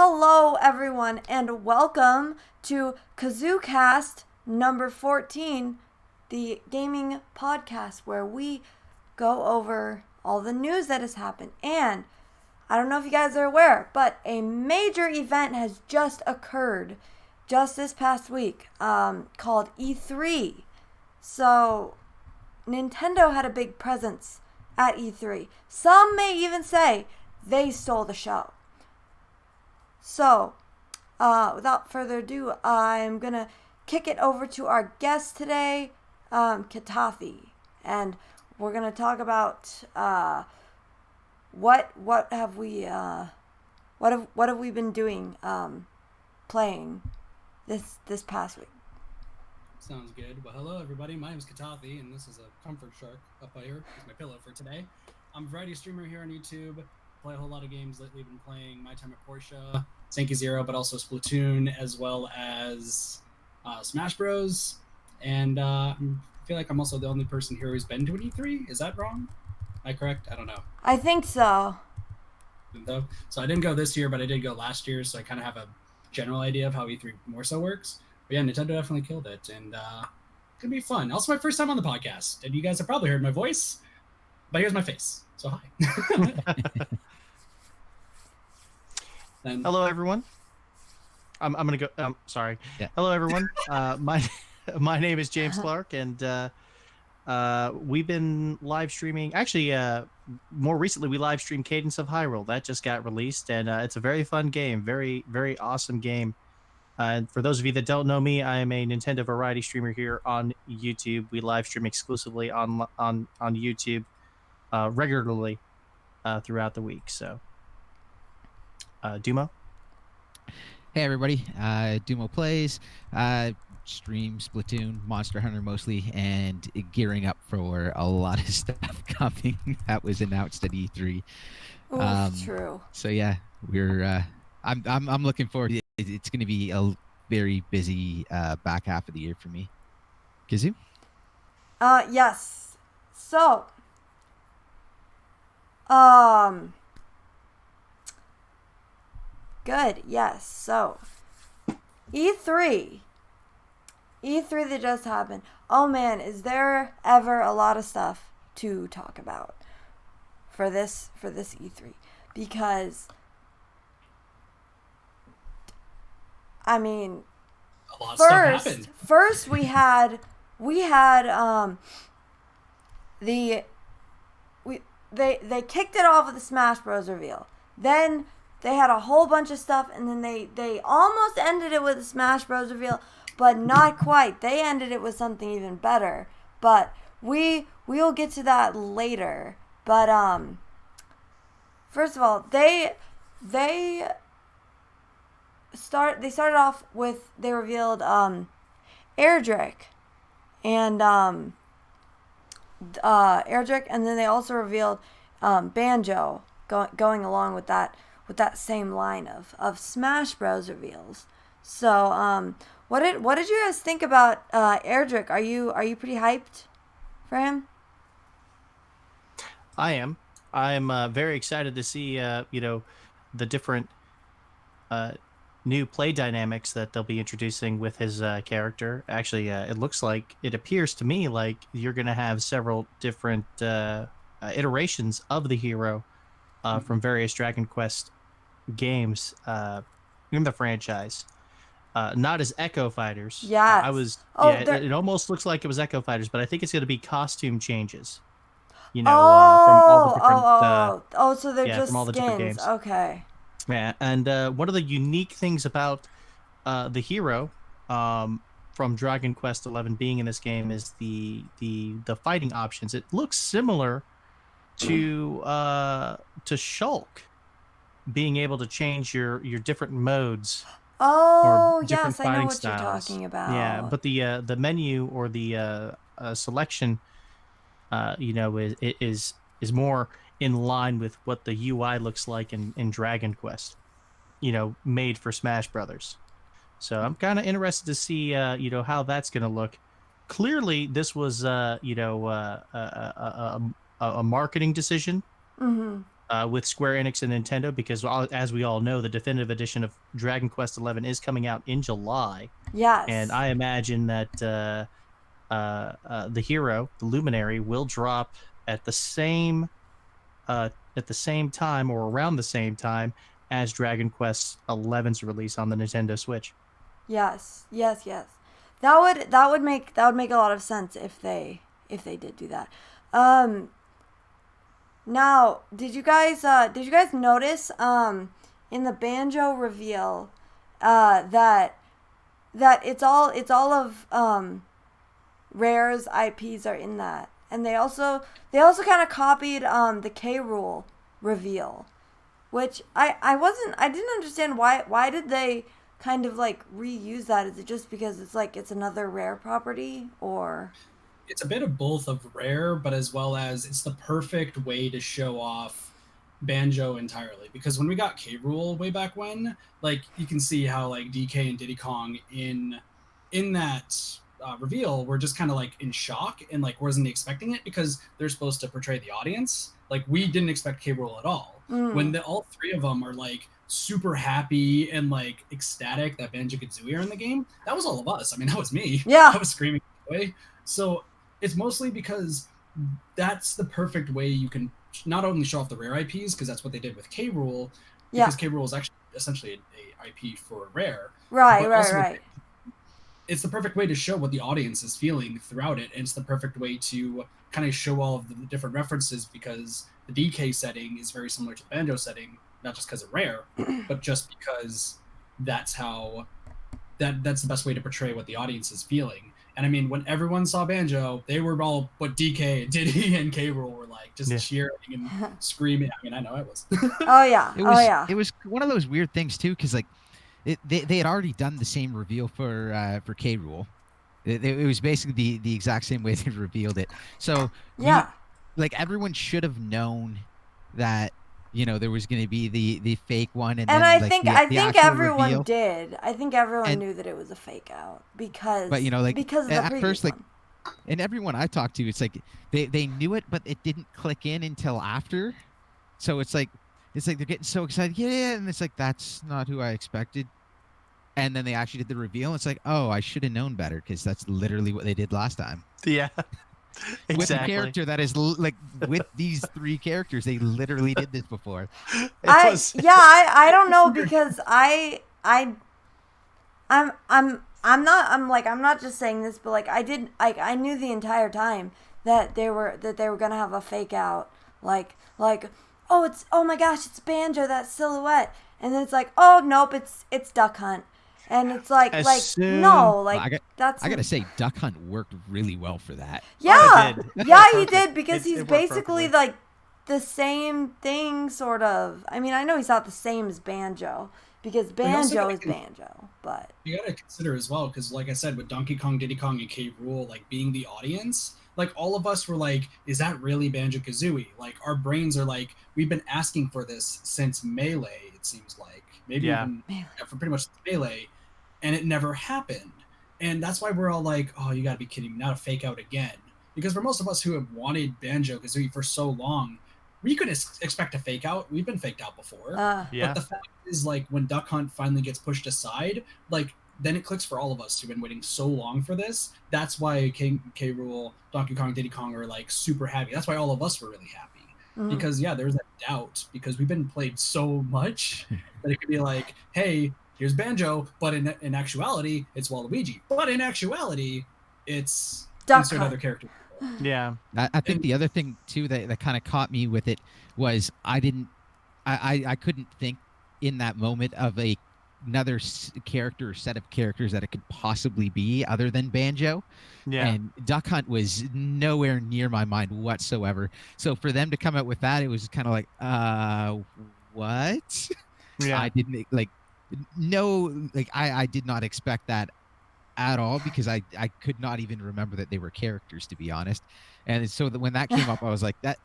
Hello, everyone, and welcome to Kazoocast number 14, the gaming podcast where we go over all the news that has happened. And I don't know if you guys are aware, but a major event has just occurred just this past week called E3. So, Nintendo had a big presence at E3. Some may even say they stole the show. So, without further ado, I'm going to kick it over to our guest today, Kitathi. And we're going to talk about what have we been doing playing this past week. Sounds good. Well, hello everybody. My name is Kitathi, and this is a comfort shark up by here. It's my pillow for today. I'm a variety streamer here on YouTube. Play a whole lot of games lately. Been playing My Time at Portia, Sankey Zero, but also Splatoon, as well as Smash Bros. And I feel like I'm also the only person here who's been to an E3. Is that wrong? Am I correct? I don't know. I think so. So I didn't go this year, but I did go last year, so I kind of have a general idea of how E3 more so works. But yeah, Nintendo definitely killed it, and it's gonna be fun. Also, my first time on the podcast, and you guys have probably heard my voice, but here's my face. So hi. Hello, everyone. I'm gonna go. Sorry. Yeah. Hello, everyone. My name is James Clark, and we've been live streaming. Actually, more recently, we live streamed Cadence of Hyrule. That just got released, and it's a very fun game. Very, very awesome game. And for those of you that don't know me, I am a Nintendo variety streamer here on YouTube. We live stream exclusively on YouTube regularly throughout the week. So, Dumo. Hey everybody, Dumo plays, stream Splatoon, Monster Hunter mostly, and gearing up for a lot of stuff coming that was announced at E3. True. So yeah, we're I'm looking forward to it. It's going to be a very busy back half of the year for me. Kazoo? Yes. So, good. Yes. So, E3 that just happened. Oh man, is there ever a lot of stuff to talk about for this E3? Because I mean, a lot of stuff happened. First we had they kicked it off with the Smash Bros. Reveal. Then they had a whole bunch of stuff, and then they almost ended it with a Smash Bros. Reveal, but not quite. They ended it with something even better. But we'll get to that later. But first of all, they started off with, they revealed Erdrick and Erdrick, and then they also revealed Banjo going along with that same line of Smash Bros. Reveals. So what did you guys think about Erdrick? Are you pretty hyped for him? I am. I'm very excited to see the different new play dynamics that they'll be introducing with his character. Actually, it appears to me like you're going to have several different iterations of the hero from various Dragon Quest games in the franchise. Not as Echo Fighters. Yeah. It almost looks like it was Echo Fighters, but I think it's going to be costume changes. From all the different. So they're just from all the different skins. games. Okay. Yeah, and one of the unique things about the hero from Dragon Quest XI being in this game is the fighting options. It looks similar to Shulk being able to change your different modes. Oh, or different yes, I know what styles. you're talking about. Yeah, but the menu or the selection, is more in line with what the UI looks like in Dragon Quest, made for Smash Brothers. So I'm kind of interested to see, how that's going to look. Clearly, this was, a marketing decision. Mm-hmm. with Square Enix and Nintendo, because as we all know, the definitive edition of Dragon Quest XI is coming out in July. Yes. And I imagine that the hero, the Luminary, will drop at the same time or around the same time as Dragon Quest XI's release on the Nintendo Switch. Yes. That would make a lot of sense if they did do that. Now, did you guys notice in the Banjo reveal that it's all of Rare's IPs are in that, and they also kind of copied the K. Rool reveal, which I didn't understand why did they kind of like reuse that? Is it just because it's another Rare property, or? It's a bit of both of Rare, but as well as it's the perfect way to show off Banjo entirely. Because when we got K. Rool way back when, like you can see how like DK and Diddy Kong in that reveal were just kind of like in shock and like wasn't expecting it, because they're supposed to portray the audience. Like we didn't expect K. Rool at all. When all three of them are like super happy and like ecstatic that Banjo-Kazooie are in the game, that was all of us. I mean, that was me. Yeah. I was screaming away. So it's mostly because that's the perfect way you can not only show off the Rare IPs, because that's what they did with K. Rool, because K. Rool is actually essentially a IP for Rare. Right. It's the perfect way to show what the audience is feeling throughout it, and it's the perfect way to kind of show all of the different references, because the DK setting is very similar to the Banjo setting, not just because of Rare, but just because that's how that's the best way to portray what the audience is feeling. And I mean, when everyone saw Banjo, they were all, but DK, Diddy, and K. Rool were like just cheering and screaming. I mean, I know I was. Oh yeah. It was one of those weird things too, because like they had already done the same reveal for K. Rool. It was basically the exact same way they revealed it. So like everyone should have known that, you know, there was going to be the fake one, and then, I like, think everyone reveal. did. I think everyone knew that it was a fake out because, but you know, like because of the at previous first, like, one. and everyone I talked to, it's like they knew it, but it didn't click in until after. So it's like they're getting so excited, and it's like that's not who I expected. And then they actually did the reveal. And it's like, oh, I should have known better, because that's literally what they did last time. Yeah. Exactly. With a character that is like with these three characters, they literally did this before. I don't know, because I'm not just saying this, but like I knew the entire time that they were gonna have a fake out, like oh my gosh, it's Banjo, that silhouette, and then it's like, oh nope, it's Duck Hunt. And it's like no, like well, I gotta say, Duck Hunt worked really well for that. Yeah, yeah, he did, because he's basically like the same thing, sort of. I mean, I know he's not the same as Banjo, because Banjo is Banjo, but you gotta consider as well, because like I said, with Donkey Kong, Diddy Kong, and K. Rool, like being the audience, like all of us were like, is that really Banjo-Kazooie? Like our brains are like, we've been asking for this since Melee, it seems like. Maybe even for pretty much Melee. And it never happened. And that's why we're all like, oh, you gotta be kidding me, not a fake out again. Because for most of us who have wanted Banjo-Kazooie for so long, we could expect a fake out. We've been faked out before. But the fact is, like, when Duck Hunt finally gets pushed aside, like, then it clicks for all of us who've been waiting so long for this. That's why K. Rool, Donkey Kong, Diddy Kong are, like, super happy. That's why all of us were really happy. Because, there's that doubt, because we've been played so much that it could be like, hey, here's Banjo, but in actuality, it's Waluigi. But in actuality, it's insert other character. Yeah. I think the other thing, too, that kind of caught me with it was I couldn't think in that moment of another character or set of characters that it could possibly be other than Banjo. Yeah. And Duck Hunt was nowhere near my mind whatsoever. So for them to come out with that, it was kind of like, what? Yeah. I didn't, like, no, like I did not expect that at all, because I could not even remember that they were characters, to be honest. And so when that came up, I was like, that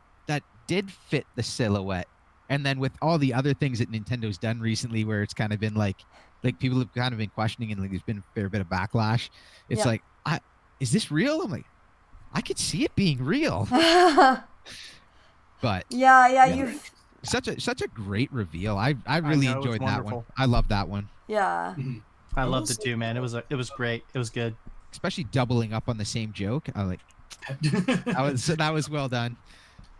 did fit the silhouette. And then with all the other things that Nintendo's done recently, where it's kind of been like people have kind of been questioning, and like there's been a fair bit of backlash. It's like, is this real? I'm like, I could see it being real. But Such a great reveal. I really know, it was enjoyed that one. wonderful. I love that one. Yeah. I loved it too, man. It was great. It was good. Especially doubling up on the same joke. That was well done.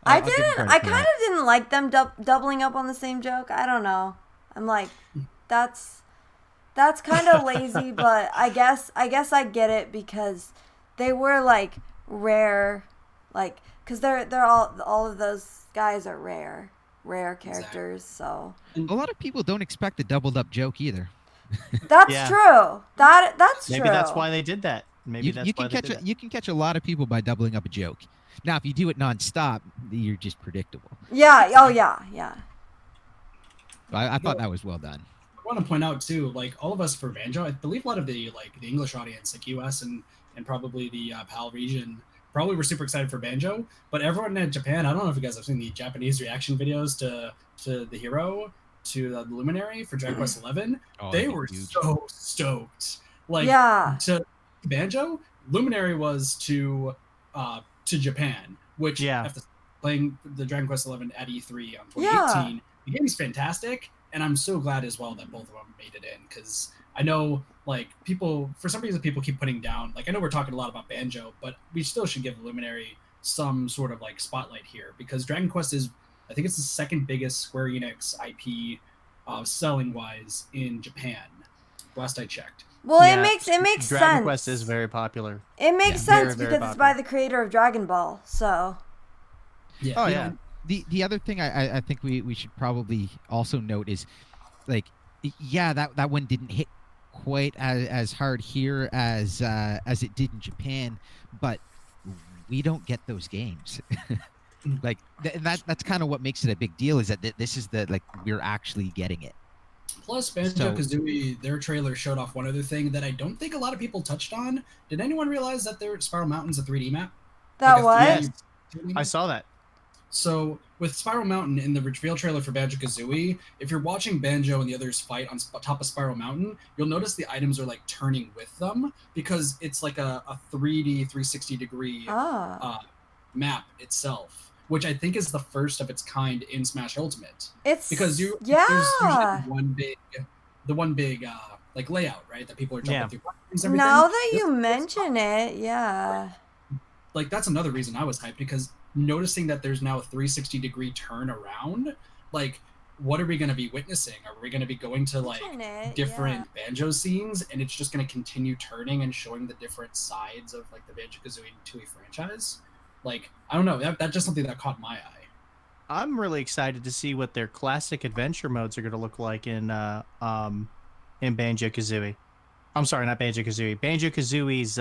I I'll give him didn't. credit I for kind that. of didn't like them doubling up on the same joke. I don't know. I'm like, that's kind of lazy, but I guess I get it because they were like rare, like because they're all of those guys are rare characters. So A lot of people don't expect a doubled up joke either. that's Yeah. true. That's Maybe true. that's why they did that. Maybe that's You why can they catch did that. you can catch a lot of people by doubling up a joke. Now, if you do it nonstop, you're just predictable. Yeah. Oh yeah. Yeah. I thought that was well done. I want to point out too, like all of us for Banjo, I believe a lot of the English audience, like US and probably the PAL region, probably were super excited for Banjo. But everyone in Japan, I don't know if you guys have seen the Japanese reaction videos to the hero, to the Luminary for Dragon Quest XI. Oh, They that'd be were huge. so stoked. Like Yeah. to Banjo, Luminary was to Japan, which Yeah. after playing the Dragon Quest XI at E3 on 2018. Yeah. The game's fantastic, and I'm so glad as well that both of them made it in, because I know, like, people, for some reason, people keep putting down, like, I know we're talking a lot about Banjo, but we still should give Luminary some sort of, like, spotlight here, because Dragon Quest is, I think it's the second biggest Square Enix IP selling-wise in Japan, last I checked. Well, Yeah. it makes Dragon sense. Quest is very popular. It makes Yeah. sense Very, very because it's by the creator of Dragon Ball. So Yeah. Oh You yeah. know, the other thing I think we should probably also note is, like, yeah, that one didn't hit quite as hard here as it did in Japan, but we don't get those games. Like that's kind of what makes it a big deal, is that this is we're actually getting it. Plus, Banjo-Kazooie, their trailer showed off one other thing that I don't think a lot of people touched on. Did anyone realize that their Spiral Mountain's a 3D map? that Like a what? 3D Yes, I saw that. So with Spiral Mountain in the reveal trailer for Banjo-Kazooie, if you're watching Banjo and the others fight on top of Spiral Mountain, you'll notice the items are like turning with them, because it's like a 3D 360 degree map itself, which I think is the first of its kind in Smash Ultimate. It's Because there's usually the one big like layout, right, that people are jumping through and everything. Now that you mention it, yeah. Like that's another reason I was hyped, because noticing that there's now a 360 degree turn around, like, what are we going to be witnessing? Are we going to be going to like different Banjo scenes, and it's just going to continue turning and showing the different sides of like the Banjo-Kazooie and Tooie franchise? Like, I don't know, that's just something that caught my eye. I'm really excited to see what their classic adventure modes are going to look like in Banjo-Kazooie. I'm sorry, not Banjo-Kazooie. Banjo-Kazooie's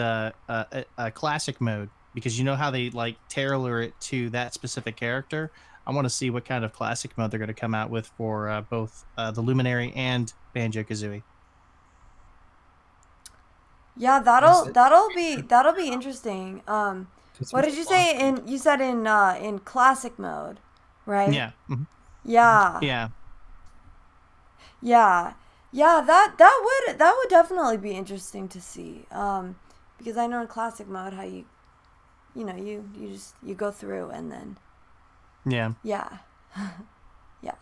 classic mode, because you know how they like tailor it to that specific character. I want to see what kind of classic mode they're going to come out with for both the Luminary and Banjo-Kazooie. Yeah, that'll be interesting. What did you say you said in classic mode, right? Yeah. Mm-hmm. Yeah. Yeah. Yeah. Yeah, that would definitely be interesting to see. Because I know in classic mode how you just go through and then Yeah. yeah. Yeah.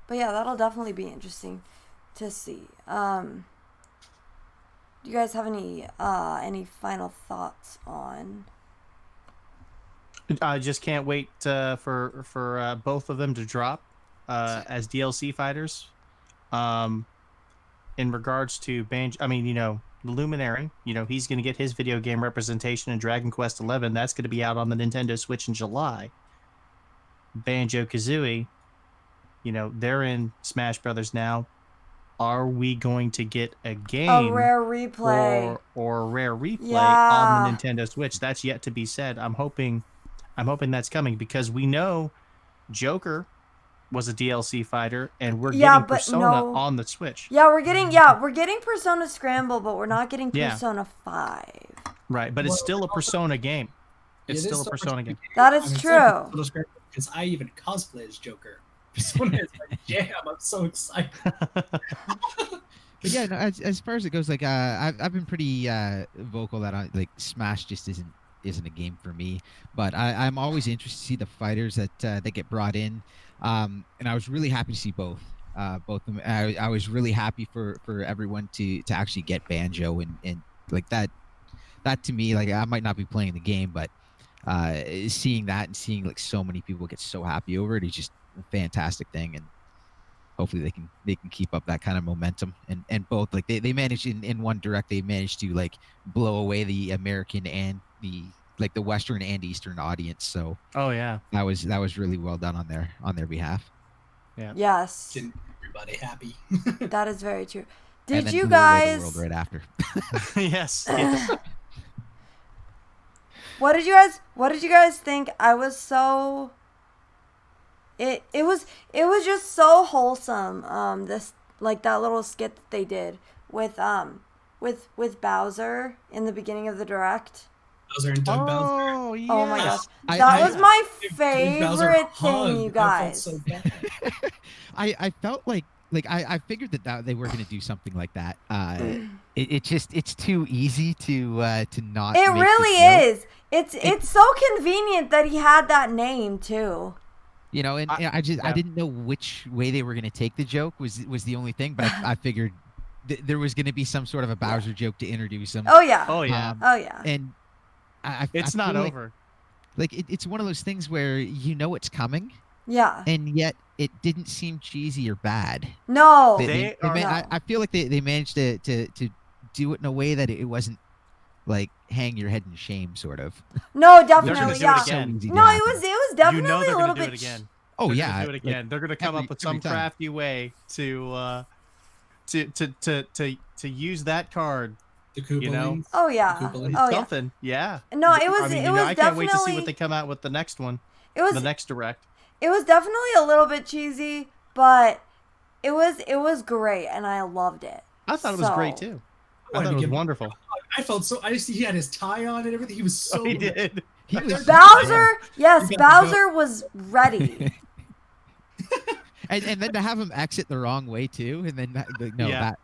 But yeah, that'll definitely be interesting to see. Do you guys have any final thoughts on? I just can't wait for both of them to drop as DLC fighters. In regards to Banjo, I mean, the Luminary, he's going to get his video game representation in Dragon Quest XI. That's going to be out on the Nintendo Switch in July. Banjo-Kazooie, they're in Smash Brothers now. Are we going to get a game, a rare replay, or a rare replay on the Nintendo Switch? That's yet to be said. I'm hoping that's coming, because we know Joker was a DLC fighter, and we're getting Persona on the Switch. Yeah, we're getting Persona Scramble, but we're not getting Persona 5. Right, but it's still a Persona game. It's still a Persona game. That is true. Because I even cosplay as Joker. Persona is my jam. I'm so excited. But yeah, no, as far as it goes, like I've been pretty vocal that Smash just isn't isn't a game for me. But I'm always interested to see the fighters that get brought in, and I was really happy to see both of them. I was really happy for everyone to actually get Banjo and like that to me, like I might not be playing the game, but seeing that and seeing like so many people get so happy over it is just a fantastic thing. And hopefully they can keep up that kind of momentum, and both like they managed in one direct, they managed to like blow away the American and the Western and Eastern audience. So Oh yeah. that was really well done on their behalf. Yeah. Yes, Getting everybody happy. that is very true. And Did then you blew away the guys? world right after. Yes. Yes. What did you guys think? I was so. It was just so wholesome. This like that little skit that they did with Bowser in the beginning of the direct. Bowser and Doug Bowser. Oh yeah. Oh my gosh, I- that I- was my Big Bowser favorite hug. thing, you I felt guys. so bad. I felt like I figured that they were going to do something like that. It's too easy to not. It make the really joke. is. It's so convenient that he had that name too. You know, and I yeah. didn't know which way they were going to take the joke was the only thing, but I figured there was going to be some sort of a Bowser joke to introduce him. Oh yeah. Oh yeah. Oh yeah. And It's I not feel over. Like it's one of those things where you know it's coming, Yeah. and yet it didn't seem cheesy or bad. No. They are- I feel like they managed to do it in a way that it wasn't like hang your head in shame, sort of. No, They're gonna definitely. do Yeah. it again. easy to No, it happen. was definitely You know they're a little gonna do bit. it again. Oh They're yeah, gonna do it again. They're gonna come up with some every time. crafty way to use that card. The Koopalings. You know? Oh yeah. The Koopalings. Oh yeah. Something. Yeah. No, it was. I mean, it was I definitely. can't wait to see what they come out with the next one. It was. The next direct. It was definitely a little bit cheesy, but it was great, and I loved it. I thought it was great So- too. I I thought it was give- wonderful. I felt so. I see he had his tie on and everything. He was so. He did. He was Bowser, yes, You gotta Bowser was ready. and then to have him exit the wrong way too, and then Yeah.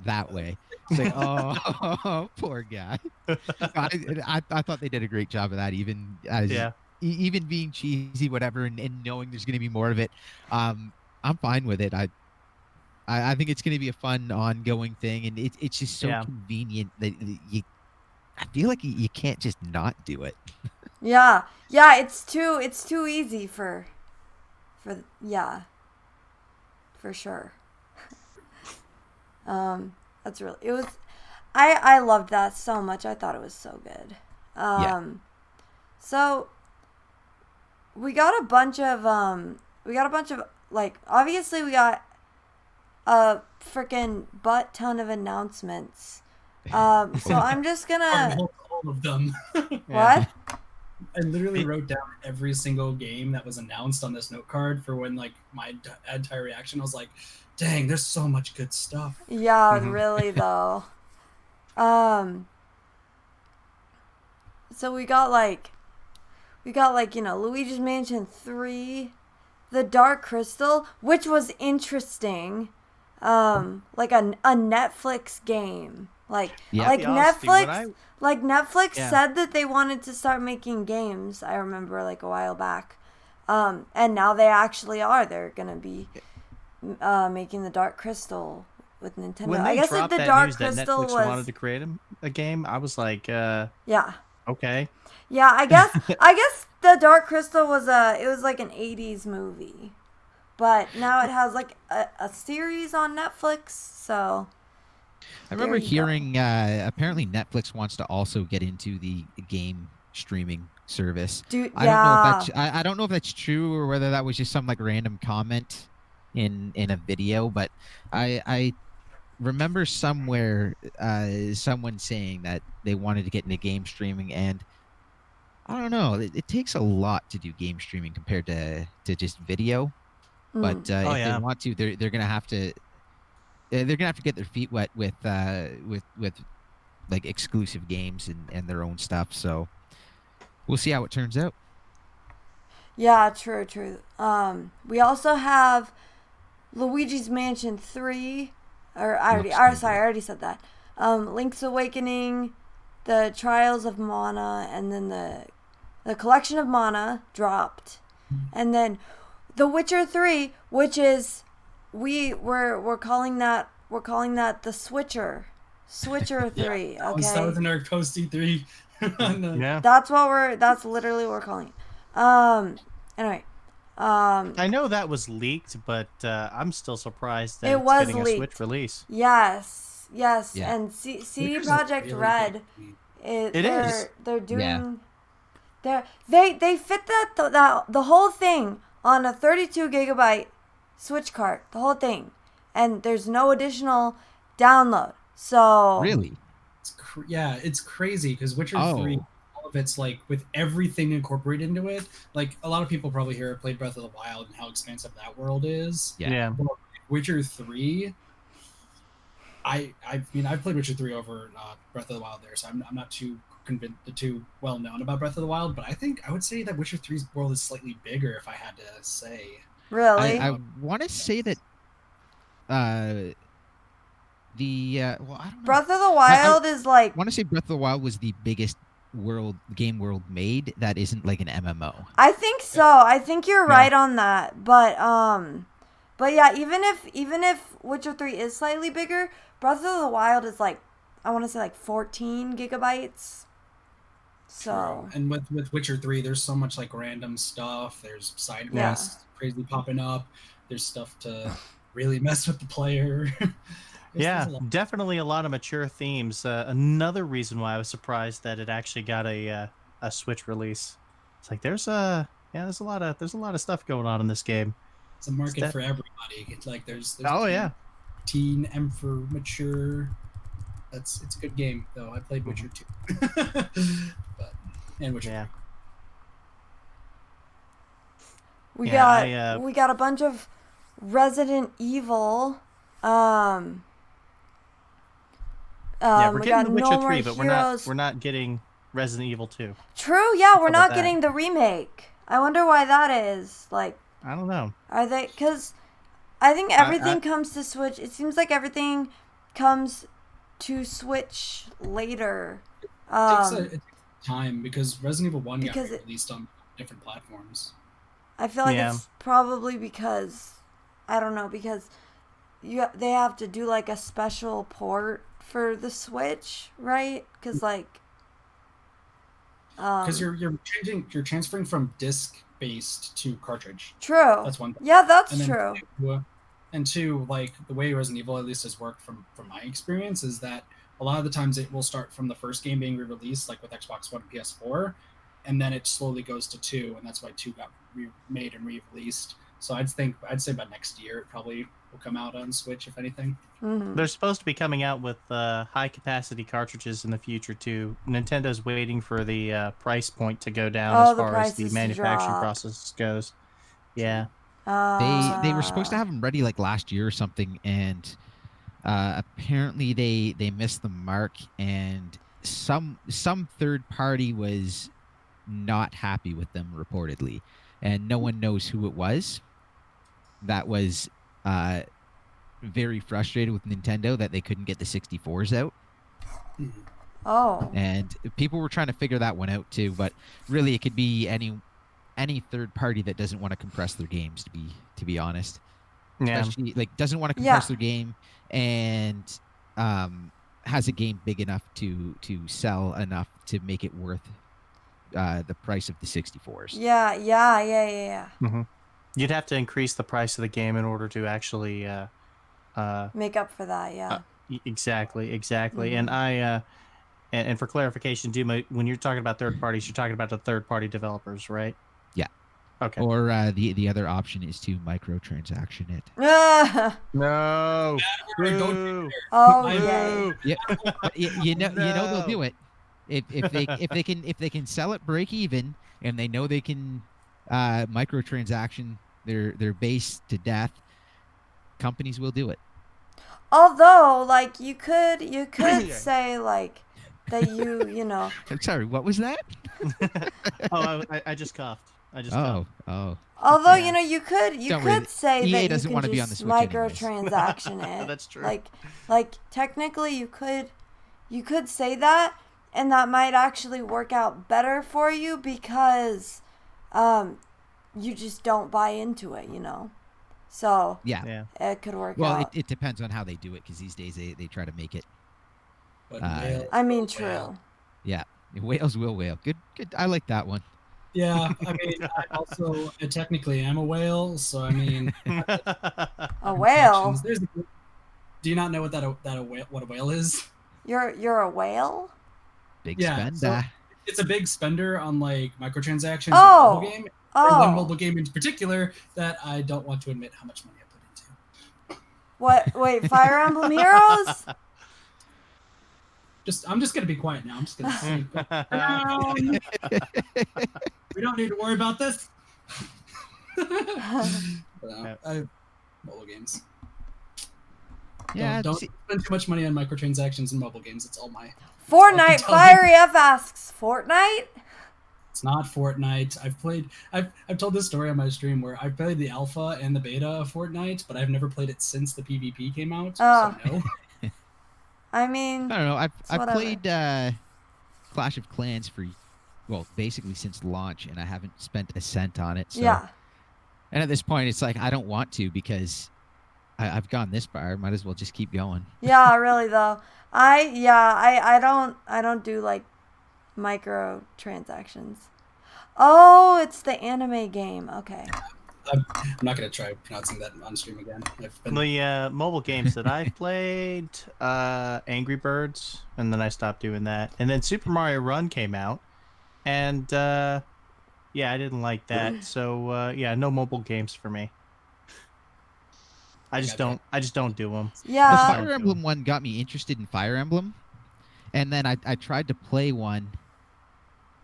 that way. It's like, oh, poor guy. I thought they did a great job of that, even as Yeah. even being cheesy, whatever, and knowing there's going to be more of it. I'm fine with it. I think it's going to be a fun ongoing thing, and it's just so Yeah. convenient that you. I feel like you can't just not do it. Yeah, it's too easy for yeah, for sure. That's really it was. I loved that so much. I thought it was so good. So we got a bunch of like obviously we got a freaking butt ton of announcements. So I'm just gonna all of them. what? I literally wrote down every single game that was announced on this note card for when like my entire reaction. I was like, "Dang, there's so much good stuff." Yeah, Mhm. really though. So we got like Luigi's Mansion 3, The Dark Crystal, which was interesting. Like a Netflix game. Like Yeah. like To be honest with you, Netflix like Netflix Yeah. said that they wanted to start making games. I remember like a while back. And now they actually are. They're going to be making The Dark Crystal with Nintendo. When I they guess dropped The that Dark news that Crystal Netflix was wanted to create a game, I was like, yeah. okay. Yeah, I guess The Dark Crystal was like an 80s movie. But now it has like a series on Netflix, so I remember There you go. hearing apparently Netflix wants to also get into the game streaming service. dude, I don't know if that's true or whether that was just some like random comment in a video, but I remember somewhere someone saying that they wanted to get into game streaming, and I don't know, it takes a lot to do game streaming compared to just video. But if yeah. they want to, they're gonna have to get their feet wet with like exclusive games and their own stuff. So we'll see how it turns out. Yeah, true. We also have Luigi's Mansion 3, or I already said that. Link's Awakening, the Trials of Mana, and then the Collection of Mana dropped, and then The Witcher 3, which is we're calling that the Switcher 3. Okay, that was in our Post-E3. Yeah. That's literally what we're calling it. Anyway. I know that was leaked, but I'm still surprised that it it's was getting leaked. a Switch release. Yes. Yeah. And CD Projekt Red, they're doing, they fit the whole thing on a 32 gigabyte Switch cart, the whole thing, and there's no additional download. So Really? It's crazy because Witcher 3, all of it's like with everything incorporated into it. Like a lot of people probably here have played Breath of the Wild and how expansive that world is. Yeah. But Witcher 3, I mean I've played Witcher 3 over Breath of the Wild there, so I'm not too well known about Breath of the Wild, but I would say that Witcher 3's world is slightly bigger if I had to say. Really? I want to say that I don't know. Breath of the Wild is like, I want to say Breath of the Wild was the biggest game world made that isn't like an MMO. I think so. I think you're right on that. But yeah, even if Witcher 3 is slightly bigger, Breath of the Wild is like, I want to say like 14 gigabytes. So. And with Witcher 3, there's so much like random stuff. There's side quests crazy popping up. There's stuff to really mess with the player. Yeah, definitely a lot of mature themes. Another reason why I was surprised that it actually got a Switch release. It's like there's a lot of stuff going on in this game. It's a market for everybody. It's like there's teen, for mature. It's a good game though. I played Witcher 2, and Witcher 3. We got a bunch of Resident Evil. We're getting The Witcher No 3, More but Heroes. we're not getting Resident Evil 2. True, yeah, we're not getting the remake. I wonder why that is. Like, I don't know. Are they? Because I think everything comes to Switch. It seems like everything comes to Switch later. It takes time because Resident Evil 1 got released on different platforms. I feel like it's probably because, I don't know, because they have to do like a special port for the Switch, right? Because like, because you're transferring from disc based to cartridge. True. That's one thing. Yeah, that's true. And two, like the way Resident Evil at least has worked from my experience is that a lot of the times it will start from the first game being re-released, like with Xbox One and PS4, and then it slowly goes to 2, and that's why 2 got remade and re-released. So I'd say by next year it probably will come out on Switch, if anything. Mm-hmm. They're supposed to be coming out with high capacity cartridges in the future too. Nintendo's waiting for the price point to go down as far as the manufacturing process goes. Yeah. They were supposed to have them ready like last year or something, and apparently they missed the mark, and some third party was not happy with them reportedly, and no one knows who it was. That was very frustrated with Nintendo that they couldn't get the 64s out. Oh. And people were trying to figure that one out too, but really it could be any third party that doesn't want to compress their games, to be honest. Yeah. Especially like doesn't want to compress their game and has a game big enough to sell enough to make it worth the price of the 64s. Yeah. Mm-hmm. You'd have to increase the price of the game in order to actually make up for that. Yeah. Exactly. Mm-hmm. And and for clarification, Dumo, when you're talking about third parties, you're talking about the third party developers, right? Yeah. Okay. Or the other option is to microtransaction it. No. Oh yeah. Yeah. You know they'll do it if they can sell it break even and they know they can microtransaction their base to death. Companies will do it. Although, like you could say like that you know. I'm sorry. What was that? I just coughed. Coughed. Oh. Although you could say EA that you doesn't can want to be on the just Switch microtransaction it. That's true. Like technically you could say that, and that might actually work out better for you because you just don't buy into it, you know. So Yeah. it could work Well, out. it depends on how they do it, because these days they try to make it. But I mean, true. Yeah, whales will whale. Good. I like that one. Yeah, I mean, I technically am a whale, so I mean, A whale? Do you not know what what a whale is? You're a whale? Big Yeah, spender. so it's a big spender on like microtransactions Oh. in mobile game. Oh. One mobile game in particular that I don't want to admit how much money I put into. What? Wait, Fire Emblem Heroes? I'm just gonna be quiet now. I'm just gonna sleep. We don't need to worry about this. Mobile games. Yeah. Don't spend too much money on microtransactions in mobile games. It's all my Fortnite. Fiery F asks, Fortnite? It's not Fortnite. I've told this story on my stream where I've played the alpha and the beta of Fortnite, but I've never played it since the PvP came out. So no. I mean, I don't know. I've played Clash of Clans for, well, basically since launch, and I haven't spent a cent on it. So. Yeah. And at this point, it's like I don't want to, because I've gone this far. Might as well just keep going. Yeah, really though. I don't do like microtransactions. Oh, it's the anime game. Okay. I'm not gonna try pronouncing that on stream again. The mobile games that I've played, Angry Birds, and then I stopped doing that. And then Super Mario Run came out, and I didn't like that. So no mobile games for me. I just don't do them. Yeah. The Fire Emblem one got me interested in Fire Emblem, and then I tried to play one,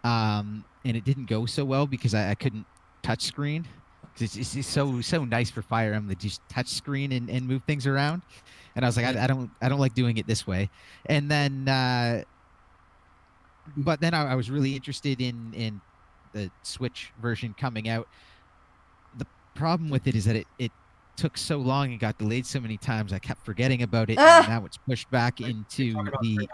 and it didn't go so well because I couldn't touch screen. It's so nice for Fire Emblem to just touch screen and move things around, and I was like, I don't like doing it this way. And then, but then I was really interested in the Switch version coming out. The problem with it is that it took so long and got delayed so many times. I kept forgetting about it, and now it's pushed back into the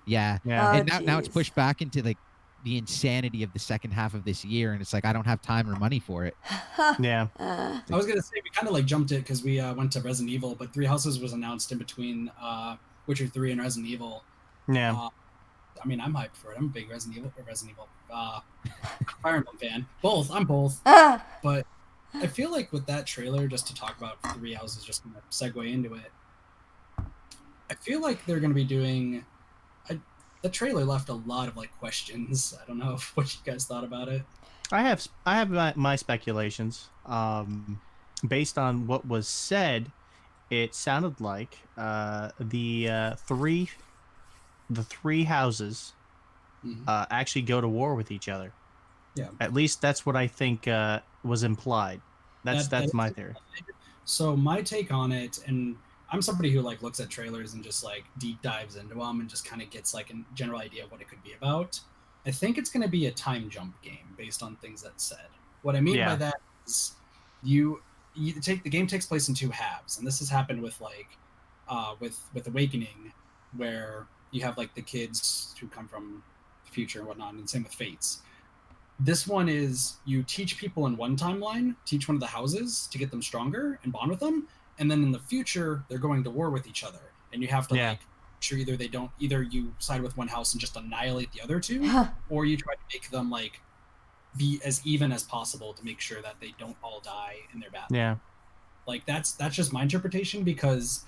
and now it's pushed back into like the insanity of the second half of this year, and it's like I don't have time or money for it. Yeah. I was gonna say we kind of like jumped it because we went to Resident Evil, but Three Houses was announced in between Witcher 3 and Resident Evil. Yeah. I mean, I'm hyped for it. I'm a big Resident Evil Fire Emblem fan. I'm both. But I feel like with that trailer, just to talk about Three Houses, just gonna segue into it. I feel like they're gonna be doing. The trailer left a lot of like questions. I don't know what you guys thought about it. I have my speculations. Based on what was said, it sounded like the three houses actually go to war with each other. Yeah. At least that's what I think was implied. That's my theory. So my take on it, and I'm somebody who like looks at trailers and just like deep dives into them and just kind of gets like a general idea of what it could be about. I think it's going to be a time jump game based on things that said. What I mean by that is the game takes place in two halves, and this has happened with like with Awakening, where you have like the kids who come from the future and whatnot, and same with Fates. This one is you teach people in one timeline, teach one of the houses to get them stronger and bond with them. And then in the future, they're going to war with each other, and you have to like sure either you side with one house and just annihilate the other two, or you try to make them like be as even as possible to make sure that they don't all die in their battle. Yeah, like that's just my interpretation, because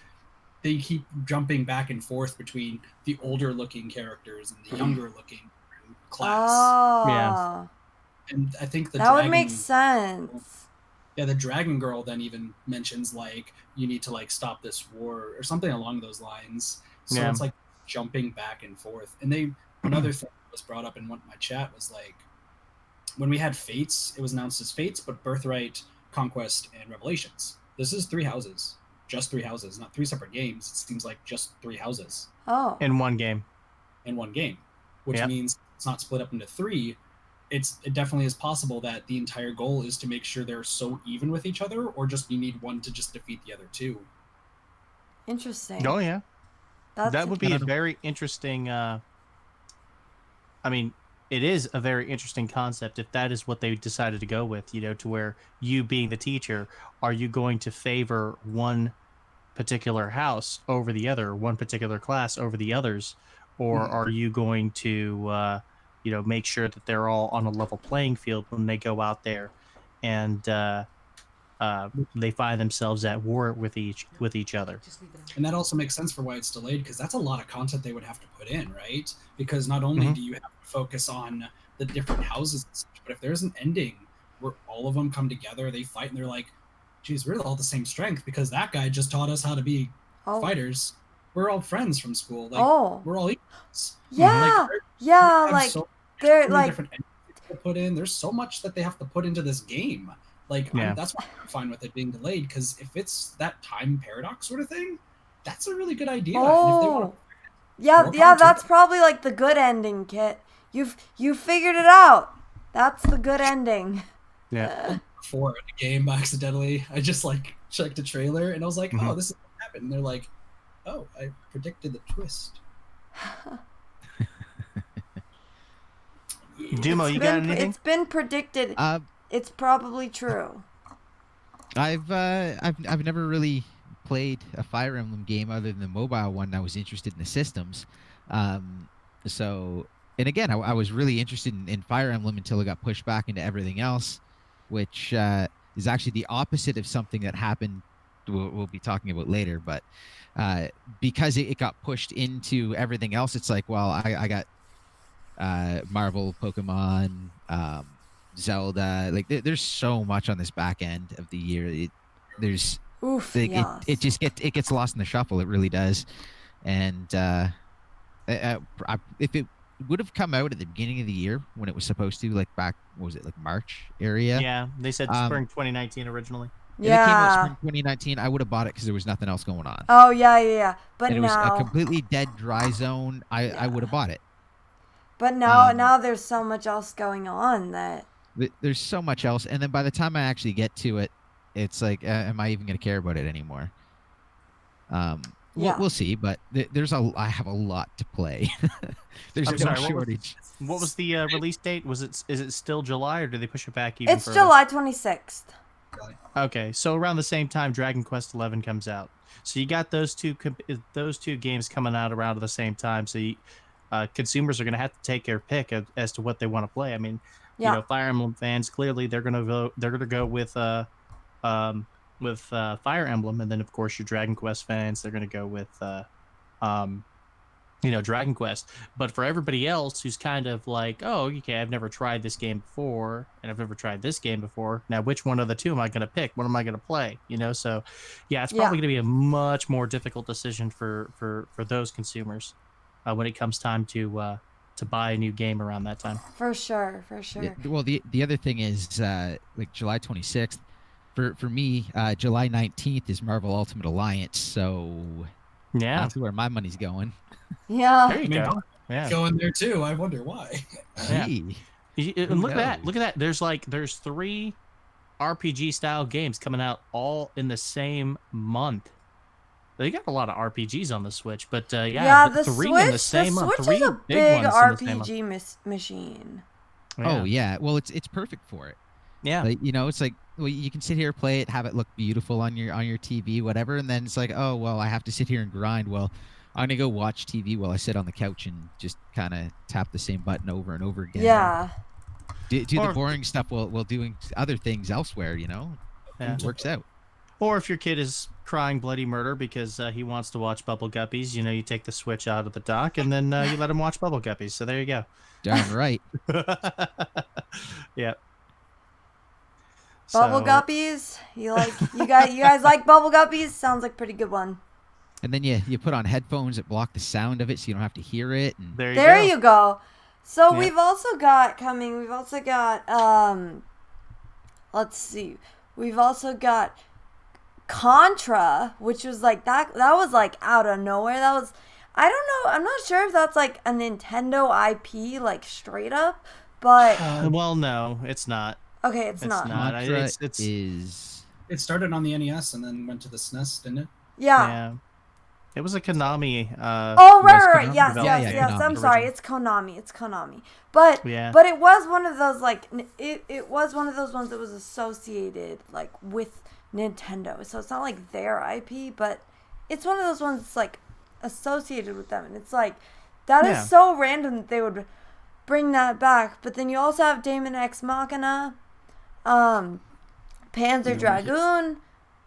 they keep jumping back and forth between the older looking characters and the younger looking class. Oh, and I think that would make sense. Yeah, the Dragon Girl then even mentions like you need to like stop this war or something along those lines. So it's like jumping back and forth. And another thing that was brought up in my chat was like when we had Fates, it was announced as Fates, but Birthright, Conquest, and Revelations. This is three houses, just three houses, not three separate games. It seems like just three houses. Oh, in one game, which means it's not split up into three. It definitely is possible that the entire goal is to make sure they're so even with each other, or just you need one to just defeat the other two. Interesting. Oh yeah, that would be a very interesting I mean, it is a very interesting concept if that is what they decided to go with, to where you being the teacher, are you going to favor one particular house over the other, one particular class over the others, or are you going to, make sure that they're all on a level playing field when they go out there and they find themselves at war with each other? And that also makes sense for why it's delayed, because that's a lot of content they would have to put in, right? Because not only do you have to focus on the different houses, but if there's an ending where all of them come together, they fight, and they're like, geez, we're all the same strength because that guy just taught us how to be fighters. We're all friends from school. Like, we're all equals. Yeah. They're like different endings to put in. There's so much that they have to put into this game. Like, that's why I'm fine with it being delayed, because if it's that time paradox sort of thing, that's a really good idea. Oh, yeah, that's probably like the good ending, Kit. You figured it out. That's the good ending. Yeah. Before the game, accidentally, I just like checked a trailer and I was like, oh, this is what happened. And they're like, oh, I predicted the twist. Dumo, you got anything? It's been predicted. It's probably true. I've never really played a Fire Emblem game other than the mobile one. I was interested in the systems. So, and again, I was really interested in Fire Emblem until it got pushed back into everything else, which is actually the opposite of something that happened. We'll be talking about later, but because it got pushed into everything else, it's like, well, I got Marvel, Pokemon, Zelda. Like, there's so much on this back end of the year. It just gets lost in the shuffle. It really does. And if it would have come out at the beginning of the year when it was supposed to, like back, what was it, like March area? Yeah, they said spring 2019 originally. If it came out spring 2019, I would have bought it because there was nothing else going on. Oh, yeah. But and now... it was a completely dead, dry zone. I would have bought it. But now there's so much else going on that... There's so much else. And then by the time I actually get to it, it's like, am I even going to care about it anymore? We'll see, but I have a lot to play. There's no shortage. What was the release date? Is it still July, or did they push it back even further? It's July 26th. Okay, so around the same time Dragon Quest XI comes out. So you got those two games coming out around at the same time. So consumers are going to have to take their pick as to what they want to play. I mean, Fire Emblem fans, clearly they're going to go with Fire Emblem, and then of course your Dragon Quest fans, they're going to go with Dragon Quest. But for everybody else who's kind of like, oh, okay, I've never tried this game before, and I've never tried this game before. Now, which one of the two am I going to pick? What am I going to play? So it's probably going to be a much more difficult decision for those consumers when it comes time to buy a new game around that time. For sure. Yeah, well, the other thing is like July 26th. For me, July 19th is Marvel Ultimate Alliance, so that's where my money's going. Yeah. There you go. Yeah. Going there too. I wonder why. Yeah. And look at that. There's 3 RPG style games coming out all in the same month. They got a lot of RPGs on the Switch, but the 3 Switch, in the same month. The Switch is a big RPG machine. Yeah. Oh yeah, well it's perfect for it. Yeah, like, it's like, well, you can sit here, play it, have it look beautiful on your TV, whatever, and then it's like, oh well, I have to sit here and grind. Well, I'm gonna go watch TV while I sit on the couch and just kind of tap the same button over and over again. Yeah. Do the boring stuff while doing other things elsewhere. Yeah. It works out. Or if your kid is crying bloody murder because he wants to watch Bubble Guppies, you take the Switch out of the dock and then you let him watch Bubble Guppies. So there you go. Darn right. Yeah. Bubble Guppies? You guys like Bubble Guppies? Sounds like a pretty good one. And then you put on headphones that block the sound of it so you don't have to hear it. And... There you go. So we've also got let's see. We've also got Contra, which was like that was like out of nowhere. That was, I don't know, I'm not sure if that's like a Nintendo IP, like straight up, but well, no, it's not. Okay, it's not. It started on the NES and then went to the SNES, didn't it? Yeah. It was a Konami. Oh, was right. Konami Yes, developed? yes, Yeah, yes. Konami I'm sorry. original. It's Konami. But Yeah. but it was one of those like it was one of those ones that was associated like with Nintendo. So it's not like their IP, but it's one of those ones that's like associated with them, and it's like that is Yeah. so random that they would bring that back. But then you also have Daemon X Machina, Panzer Dragoon,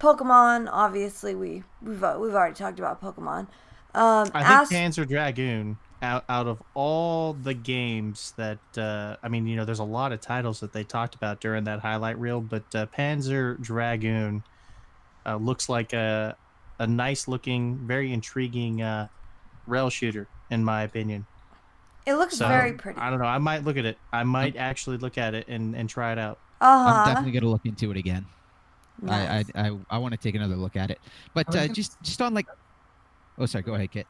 Pokemon. Obviously, we've already talked about Pokemon. I think Panzer Dragoon, out of all the games that, I mean, there's a lot of titles that they talked about during that highlight reel, but Panzer Dragoon looks like a nice looking, very intriguing rail shooter, in my opinion. It looks So very pretty. I don't know. I might look at it. I might actually look at it and try it out. I'm Uh-huh. definitely gonna look into it again. Nice. I want to take another look at it. But just on like, oh sorry, go ahead, Kit.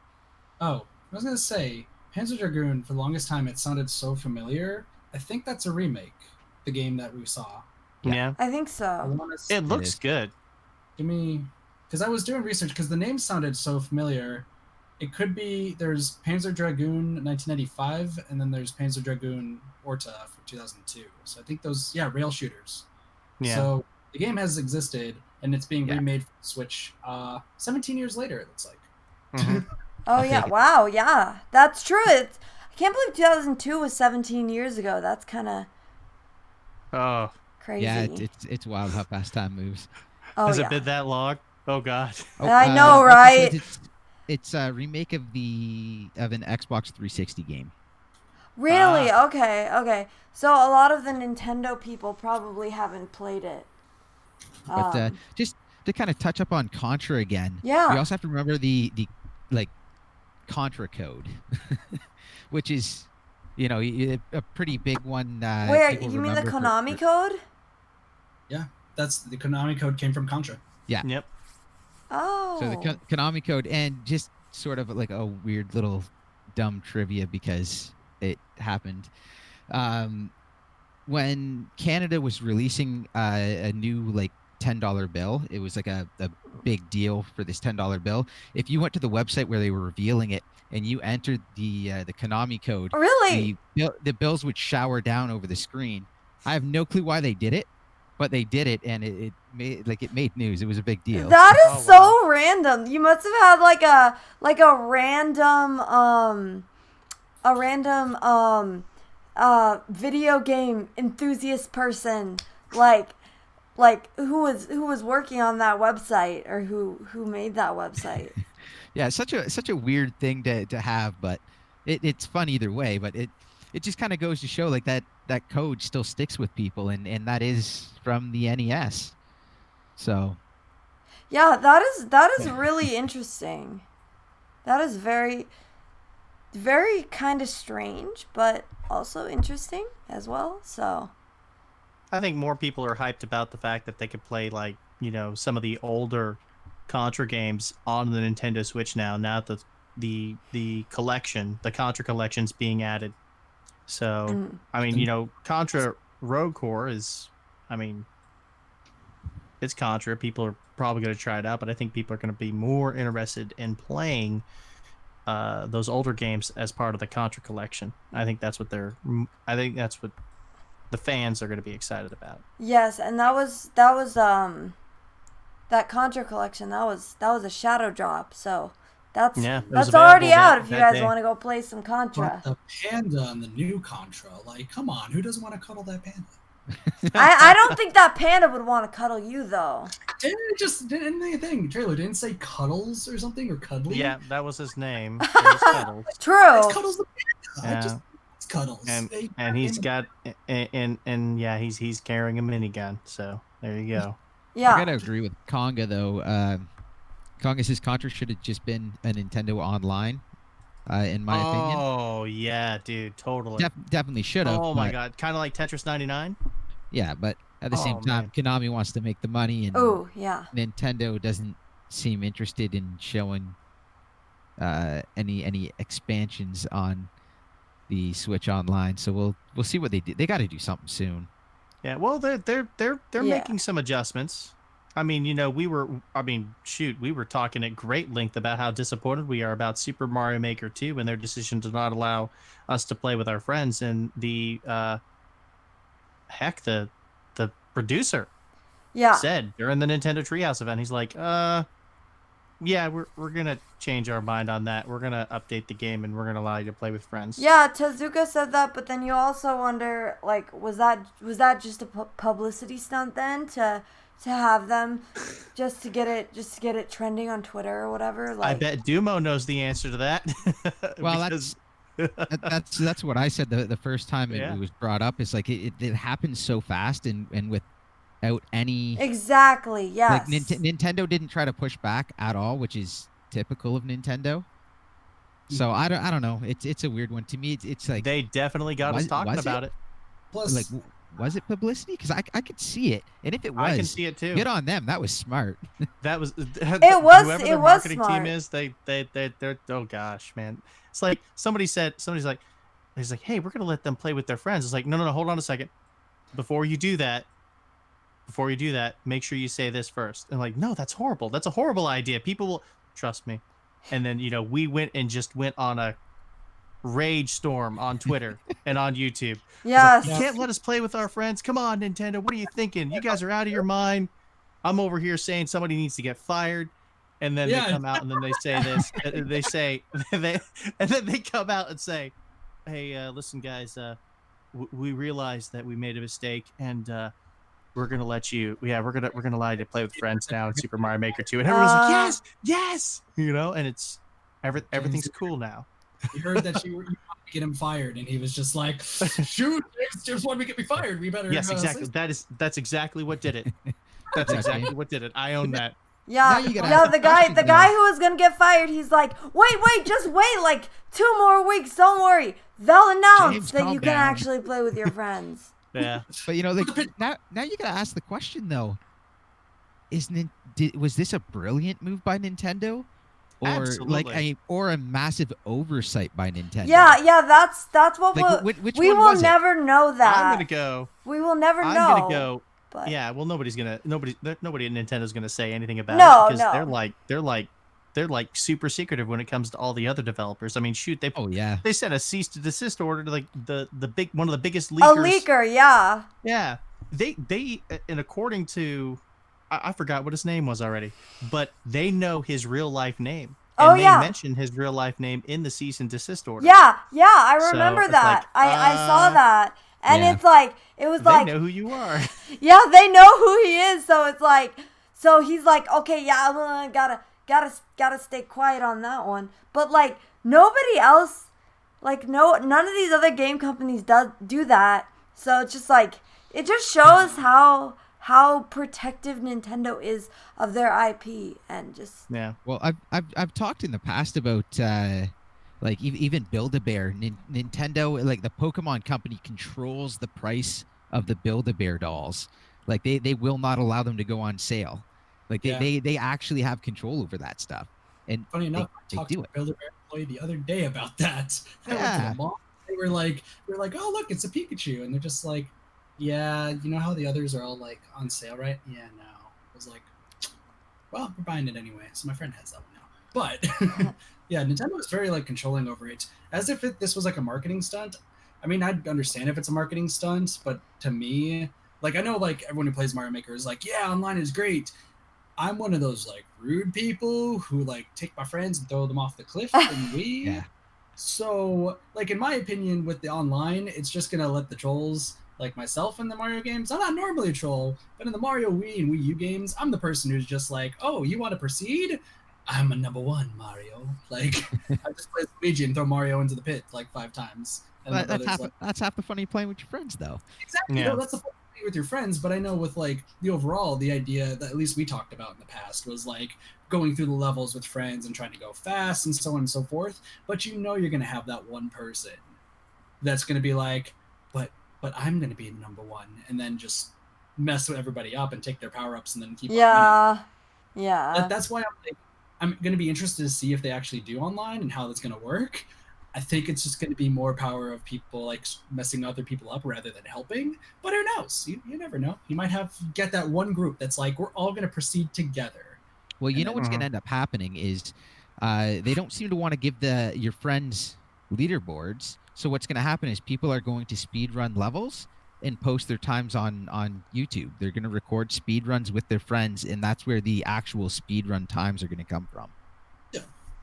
Oh, I was gonna say Panzer Dragoon. For the longest time, it sounded so familiar. I think that's a remake. The game that we saw. Yeah. I think I so. want to It looks is. good. give me because I was doing research because the name sounded so familiar. It could be there's Panzer Dragoon 1995, and then there's Panzer Dragoon Orta for 2002. So I think those, rail shooters. Yeah. So the game has existed, and it's being Yeah. remade for Switch 17 years later, it looks like. Mhm. Oh I'll yeah. take it. Wow. Yeah. That's true. I can't believe 2002 was 17 years ago. That's kind of Oh, crazy. Yeah, it's wild how fast time moves. oh has yeah. it been that long? Oh God. Oh, I know, also right? said it's a remake of an Xbox 360 game. Really? Okay. Okay. So a lot of the Nintendo people probably haven't played it. But just to kind of touch up on Contra again, Yeah. we also have to remember the like Contra code, which is a pretty big one. Where people you mean the remember Konami code? Yeah, that's the Konami code came from Contra. Yep. Oh. So the Konami code, and just sort of like a weird little dumb trivia because it happened. When Canada was releasing a new like $10 bill, it was like a big deal for this $10 bill. If you went to the website where they were revealing it and you entered the Konami code, Really? the bills would shower down over the screen. I have no clue why they did it, but they did it, and it made news. It was a big deal. That is Oh, so wow. random. You must have had like a random video game enthusiast person like who was working on that website or who made that website. Yeah, such a weird thing to have, but it's fun either way. But it just kind of goes to show like that code still sticks with people, and that is from the NES. So Yeah, that is really interesting. That is very very kind of strange, but also interesting as well. So I think more people are hyped about the fact that they could play like some of the older Contra games on the Nintendo Switch now. Now that the collection, the Contra collection's being added. So I mean, Contra Rogue Core is, I mean, it's Contra. People are probably going to try it out, but I think people are going to be more interested in playing those older games as part of the Contra collection. I think that's what the fans are going to be excited about. yes, and that was that Contra collection. That was a shadow drop. So that's already out if you guys want to go play some Contra. But the panda on the new Contra, like, come on, who doesn't want to cuddle that panda? I don't think that panda would want to cuddle you though. Didn't anything trailer didn't say cuddles or something or cuddly? Yeah, that was his name. It was Cuddles. True. It's cuddles the panda. Yeah. It's cuddles. And he's got and yeah, he's carrying a minigun. So there you go. Yeah. I gotta agree with Conga though. Conga says Contra should have just been a Nintendo Online, in my opinion. Oh yeah, dude, totally. Definitely should have. Oh my god, kind of like Tetris 99. Yeah, but at the same Oh, time, Konami wants to make the money, and Oh yeah. Nintendo doesn't seem interested in showing any expansions on the Switch Online. So we'll see what they do. They got to do something soon. Yeah, well, they're Yeah. making some adjustments. I mean, we were talking at great length about how disappointed we are about Super Mario Maker 2 and their decision to not allow us to play with our friends. And the producer said during the Nintendo Treehouse event, he's like, yeah, we're gonna change our mind on that. We're gonna update the game and we're gonna allow you to play with friends. Yeah, Tezuka said that, but then you also wonder, like, was that just a publicity stunt then to have them just to get it trending on Twitter or whatever? Like, I bet Dumo knows the answer to that. Well, that's what I said the first time it was brought up. It's like it happened so fast and without any exactly, yes. Like Nintendo didn't try to push back at all, which is typical of Nintendo. So I don't know. It's a weird one to me. It's like they definitely got us talking about it. Plus, like, was it publicity? Because I could see it, and if it was, I can see it too. Good on them. That was smart. That was whoever their marketing team is. They're oh gosh, man. It's like somebody's like, hey, we're gonna let them play with their friends. It's like, no, hold on a second. Before you do that, make sure you say this first. And like, no, that's horrible. That's a horrible idea. People will trust me. And then, we went on a rage storm on Twitter and on YouTube. Yes. Like, you can't let us play with our friends. Come on, Nintendo. What are you thinking? You guys are out of your mind. I'm over here saying somebody needs to get fired. And then they come out and then they say this. And then they come out and say, hey, listen, guys, we realized that we made a mistake and we're gonna let you. Yeah, we're gonna allow you to play with friends now in Super Mario Maker 2, and everyone's like, yes, and it's everything's cool now. You heard that you wanted to get him fired, and he was just like, shoot, James wanted to get me fired. We better. Yes, exactly. That's exactly what did it. That's exactly what did it. I own that. Yeah, the guy who was gonna get fired, he's like, wait, just wait, like 2 more weeks. Don't worry, they'll announce that you can actually play with your friends. Yeah, but like now you gotta ask the question though: was this a brilliant move by Nintendo, or Absolutely. or a massive oversight by Nintendo? Yeah, that's what we will never know that. I'm gonna go. We will never know. I'm gonna go. But yeah, well, nobody at Nintendo's gonna say anything about it because they're like super secretive when it comes to all the other developers. I mean, shoot, they sent a cease to desist order to like one of the biggest leakers. A leaker, yeah. Yeah, they and according to, I forgot what his name was already, but they know his real life name. And they mentioned his real life name in the cease and desist order. Yeah, I remember that. Like, I saw that. And it's like, it was they know who you are. Yeah, they know who he is. So it's like, so he's like, okay, yeah, I'm gotta stay quiet on that one. But like nobody else, like none of these other game companies do that. So it's just like, it just shows how protective Nintendo is of their IP and just. Yeah. Well, I've talked in the past about. Like even Build-A-Bear, Nintendo, like the Pokemon company controls the price of the Build-A-Bear dolls. Like they will not allow them to go on sale. Like they actually have control over that stuff. And funny enough, I talked to a Build-A-Bear employee the other day about that. I went to the mall. They were like, oh look, it's a Pikachu, and they're just like, yeah, you know how the others are all like on sale, right? Yeah, no. I was like, well, we're buying it anyway. So my friend has that one now, but. Yeah, Nintendo is very like controlling over it, as if this was like a marketing stunt. I mean, I'd understand if it's a marketing stunt, but to me, like I know like everyone who plays Mario Maker is like, yeah, online is great. I'm one of those like rude people who like take my friends and throw them off the cliff and leave. Yeah. So, like in my opinion, with the online, it's just gonna let the trolls like myself in the Mario games. I'm not normally a troll, but in the Mario Wii and Wii U games, I'm the person who's just like, oh, you want to proceed? I'm a number 1 Mario. Like I just play Luigi and throw Mario into the pit like 5 times. And that's half the fun of playing with your friends, though. Exactly. Yeah. That's the fun thing with your friends. But I know with like the overall, the idea that at least we talked about in the past was like going through the levels with friends and trying to go fast and so on and so forth. But you're gonna have that one person that's gonna be like, but I'm gonna be number 1, and then just mess with everybody up and take their power ups and then keep on winning. That's why I'm like, I'm going to be interested to see if they actually do online and how that's going to work. I think it's just going to be more power of people like messing other people up rather than helping. But who knows? You never know. You might get that one group that's like, we're all going to proceed together. Well, you know what's going to end up happening is they don't seem to want to give your friends leaderboards. So what's going to happen is people are going to speed run levels and post their times on YouTube. They're going to record speed runs with their friends, and that's where the actual speed run times are going to come from. Yeah,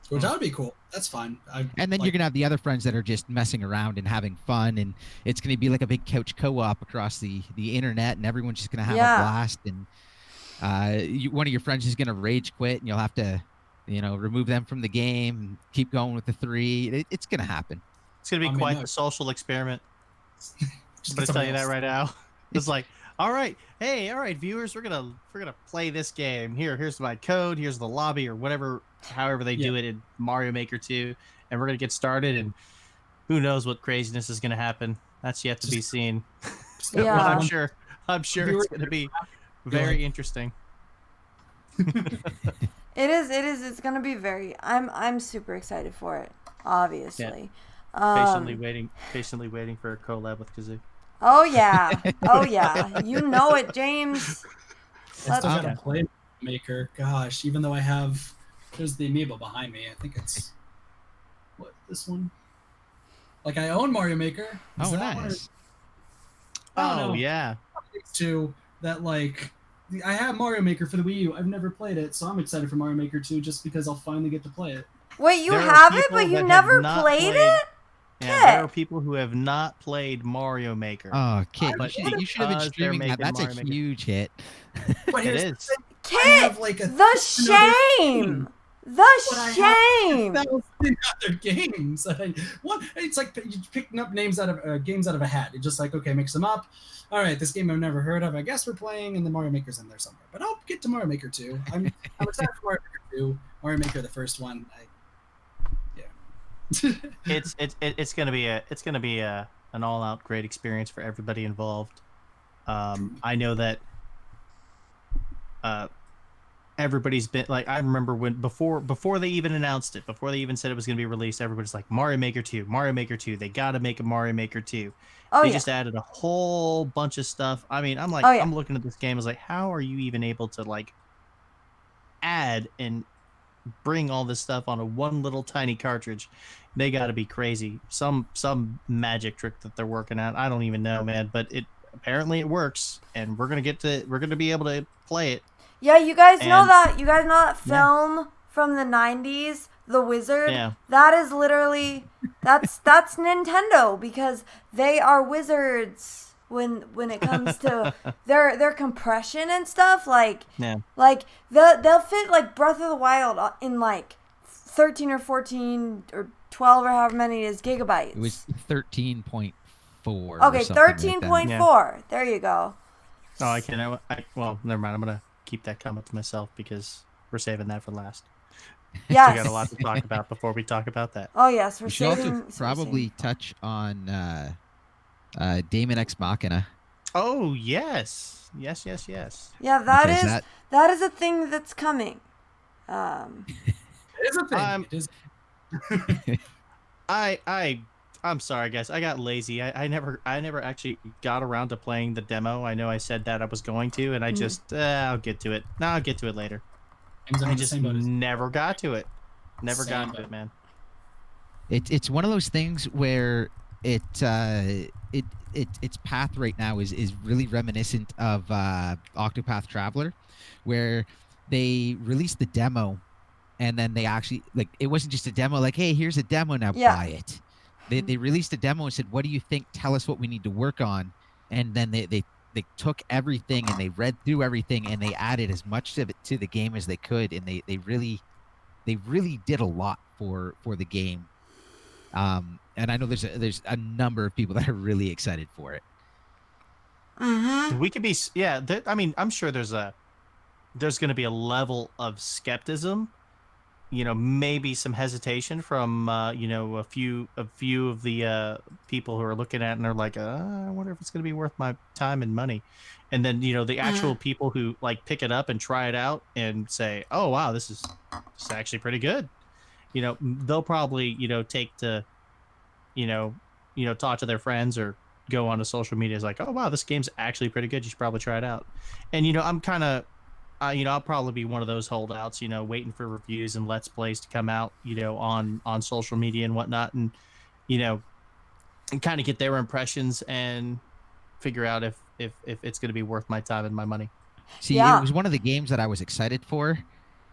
which that would be cool. That's fine. And then you're going to have the other friends that are just messing around and having fun, and it's going to be like a big couch co-op across the internet, and everyone's just going to have a blast. And one of your friends is going to rage quit, and you'll have to, remove them from the game and keep going with the 3. It's going to happen. It's going to be quite the social experiment. I'm going to tell you that right now. It's like, all right, viewers, we're gonna play this game. Here's my code. Here's the lobby or whatever, however they do it in Mario Maker 2, and we're gonna get started. And who knows what craziness is gonna happen? That's yet to be seen. Yeah, I'm sure it's gonna be very interesting. It is. It's gonna be very. I'm super excited for it. Obviously. Yeah. Patiently waiting for a collab with Kazoo. Oh yeah. You know it, James. I still gotta play Maker. Gosh, even though there's the amiibo behind me. I think it's this one. Like I own Mario Maker. Oh, nice. Oh yeah. To that, like I have Mario Maker for the Wii U. I've never played it, so I'm excited for Mario Maker 2 just because I'll finally get to play it. Wait, you have it, but you never played it? Yeah, there are people who have not played Mario Maker. Oh, Kit, you should have been streaming that. That's a huge hit. But it is. Kit, the shame! The shame! Other games. It's like you picking up names out of games out of a hat. You're just like, okay, mix them up. All right, this game I've never heard of. I guess we're playing, and the Mario Maker's in there somewhere. But I'll get to Mario Maker 2. I'm excited for Mario Maker 2. Mario Maker, the first one. It's gonna be an all-out great experience for everybody involved. I know that everybody's been like, I remember when before they even announced it, before they even said it was gonna be released, everybody's like, Mario Maker 2, they gotta make a Mario Maker 2. They just added a whole bunch of stuff. I mean, I'm like, I'm looking at this game, I was like, how are you even able to like add and bring all this stuff on a one little tiny cartridge? They got to be crazy. Some magic trick that they're working at. I don't even know, man. But apparently it works, and we're gonna be able to play it. Yeah, you guys know that. You guys know that film from the '90s, The Wizard. Yeah. That is literally that's Nintendo, because they are wizards when it comes to their compression and stuff. Like they'll fit like Breath of the Wild in like 13 or 14 or 12 or however many it is gigabytes. It was 13.4. Okay, 13.4. There you go. Oh, I can't. Well, never mind. I'm gonna keep that comment to myself because we're saving that for last. Yes. We got a lot to talk about before we talk about that. Oh yes, we should also probably touch on Daemon Ex Machina. Oh yes. Yeah, that is a thing that's coming. It is a thing. It is. I'm sorry, guys. I got lazy. I never actually got around to playing the demo. I know I said that I was going to, and I just I'll get to it. No, I'll get to it later. I just never got to it. Never got to it, man. It's one of those things where its path right now is really reminiscent of Octopath Traveler, where they released the demo. And then they actually, like, it wasn't just a demo, like, hey, here's a demo, now buy it. They released a demo and said, what do you think? Tell us what we need to work on. And then they took everything and they read through everything and they added as much of it to the game as they could. And they really did a lot for the game. And I know there's a number of people that are really excited for it. Mm-hmm. We could be, I mean, I'm sure there's going to be a level of skepticism, maybe some hesitation from a few of the people who are looking at it and they're like, I wonder if it's going to be worth my time and money. And then the actual people who like pick it up and try it out and say, oh wow, this is actually pretty good. They'll probably take to talk to their friends or go onto social media is like, oh wow, this game's actually pretty good. You should probably try it out. And I'm kind of, I'll probably be one of those holdouts, waiting for reviews and let's plays to come out, on social media and whatnot, and and kind of get their impressions and figure out if it's going to be worth my time and my money. See, it was one of the games that I was excited for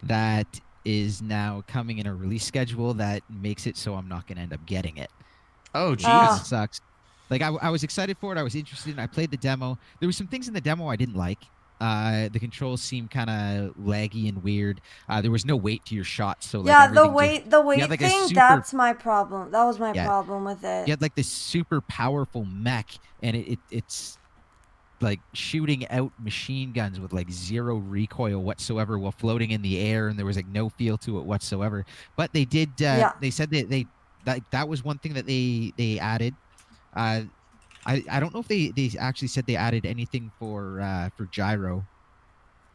that is now coming in a release schedule that makes it so I'm not going to end up getting it. Oh, geez. It sucks. Like, I was excited for it. I was interested in it. I played the demo. There were some things in the demo I didn't like. The controls seemed kind of laggy and weird. There was no weight to your shots. So like, the weight like thing, that's my problem. That was my problem with it. You had like this super powerful mech, and it's like shooting out machine guns with like zero recoil whatsoever while floating in the air, and there was like no feel to it whatsoever. But they did. They said that was one thing that they added. I don't know if they actually said they added anything for gyro,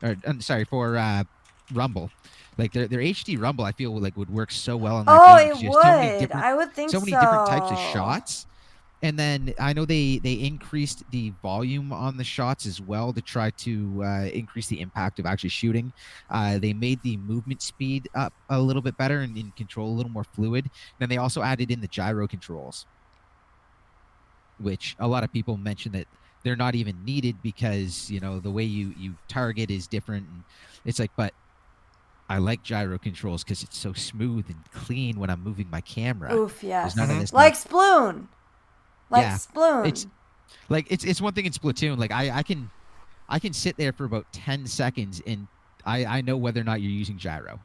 or I'm sorry, for rumble. Like their HD rumble, I feel would work so well on that game. It would. I would think so. So many different types of shots. And then I know they increased the volume on the shots as well to try to increase the impact of actually shooting. They made the movement speed up a little bit better and control a little more fluid. Then they also added in the gyro controls, which a lot of people mention that they're not even needed because, the way you target is different. And it's like, but I like gyro controls because it's so smooth and clean when I'm moving my camera. Oof, yes. None of this like Sploon. Sploon. It's one thing in Splatoon. Like I can sit there for about 10 seconds and I know whether or not you're using gyro.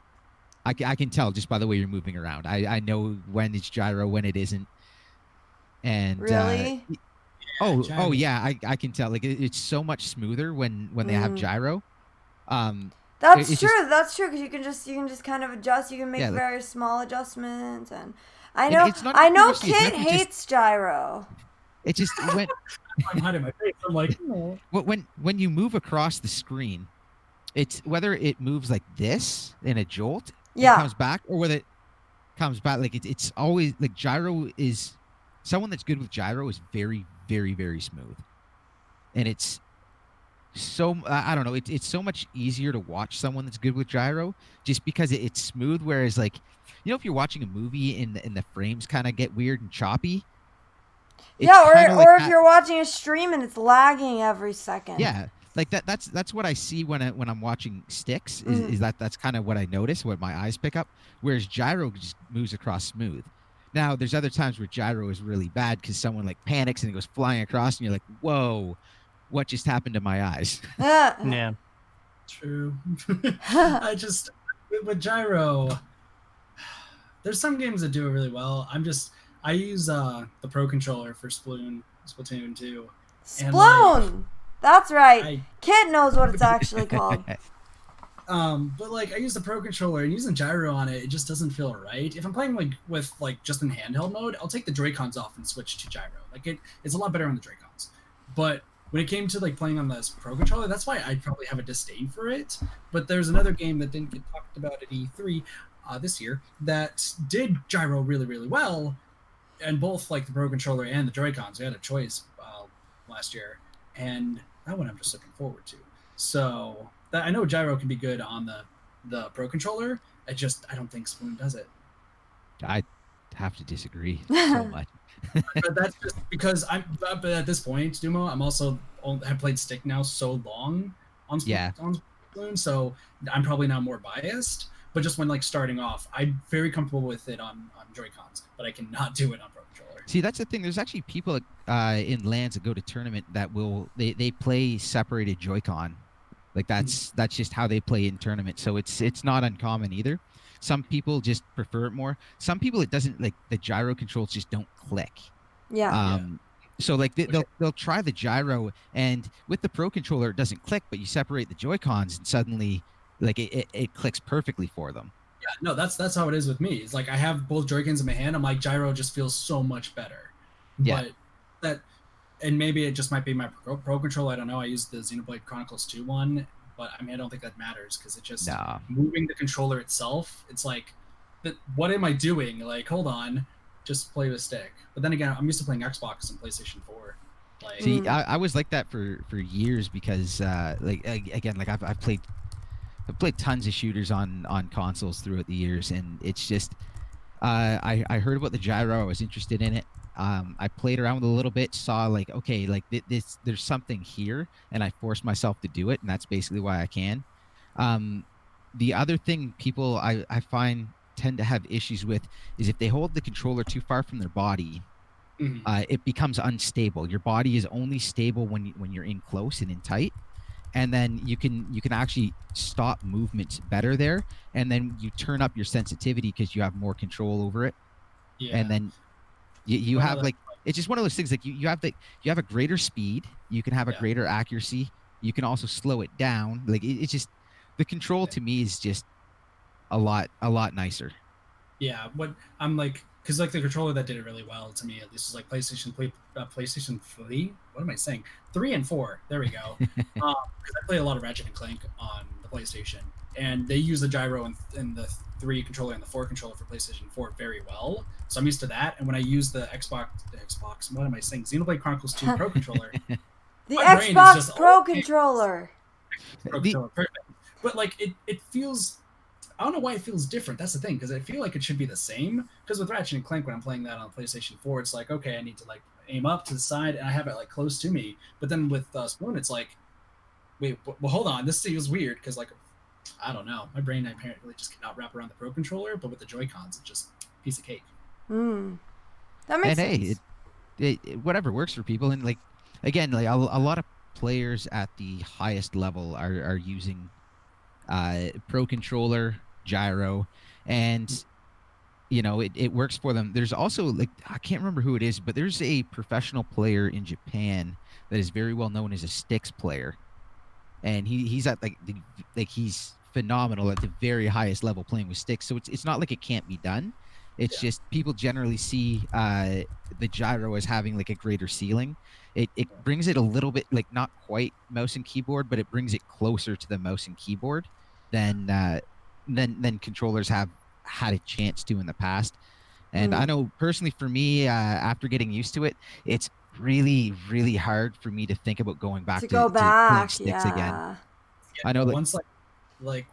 I can tell just by the way you're moving around. I know when it's gyro, when it isn't. And really? Oh yeah, I can tell. Like it's so much smoother when they have gyro. That's true. That's true because you can just kind of adjust. You can make very small adjustments, and I know Kit hates gyro. It just went. I'm hiding my face. I'm like, oh. When you move across the screen, it's whether it moves like this in a jolt, and comes back, or whether it comes back like it's always like gyro is. Someone that's good with gyro is very, very, very smooth, and it's so I don't know. It's so much easier to watch someone that's good with gyro just because it's smooth. Whereas like, if you're watching a movie and the frames kind of get weird and choppy. Or if you're watching a stream and it's lagging every second. Yeah, like that's what I see when I'm watching sticks. Is that's kind of what I notice, what my eyes pick up. Whereas gyro just moves across smooth. Now, there's other times where gyro is really bad because someone like panics and it goes flying across, and you're like, "Whoa, what just happened to my eyes?" Yeah, true. With gyro, there's some games that do it really well. I use the Pro Controller for Splatoon 2. Sploon! That's right. Kit knows what it's actually called. But like I use the Pro Controller and using gyro on it just doesn't feel right. If I'm playing with just in handheld mode, I'll take the Joy-Cons off and switch to gyro. Like it's a lot better on the Joy-Cons. But when it came to like playing on this Pro Controller, that's why I'd probably have a disdain for it. But there's another game that didn't get talked about at E3 this year that did gyro really, really well, and both like the Pro Controller and the Joy-Cons. We had a choice last year, and that one I'm just looking forward to. So I know gyro can be good on the Pro Controller. I don't think Splatoon does it. I have to disagree so much. But that's just because but at this point, Dumo, I'm also have played stick now so long on Splatoon, so I'm probably now more biased. But just when like starting off, I'm very comfortable with it on Joy-Cons, but I cannot do it on Pro Controller. See, that's the thing. There's actually people in LANs that go to tournament that they play separated Joy-Con. Like that's just how they play in tournament. So it's not uncommon either. Some people just prefer it more. Some people it doesn't like the gyro controls just don't click. Yeah. So like they'll try the gyro, and with the Pro Controller it doesn't click, but you separate the Joy-Cons and suddenly like it clicks perfectly for them. Yeah, no, that's how it is with me. It's like I have both Joy-Cons in my hand. I'm like gyro just feels so much better. Yeah. But and maybe it just might be my Pro Controller. I don't know. I use the Xenoblade Chronicles 2 one, but I mean I don't think that matters because it just moving the controller itself. It's like, what am I doing? Like, hold on, just play with stick. But then again, I'm used to playing Xbox and PlayStation 4. Like, See, I was like that for years because again, like I've played tons of shooters on consoles throughout the years, and it's just I heard about the gyro. I was interested in it. I played around with it a little bit, saw like, okay, like this, there's something here, and I forced myself to do it, and that's basically why I can. The other thing people I find tend to have issues with is if they hold the controller too far from their body, it becomes unstable. Your body is only stable when you're in close and in tight, and then you can actually stop movements better there, and then you turn up your sensitivity because you have more control over it. yeah. And then you have like, it's just one of those things, like you have a greater speed, you can have a greater accuracy, you can also slow it down. Like it's just, the control to me is just a lot nicer. Yeah, what I'm like, because like the controller that did it really well to me, at least, is like PlayStation 3. What am I saying? 3 and 4. There we go. Because I play a lot of Ratchet and Clank on the PlayStation, and they use the gyro in the 3 controller and the 4 controller for PlayStation 4 very well. So I'm used to that. And when I use the Xbox, what am I saying? Xenoblade Chronicles 2 Pro controller. The Xbox Pro controller. Perfect. But like it feels. I don't know why it feels different. That's the thing, because I feel like it should be the same. Because with Ratchet and Clank, when I'm playing that on PlayStation 4, it's like, okay, I need to like aim up to the side, and I have it like close to me. But then with Splatoon, it's like, wait, well, hold on, this feels weird, because like, I don't know, my brain apparently just cannot wrap around the Pro controller. But with the Joy-Cons, it's just a piece of cake. That makes sense. Hey, whatever works for people, and like, again, like a lot of players at the highest level are using Pro controller, gyro, and it works for them. There's also, like, I can't remember who it is, but there's a professional player in Japan that is very well known as a sticks player, and he's at he's phenomenal at the very highest level playing with sticks. So it's not like it can't be done. It's just people generally see the gyro as having like a greater ceiling. It brings it a little bit, like, not quite mouse and keyboard, but it brings it closer to the mouse and keyboard than controllers have had a chance to in the past. And I know personally for me, after getting used to it, it's really, really hard for me to think about going back to playing sticks again. I know that once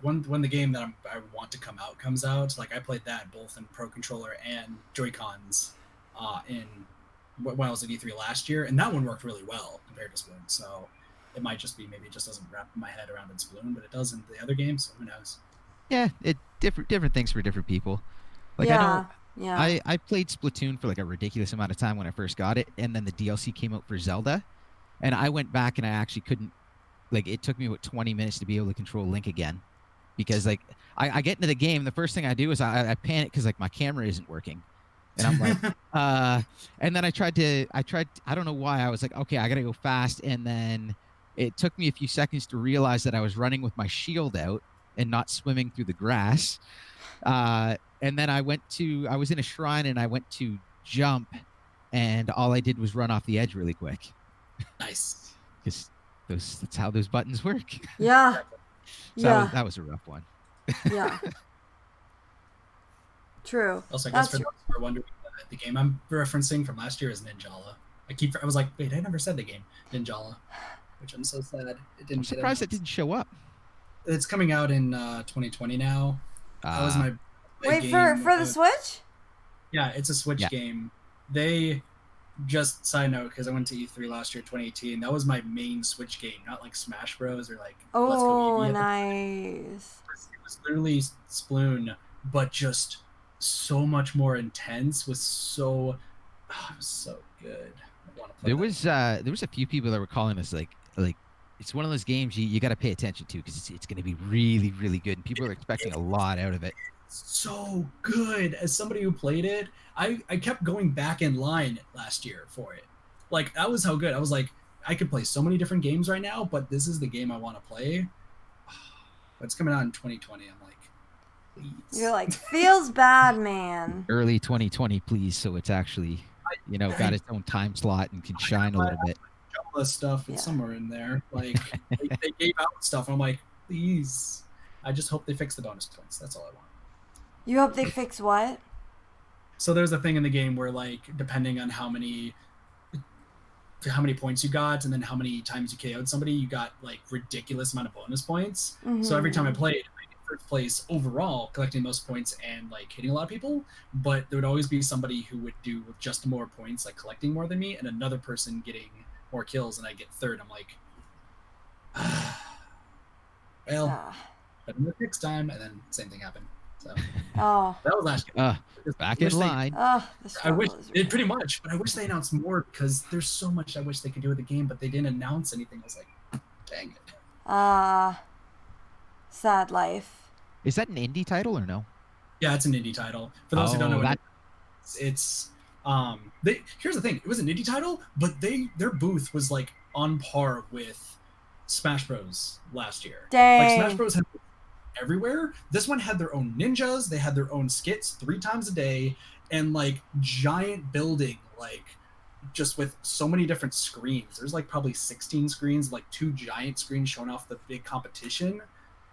when the game that I want to come out comes out, like I played that both in Pro controller and Joy-Cons when I was at E3 last year, and that one worked really well compared to Splatoon. So it might just be, maybe it just doesn't wrap my head around in Splatoon, but it does in the other games. So who knows? Yeah, different things for different people. Like, I played Splatoon for like a ridiculous amount of time when I first got it, and then the DLC came out for Zelda, and I went back and I actually couldn't. Like, it took me about 20 minutes to be able to control Link again, because like I get into the game, the first thing I do is I panic because like my camera isn't working, and I'm like, and then I tried. I don't know why, I was like, okay, I gotta go fast, and then it took me a few seconds to realize that I was running with my shield out and not swimming through the grass. And then I was in a shrine and I went to jump, and all I did was run off the edge really quick. Nice. Because that's how those buttons work. Yeah. So that was a rough one. Yeah. True. Also, I guess for those who are wondering, the game I'm referencing from last year is Ninjala. I was like, wait, I never said the game Ninjala, which I'm so sad it didn't. I'm surprised it didn't show up. It's coming out in 2020 now. That was my wait game for the Switch. Yeah, it's a Switch game. They just, side note, because I went to E3 last year, 2018. That was my main Switch game, not like Smash Bros or like Let's Go Eevee. Nice. It was literally Splatoon, but just so much more intense. It was so good. I want to play there was a few people that were calling us like it's one of those games you got to pay attention to, because it's going to be really, really good, and people are expecting a lot out of it. So good. As somebody who played it, I kept going back in line last year for it. Like, that was how good. I was like, I could play so many different games right now, but this is the game I want to play. It's coming out in 2020. I'm like, please. You're like, feels bad, man. Early 2020, please, so it's actually, got its own time slot and can shine a little bit. Stuff, it's somewhere in there. Like, they gave out stuff, and I'm like, please. I just hope they fix the bonus points. That's all I want. You hope they fix what? So there's a thing in the game where, like, depending on how many points you got and then how many times you KO'd somebody, you got like ridiculous amount of bonus points. So every time I played, I get first place overall, collecting most points and like hitting a lot of people. But there would always be somebody who would do just more points, like collecting more than me, and another person getting more kills, and I get third. I'm like, well, better than next time, and then same thing happened. So that was last year. Back in line. I wish it pretty much, but I wish they announced more because there's so much I wish they could do with the game, but they didn't announce anything. I was like, dang it. Sad life. Is that an indie title or no? Yeah, it's an indie title. For those who don't know, it's here's the thing. It was an indie title, but their booth was like on par with Smash Bros. Last year. Dang. Like Smash Bros. Had everywhere. This one had their own ninjas. They had their own skits 3 times a day, and like giant building, like just with so many different screens. There's like probably 16 screens, like 2 giant screens showing off the big competition.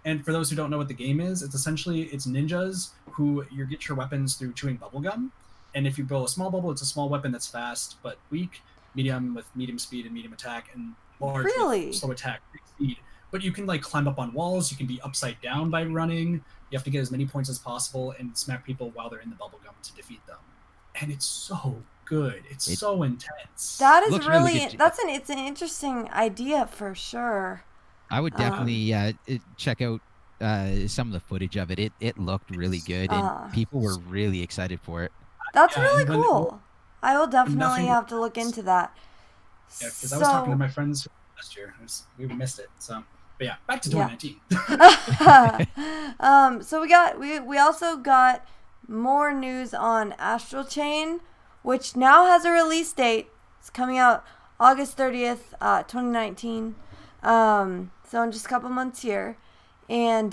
And for those who don't know what the game is, it's ninjas who you get your weapons through chewing bubblegum. And if you blow a small bubble, it's a small weapon that's fast but weak, medium with medium speed and medium attack, and large with slow attack, big speed. But you can like climb up on walls. You can be upside down by running. You have to get as many points as possible and smack people while they're in the bubblegum to defeat them. And it's so good. It's so intense. That is really it's an interesting idea for sure. I would definitely check out some of the footage of it. It looked really good, and people were really excited for it. That's really cool. I will definitely have to look into that. Yeah, because I was talking to my friends last year. We missed it. So. But yeah, back to 2019. So we also got more news on Astral Chain, which now has a release date. It's coming out August 30th, 2019. So in just a couple months here, and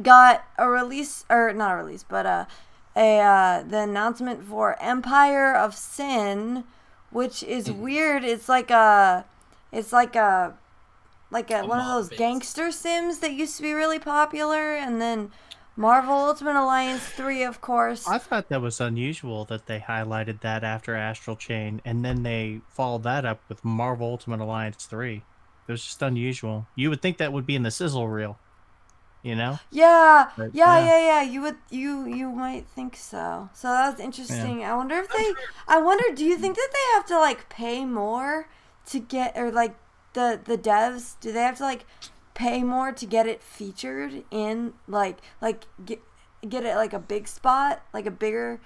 got a release, or not a release, but the announcement for Empire of Sin, which is weird. It's like one of those gangster sims that used to be really popular, and then Marvel Ultimate Alliance 3, of course. I thought that was unusual that they highlighted that after Astral Chain, and then they followed that up with Marvel Ultimate Alliance 3. It was just unusual. You would think that would be in the sizzle reel, you know? Yeah, but, yeah. You might think so. So that's interesting. Yeah. I wonder, do you think that they have to like pay more to get, or like the devs, do they have to like pay more to get it featured in like get it like a big spot, like a bigger,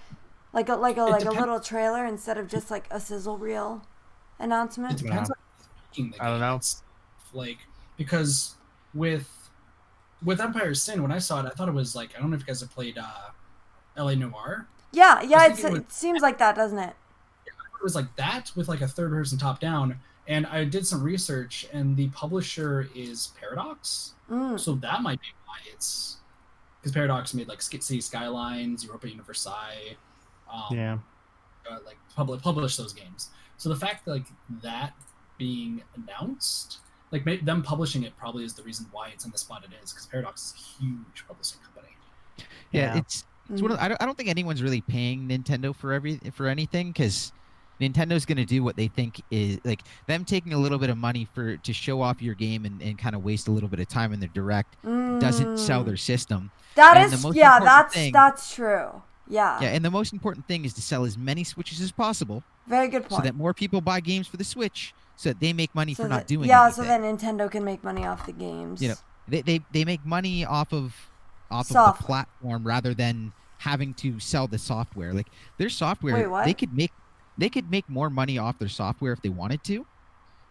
like a little trailer instead of just like a sizzle reel announcement? It depends on I don't know. Like, because with Empire of Sin, when I saw it, I thought it was like, I don't know if you guys have played LA Noire. Yeah, it seems like that, doesn't it? It was like that with like a third person top down. And I did some research, and the publisher is Paradox. So that might be why it's... Because Paradox made, like, City Skylines, Europa Universae. Like, publish those games. So the fact that, like, that being announced... Like, them publishing it probably is the reason why it's in the spot it is, because Paradox is a huge publishing company. Yeah. It's one of... I don't think anyone's really paying Nintendo for anything, because... Nintendo's going to do what they think is, like, them taking a little bit of money to show off your game and kind of waste a little bit of time in their direct doesn't sell their system. That's true. Yeah. Yeah, and the most important thing is to sell as many Switches as possible. Very good point. So that more people buy games for the Switch, so that they make money for not doing anything. Yeah, so that Nintendo can make money off the games. You know, they make money off of the platform rather than having to sell the software. Like, their software, Wait, what? They could make more money off their software if they wanted to,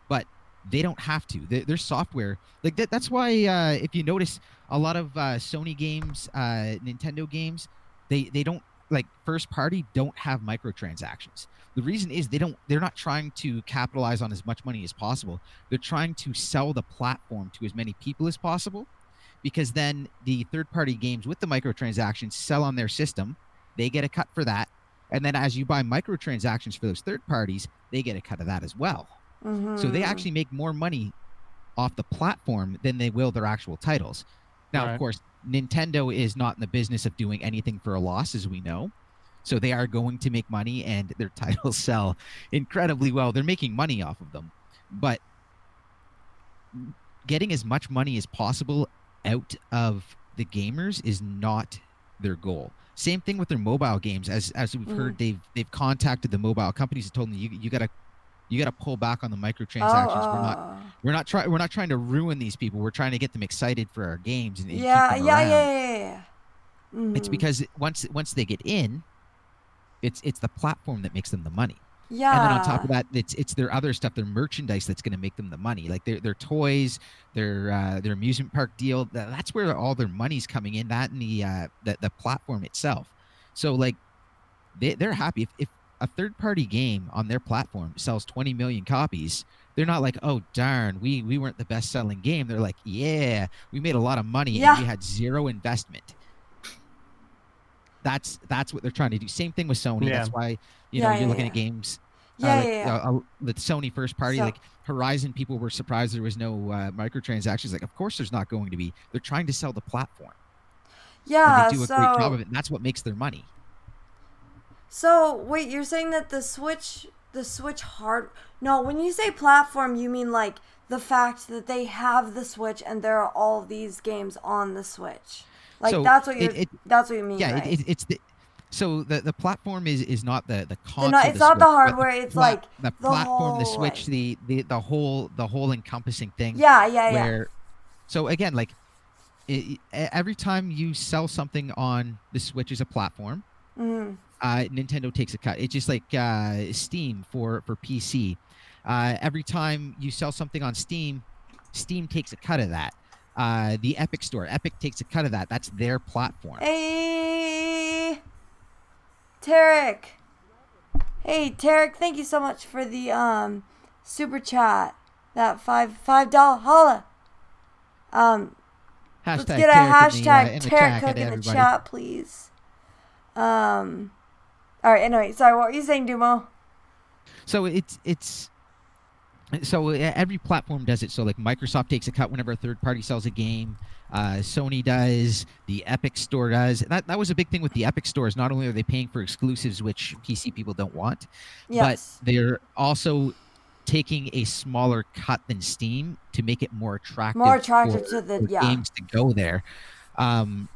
but they don't have to. Their software, like that's why if you notice a lot of Sony games, Nintendo games, they don't, like, first party don't have microtransactions. The reason is they're not trying to capitalize on as much money as possible. They're trying to sell the platform to as many people as possible, because then the third party games with the microtransactions sell on their system. They get a cut for that. And then as you buy microtransactions for those third parties, they get a cut of that as well. So they actually make more money off the platform than they will their actual titles. Now, of course, Nintendo is not in the business of doing anything for a loss, as we know. So they are going to make money, and their titles sell incredibly well. They're making money off of them, but getting as much money as possible out of the gamers is not their goal. Same thing with their mobile games. As we've heard, they've contacted the mobile companies and told them you gotta pull back on the microtransactions. We're not trying to ruin these people. We're trying to get them excited for our games and keep them around. Yeah. It's because once they get in, it's the platform that makes them the money. Yeah. And then on top of that, it's their other stuff, their merchandise that's going to make them the money, like their toys, their amusement park deal. That's where all their money's coming in. That and the platform itself. So like they're happy if a third party game on their platform sells 20 million copies. They're not like, oh darn, we weren't the best selling game. They're like, yeah, we made a lot of money and we had zero investment. That's what they're trying to do. Same thing with Sony. Yeah. That's why you're looking at games. The Sony first party, like Horizon, people were surprised there was no microtransactions. Like, of course there's not going to be. They're trying to sell the platform. Yeah, and they do a great job of it, and that's what makes their money. So wait, you're saying that the Switch No, when you say platform, you mean like the fact that they have the Switch and there are all these games on the Switch. Like so that's what you mean. Yeah, right? It's the platform is not the console. It's not the hardware. It's like the platform, the Switch, the whole encompassing thing. Yeah. So again, like every time you sell something on the Switch as a platform, Nintendo takes a cut. It's just like Steam for PC. Every time you sell something on Steam takes a cut of that. The Epic Store. Epic takes a cut of that. That's their platform. Hey, Tarek. Thank you so much for the super chat. That $5 holla. Let's get a hashtag Tarek Cook in the chat, please. All right. Anyway, sorry. What were you saying, Dumo? So So every platform does it. So like Microsoft takes a cut whenever a third party sells a game. Sony does. The Epic Store does. That was a big thing with the Epic Stores. Not only are they paying for exclusives, which PC people don't want, but they're also taking a smaller cut than Steam to make it more attractive for the games to go there. And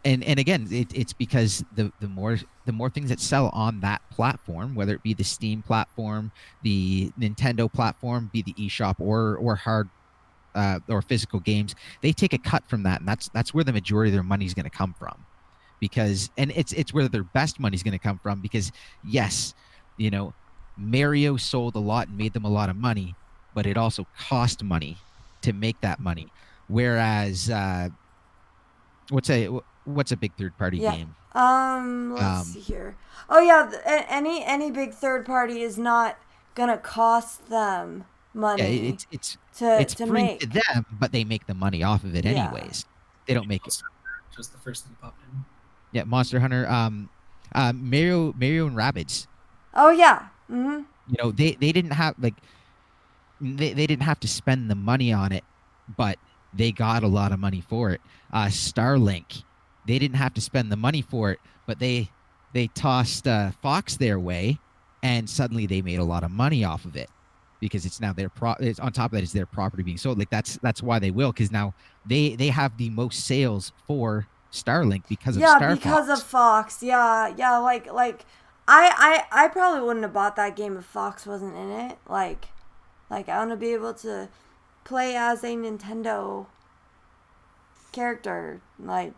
again, it's because the more things that sell on that platform, whether it be the Steam platform, the Nintendo platform, be the eShop or hard or physical games, they take a cut from that, and that's where the majority of their money is going to come from. Because it's where their best money is going to come from. Because yes, Mario sold a lot and made them a lot of money, but it also cost money to make that money. Whereas what's a big third party game? Let's see here. Oh yeah, any big third party is not gonna cost them money. Yeah, it's free make to them, but they make the money off of it anyways. They don't make it. Just the first thing that popped in. Yeah, Monster Hunter, Mario and Rabbids. Oh yeah. Mm-hmm. They didn't have they didn't have to spend the money on it, but they got a lot of money for it. Starlink, they didn't have to spend the money for it, but they tossed Fox their way, and suddenly they made a lot of money off of it because it's now it's on top of that, it's their property being sold. Like that's why they will, because now they have the most sales for Starlink because of Star because Fox. Of Fox. Yeah. Like I probably wouldn't have bought that game if Fox wasn't in it. Like I want to be able to play as a Nintendo character, like,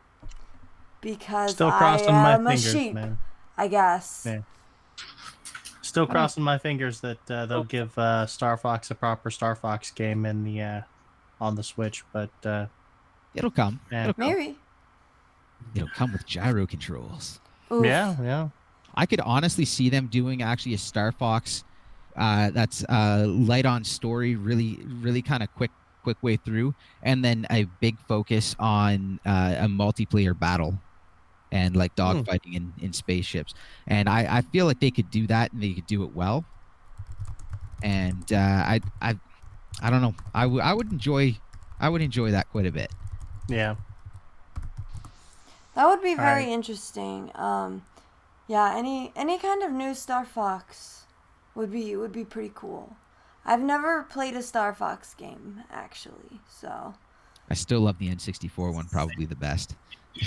because still crossing my am fingers, a sheep, man. I guess. Yeah. Still crossing my fingers that they'll give Star Fox a proper Star Fox game in the on the Switch, but it'll come. Yeah. Maybe. It'll come with gyro controls. Oof. Yeah. I could honestly see them doing actually a Star Fox that's light on story, really kind of quick way through, and then a big focus on a multiplayer battle and like dogfighting in spaceships. And I feel like they could do that, and they could do it well. And I don't know. I would enjoy that quite a bit. Yeah. That would be very right. interesting. Yeah, any kind of new Star Fox would be pretty cool. I've never played a Star Fox game actually, so. I still love the N64 one, probably the best.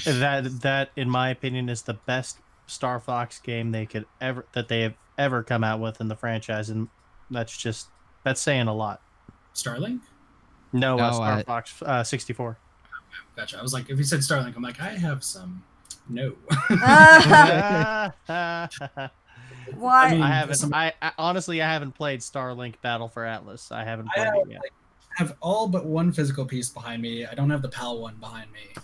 That in my opinion is the best Star Fox game they have ever come out with in the franchise, and that's saying a lot. Starlink? No, No, Star Fox 64. Gotcha. I was like, if you said Starlink, I'm like, I have some. No. Why? I mean, I haven't. I honestly, I haven't played Starlink Battle for Atlas. I haven't played it yet. I have all but one physical piece behind me. I don't have the PAL one behind me.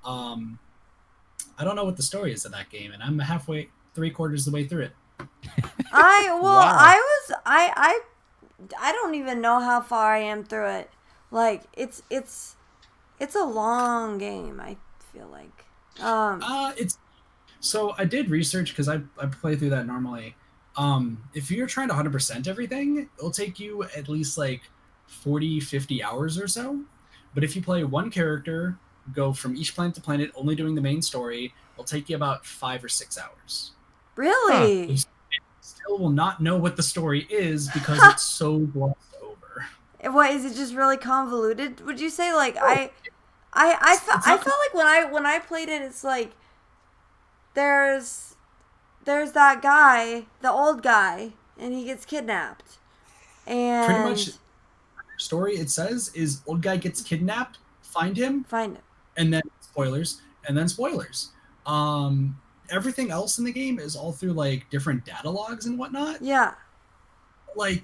I don't know what the story is of that game, and I'm halfway, 3/4 of the way through it. I don't even know how far I am through it. Like it's a long game. I feel like. It's so I did research because I play through that normally. If you're trying to 100% everything, it'll take you at least like 40-50 hours or so. But if you play one character, go from each planet to planet, only doing the main story, it'll take you about 5 or 6 hours. Really? You still will not know what the story is because it's so glossed over. What is it? Just really convoluted? Would you say? Like I felt like when I played it, it's like there's that guy, the old guy, and he gets kidnapped, and pretty much story it says is old guy gets kidnapped, find him, and then spoilers. Everything else in the game is all through like different data logs and whatnot. Yeah. Like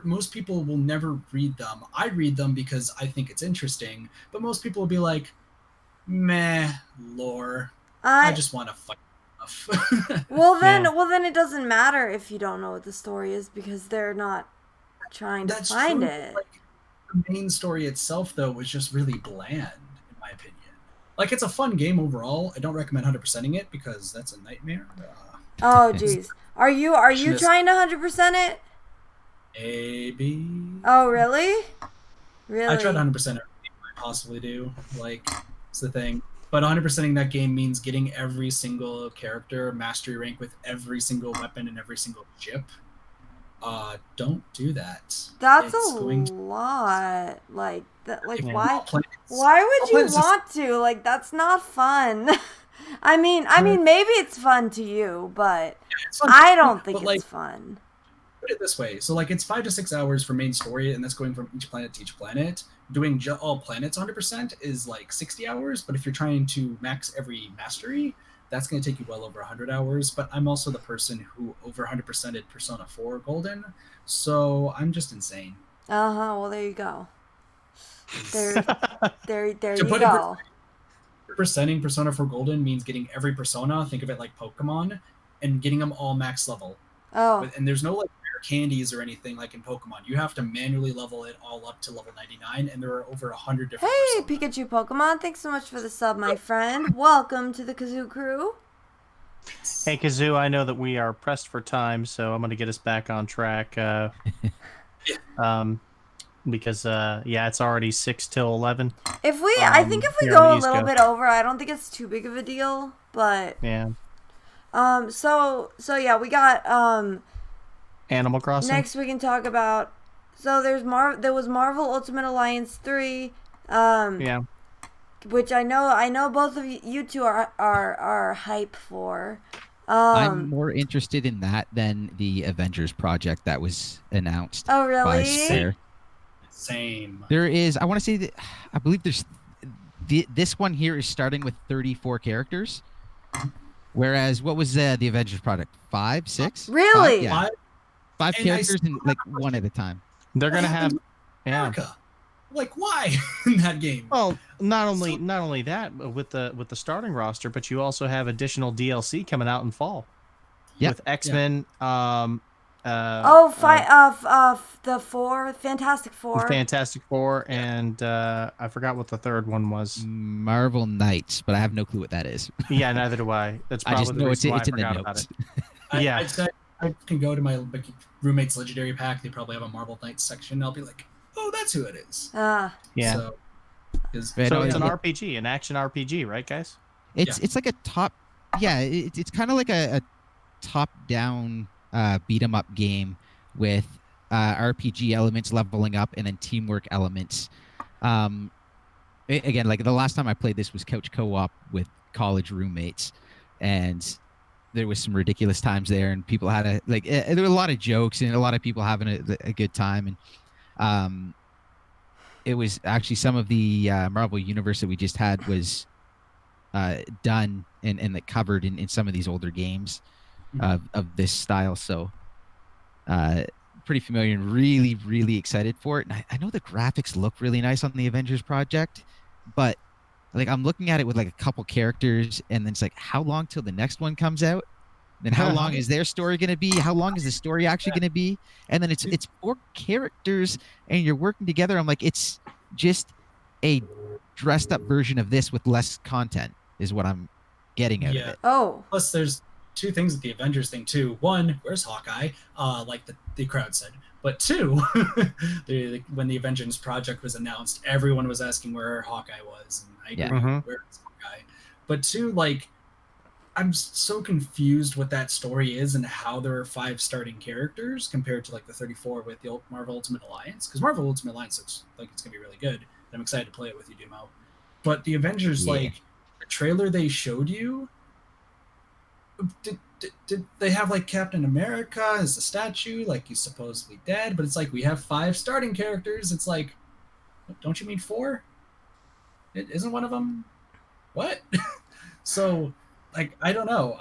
most people will never read them. I read them because I think it's interesting, but most people will be like, meh, lore. I just want to fight stuff. well then it doesn't matter if you don't know what the story is because they're not trying to find it. Like, the main story itself though was just really bland in my opinion. Like it's a fun game overall. I don't recommend 100%ing it because that's a nightmare. Oh jeez. Are you trying to 100% it? Maybe. Oh really? Really? I tried 100% everything I possibly do. Like it's the thing. But 100%ing that game means getting every single character mastery rank with every single weapon and every single chip. Don't do that. That's a lot. Like that. Like why? Why would you want to? Like that's not fun. I mean, maybe it's fun to you, but I don't think it's fun. Put it this way: so like it's 5 to 6 hours for main story, and that's going from each planet to each planet. Doing all planets 100% is like 60 hours, but if you're trying to max every mastery, that's going to take you well over 100 hours. But I'm also the person who over 100%ed Persona 4 Golden, so I'm just insane. Well, there you go. There you go. Percenting Persona 4 Golden means getting every Persona. Think of it like Pokemon, and getting them all max level. And there's no like candies or anything like in Pokemon. You have to manually level it all up to level 99, and there are over 100 different Hey, Pikachu Pokemon, thanks so much for the sub, my friend. Welcome to the Kazoo crew. Hey, Kazoo, I know that we are pressed for time, so I'm going to get us back on track. Because it's already 6 till 11. I think if we go a little bit over, I don't think it's too big of a deal, but yeah. So yeah, we got Animal Crossing. Next we can talk about. So there was Marvel Ultimate Alliance 3. Which I know both of you two are hype for. I'm more interested in that than the Avengers project that was announced. Oh really? By Square. Same. There is. I want to say that I believe there's this one here is starting with 34 characters, whereas what was the Avengers project? 5, 6? Really? 5, yeah. 5 characters and like one at a time. They're gonna have America. Like why in that game? Well, not only that with the starting roster, but you also have additional DLC coming out in fall. Yep. With X-Men. The Fantastic Four. Fantastic Four, and I forgot what the third one was. Marvel Knights, but I have no clue what that is. Yeah, neither do I. That's probably I just know it's in the about notes. it. Yeah. I can go to my roommate's legendary pack. They probably have a Marvel Knights section. I'll be like, oh, that's who it is. Yeah. So it's an RPG, an action RPG, right, guys? It's like a top, it's kind of like a top-down beat 'em up game with RPG elements, leveling up, and then teamwork elements. Again, like the last time I played this was couch co-op with college roommates, and there was some ridiculous times there, and people had there were a lot of jokes and a lot of people having a good time, and it was actually some of the Marvel Universe that we just had was done and like covered in some of these older games of this style. So pretty familiar and really, really excited for it. And I know the graphics look really nice on the Avengers project, but like I'm looking at it with like a couple characters, and then it's like, how long till the next one comes out? Then how long is their story going to be? How long is the story actually going to be? And then it's 4 characters, and you're working together. I'm like, it's just a dressed up version of this with less content, is what I'm getting out of it. Oh. Plus, there's 2 things with the Avengers thing too. 1, where's Hawkeye? Like the crowd said. But 2, when the Avengers project was announced, everyone was asking where Hawkeye was, and I agree. Where's Hawkeye? But 2, like, I'm so confused what that story is and how there are 5 starting characters compared to like the 34 with the Marvel Ultimate Alliance. Because Marvel Ultimate Alliance looks like it's gonna be really good. And I'm excited to play it with you, Dumo. But the Avengers, like the trailer they showed you, did they have like Captain America as a statue, like he's supposedly dead? But it's like we have 5 starting characters. It's like, don't you mean 4? It isn't one of them. What? So. Like, I don't know.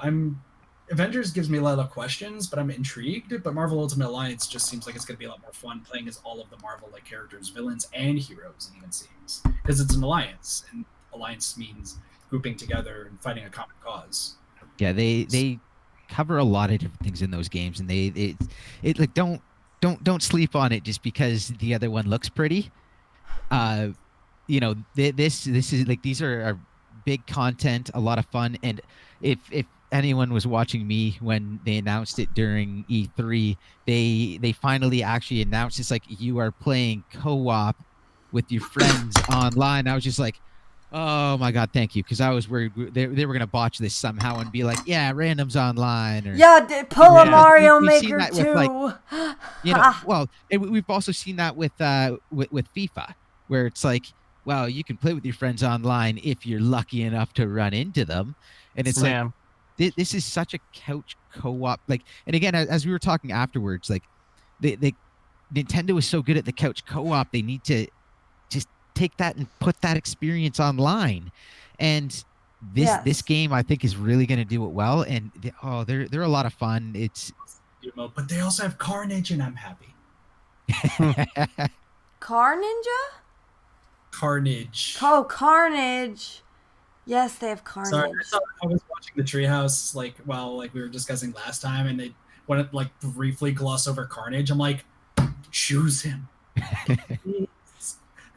Avengers gives me a lot of questions, but I'm intrigued. But Marvel Ultimate Alliance just seems like it's going to be a lot more fun playing as all of the Marvel like characters, villains, and heroes. It even seems because it's an alliance, and alliance means grouping together and fighting a common cause. Yeah, they cover a lot of different things in those games, and it like don't sleep on it just because the other one looks pretty. You know, this is like these are big content, a lot of fun, and if anyone was watching me when they announced it during E3, they finally actually announced it's like you are playing co-op with your friends online. I was just like, oh my god, thank you, because I was worried they were gonna botch this somehow and be like, yeah, randoms online, or pull a Mario we've seen Maker that with, too. like, you know, well, we've also seen that with FIFA, where it's like, well, you can play with your friends online if you're lucky enough to run into them, and it's like this is such a couch co-op, like, and again, as we were talking afterwards, like, the Nintendo is so good at the couch co-op, they need to just take that and put that experience online, and this game I think is really going to do it well, and they're a lot of fun. It's but they also have Carnage, and I'm happy. Car Ninja? Carnage. Oh, Carnage. Yes, they have Carnage. Sorry, I was watching the Treehouse while we were discussing last time, and they want to briefly gloss over Carnage. I'm like, choose him.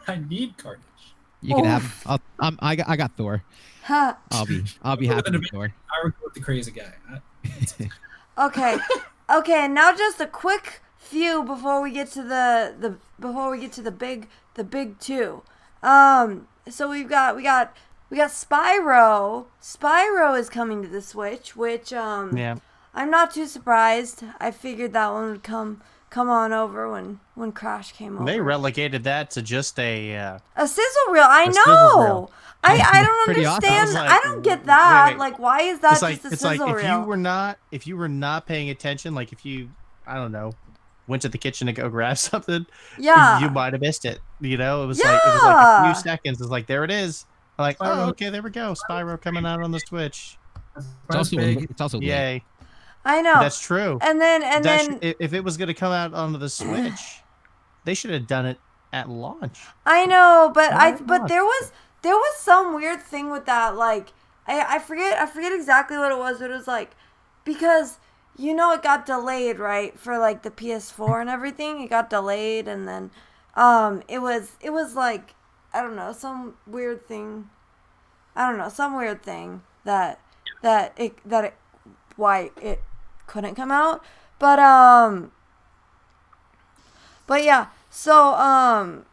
I need Carnage. You can have him. I got Thor. Huh. I'll be happy with Thor. I would go with the crazy guy. Okay. Okay, now just a quick few before we get to the big 2. So we got Spyro. Spyro is coming to the Switch, which I'm not too surprised. I figured that one would come on over when Crash came over. They relegated that to just a sizzle reel. I know. I don't understand. Awesome. I don't get that. Wait. Like, why is that just a sizzle reel? If you were not paying attention, like if you, I don't know, went to the kitchen to go grab something, you might have missed it. You know, it was like a few seconds. It's like, there it is. I'm like, oh, okay, there we go. Spyro coming out on the Switch. It's also yay. late. I know. That's true. And then if it was going to come out onto the Switch, they should have done it at launch. I know, but there was some weird thing with that. Like, I forget exactly what it was. But it was like, because it got delayed, right, for like the PS4 and everything. It got delayed, and then it was like, I don't know, some weird thing that why it couldn't come out. But yeah, so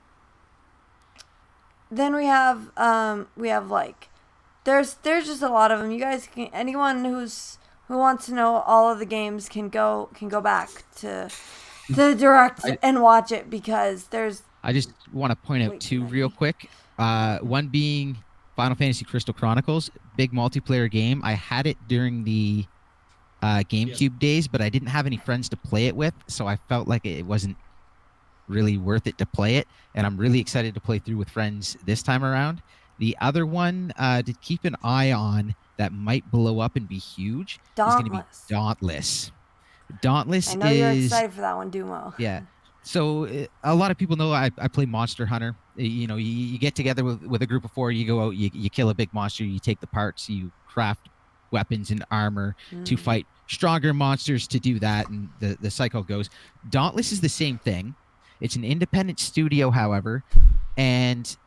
then we have like there's just a lot of them. You guys can, anyone who wants to know all of the games can go back to the direct and watch it, because there's. I just want to point out two real quick. One being Final Fantasy Crystal Chronicles, big multiplayer game. I had it during the GameCube days, but I didn't have any friends to play it with, so I felt like it wasn't really worth it to play it, and I'm really excited to play through with friends this time around. The other one to keep an eye on that might blow up and be huge is going to be Dauntless. Dauntless I know you're excited for that one, Dumo. Yeah. So a lot of people know I play Monster Hunter. You get together with a group of 4, you go out, you kill a big monster, you take the parts, you craft weapons and armor to fight stronger monsters to do that, and the cycle goes. Dauntless is the same thing. It's an independent studio, however, and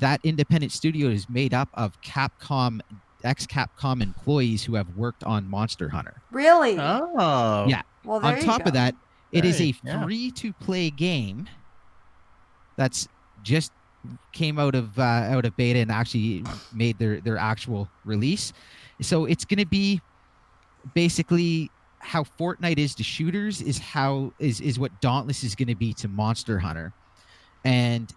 that independent studio is made up of ex-Capcom employees who have worked on Monster Hunter. Really? Oh. Yeah. Well, there on top you go. of that, it is a free-to-play game that's just came out of beta and actually made their actual release. So it's going to be basically how Fortnite is to shooters is what Dauntless is going to be to Monster Hunter. And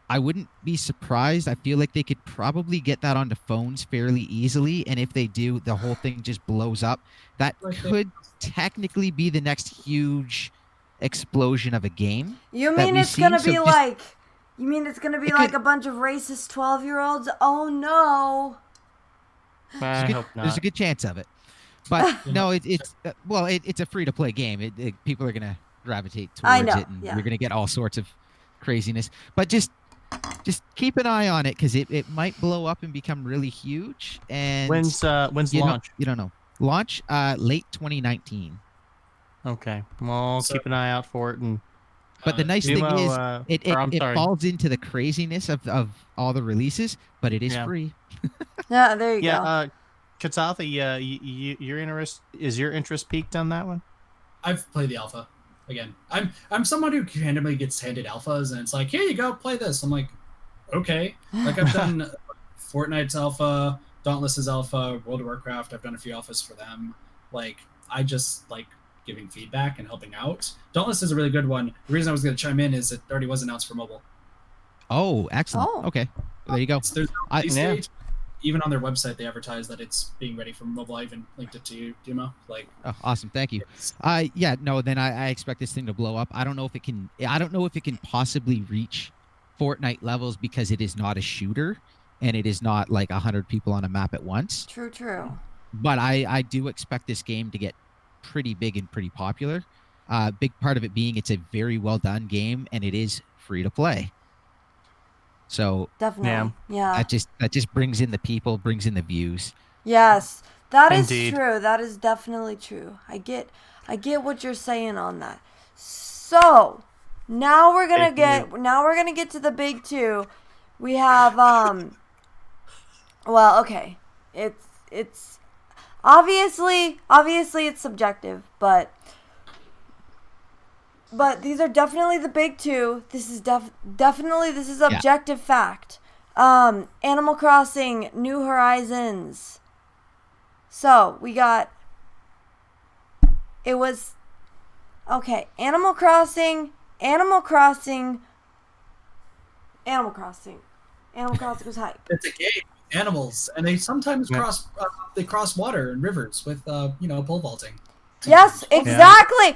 I wouldn't be surprised. I feel like they could probably get that onto phones fairly easily, and if they do, the whole thing just blows up. That could technically be the next huge explosion of a game. You mean it's going to be like a bunch of racist 12-year-olds? Oh no. I hope not. There's a good chance of it. But no, it's a free-to-play game. People are going to gravitate towards it, and you're going to get all sorts of craziness. But just keep an eye on it, because it might blow up and become really huge. And when's launch? You don't know. Launch late 2019. Okay. Well, keep an eye out for it. But the nice thing is, it falls into the craziness of all the releases, but it is free. Yeah, there you go. Kitathi, is your interest peaked on that one? I've played the alpha. Again, I'm someone who randomly gets handed alphas, and it's like, here you go, play this. I'm like, okay. Like, I've done Fortnite's alpha, Dauntless's alpha, World of Warcraft. I've done a few alphas for them. Like, I just like giving feedback and helping out. Dauntless is a really good one. The reason I was going to chime in is it already was announced for mobile. Oh, excellent. Oh. Okay, well, there you go. There's even on their website, they advertise that it's being ready for mobile. I even linked it to you, Dumo. Like, oh, awesome, thank you. Then I expect this thing to blow up. I don't know if it can. I don't know if it can possibly reach Fortnite levels, because it is not a shooter, and it is not like 100 people on a map at once. True. But I do expect this game to get pretty big and pretty popular. Big part of it being it's a very well done game, and it is free to play. So definitely, yeah. That just brings in the people, brings in the views. Yes, that is Indeed. true. That is definitely true. I get what you're saying on that. So now we're gonna get to the big two. We have well, okay, it's obviously it's subjective, but these are definitely the big two. This is definitely objective fact. Animal Crossing New Horizons. So we got. It was okay. Animal Crossing was hype. It's a game. Animals, and they sometimes cross water and rivers with pole vaulting. Yes, exactly.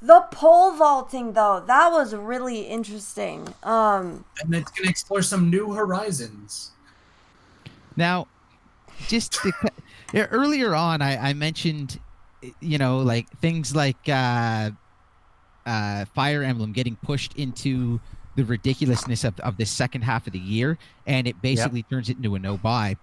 The pole vaulting, though, that was really interesting. And it's gonna explore some new horizons. Now, earlier on, I mentioned, like things like Fire Emblem getting pushed into the ridiculousness of the second half of the year, and it basically turns it into a no-buy.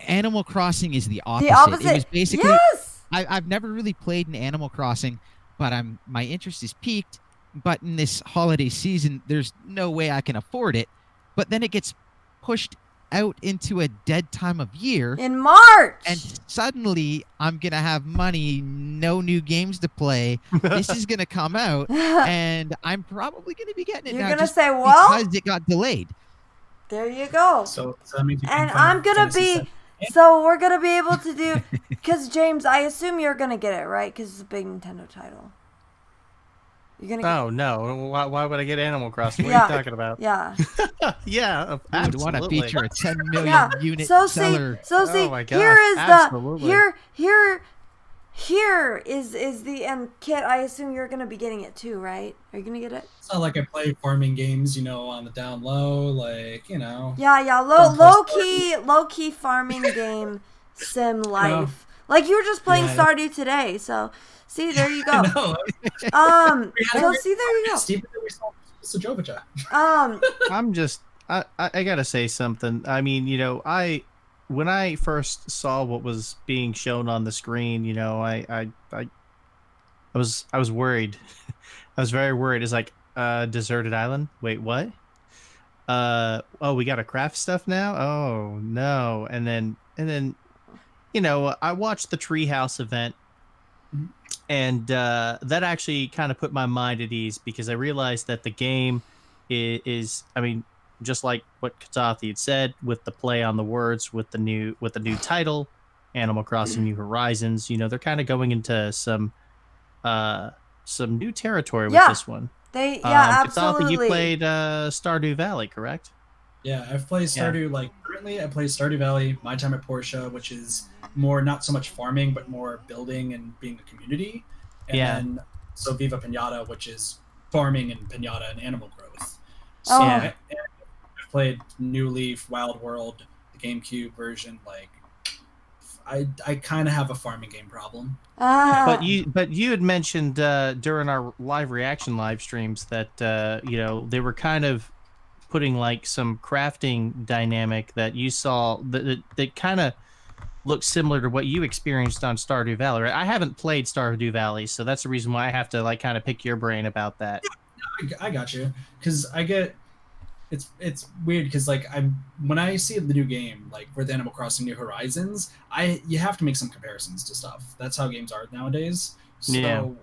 Animal Crossing is the opposite. It was basically. Yes! I've never really played an Animal Crossing, but my interest is piqued. But in this holiday season, there's no way I can afford it. But then it gets pushed out into a dead time of year in March, and suddenly I'm gonna have money, no new games to play. This is gonna come out, and I'm probably gonna be getting it. You're now gonna just say, well, because it got delayed. There you go. So that means you And can find I'm gonna Fantasy be. 7. So we're gonna be able to do. Because James, I assume you're gonna get it right because it's a big Nintendo title. You're gonna. Oh no! Why would I get Animal Crossing? What Yeah. are you talking about? Yeah. Yeah, Who would absolutely. want to feature a 10 million Yeah. unit So seller? see, Oh my here gosh, is absolutely. here is the and Kit. I assume you're gonna be getting it too, right? Are you gonna get it? It's not like I play farming games, on the down low, Yeah. Don't play Low key farming game, sim life. Like you were just playing Yeah. Stardew today. So see, there you I go. know. So see, there you go. Stephen, we saw Sajovica. I gotta say something. I mean, when I first saw what was being shown on the screen, I was worried. I was very worried. It's like, deserted island. Wait, what? Oh, we got to craft stuff now. Oh no! And then, I watched the Treehouse event, and that actually kind of put my mind at ease because I realized that the game is, I mean, just like what Kitathi had said, with the play on the words, with the new title, Animal Crossing New Horizons. They're kind of going into some new territory with this one. Absolutely. Kitathi, you played Stardew Valley, correct? Yeah, I've played Stardew. Currently, I play Stardew Valley, My Time at Portia, which is more not so much farming, but more building and being a community. And then so Viva Pinata, which is farming and pinata and animal growth. So I've played New Leaf, Wild World, the GameCube version. I kind of have a farming game problem. But you had mentioned during our live streams that they were kind of putting like some crafting dynamic that you saw that kind of looked similar to what you experienced on Stardew Valley. Right? I haven't played Stardew Valley, so that's the reason why I have to like kind of pick your brain about that. I got you, because I get it's weird because when I see the new game with Animal Crossing New Horizons, you have to make some comparisons to stuff. That's how games are nowadays. So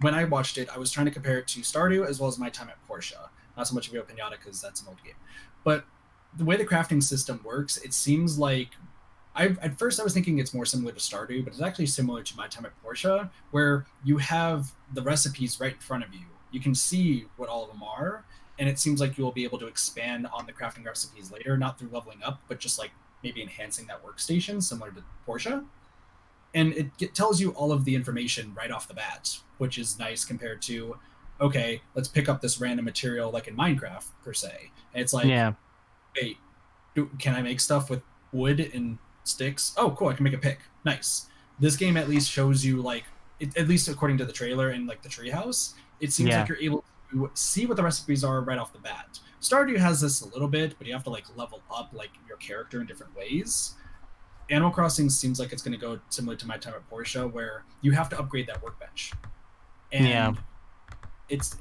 when I watched it, I was trying to compare it to Stardew as well as My Time at Portia. Not so much Viva Pinata because that's an old game, but the way the crafting system works, it seems like at first I was thinking it's more similar to Stardew, but it's actually similar to My Time at Portia, where you have the recipes right in front of you. You can see what all of them are, and it seems like you will be able to expand on the crafting recipes later, not through leveling up, but just maybe enhancing that workstation, similar to Portia. And it tells you all of the information right off the bat, which is nice compared to, okay, let's pick up this random material like in Minecraft, per se. And it's like, wait, can I make stuff with wood and sticks? Oh, cool, I can make a pick. Nice. This game at least shows you, at least according to the trailer and the treehouse, it seems like you're able to see what the recipes are right off the bat. Stardew has this a little bit, but you have to level up your character in different ways. Animal Crossing seems like it's going to go similar to My Time at Portia, where you have to upgrade that workbench. And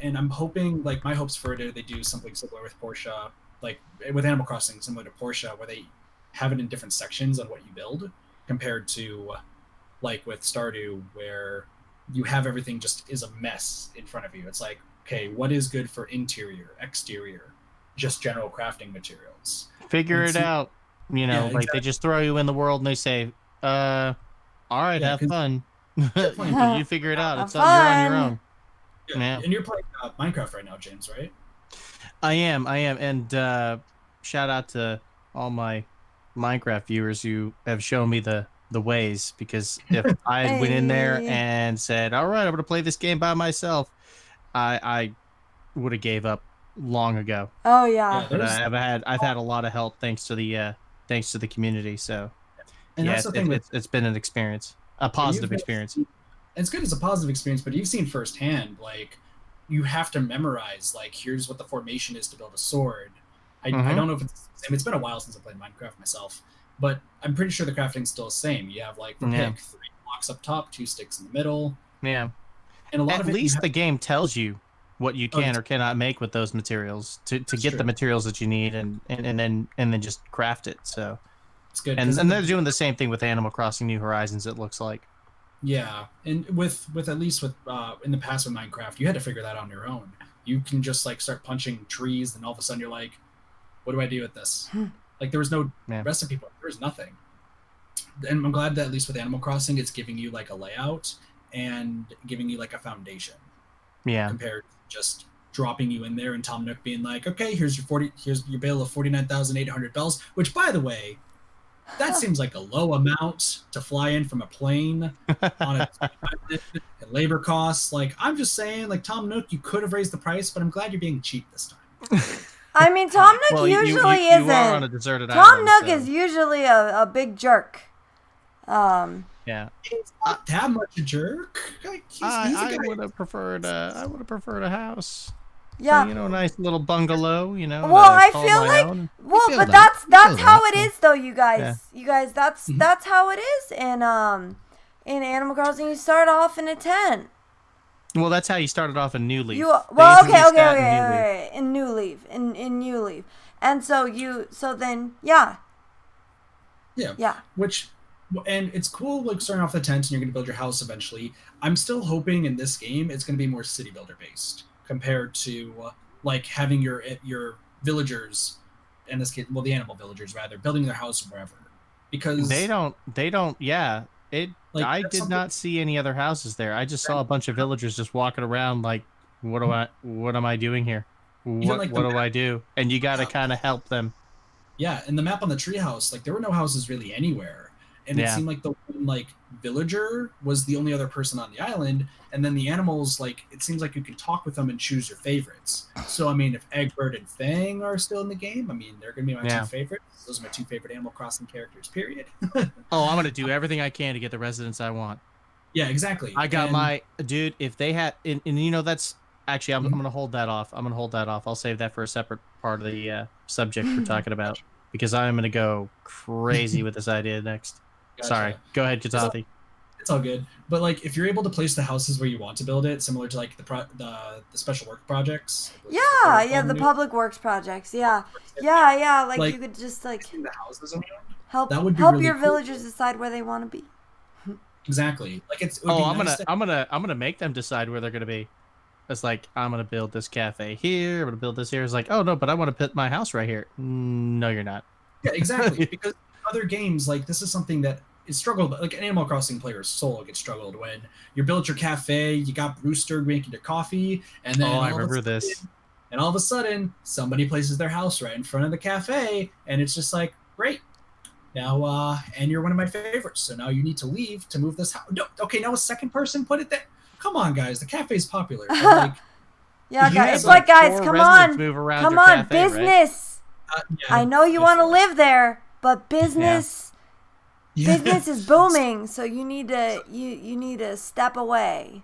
and I'm hoping, my hopes for it, they do something similar with Portia, with Animal Crossing, similar to Portia, where they have it in different sections on what you build, compared to with Stardew, where you have everything just is a mess in front of you. It's like, okay, what is good for interior, exterior, just general crafting materials? Figure it out. Exactly. They just throw you in the world and they say, all right, have fun. You figure it out. You're on your own. Yeah. And you're playing Minecraft right now, James, right? I am. And shout out to all my Minecraft viewers who have shown me the ways, because if I went in there and said, all right, I'm going to play this game by myself, I would have gave up long ago. Oh yeah. But I've had a lot of help thanks to the community. So and that's the thing it's been an experience, a positive experience. It's good as a positive experience, but you've seen firsthand, you have to memorize, here's what the formation is to build a sword. I don't know if it's the same. It's been a while since I played Minecraft myself, but I'm pretty sure the crafting's still the same. You have pick 3 blocks up top, 2 sticks in the middle. Yeah. And a lot at least the game tells you what you can or cannot make with those materials to get the materials that you need and then just craft it. So it's good. And they're doing the same thing with Animal Crossing New Horizons, it looks like. Yeah, and with at least with in the past with Minecraft, you had to figure that out on your own. You can just start punching trees, and all of a sudden you're like, what do I do with this? Like, there was no recipe book. There was nothing. And I'm glad that at least with Animal Crossing, it's giving you like a layout and giving you like a foundation. Yeah. Compared to just dropping you in there and Tom Nook being like, okay, here's your bail of $49,800, which, by the way, that seems like a low amount to fly in from a plane on a and labor costs. Like, I'm just saying, like, Tom Nook, you could have raised the price, but I'm glad you're being cheap this time. I mean, Tom Nook usually isn't. You are on a deserted Tom island, Nook is usually a big jerk. Yeah. He's not that much a jerk. Like, I would have preferred a house. Yeah. A nice little bungalow, Well, I feel like own. but that's how it is though, you guys. Yeah. You guys, that's how it is in Animal Crossing. You start off in a tent. Well, that's how you started off in New Leaf. Okay. In New Leaf. In New Leaf. And so then yeah. And it's cool, like, starting off the tent and you're going to build your house eventually. I'm still hoping in this game it's going to be more city builder based compared to like having your villagers, in this case, well, the animal villagers rather, building their house wherever, because they don't. Yeah, like, I did not see any other houses there. I just saw a bunch of villagers just walking around like, what am I doing here? What do I do? And you got to kind of help them. Yeah, and the map on the treehouse, like, there were no houses really anywhere. And it seemed like the one, like, villager was the only other person on the island, and then the animals, like, it seems like you can talk with them and choose your favorites. So, I mean, if Egbert and Fang are still in the game, I mean, they're going to be my two favorites. Those are my two favorite Animal Crossing characters, period. I'm going to do everything I can to get the residents I want. Yeah, exactly. I got dude, if they had, and that's, actually, I'm going to hold that off. I'll save that for a separate part of the subject we're talking about, because I'm going to go crazy with this idea next. Gotcha. Sorry, go ahead, Kitathi. It's all good. But, like, if you're able to place the houses where you want to build it, similar to, like, the special work projects. The public works projects. Yeah. Like, you could just, like, the houses around, help really your cool. villagers decide where they want to be. Exactly. Like, I'm gonna make them decide where they're gonna be. It's like, I'm gonna build this cafe here. I'm gonna build this here. It's like, oh no, but I want to put my house right here. No, you're not. Yeah, exactly. Because other games, like, this is something that is struggled, like, an Animal Crossing player's soul gets struggled when you build your cafe, you got Brewster making your coffee, and then I remember this. And all of a sudden, somebody places their house right in front of the cafe, and it's just like, great. Now, and you're one of my favorites, so now you need to leave to move this house. No, okay, now a second person put it there. Come on, guys, the cafe's popular. Like, guys, it's like, guys, come on, cafe, business. Right? I know you want to live there, but business is booming, so you need to step away.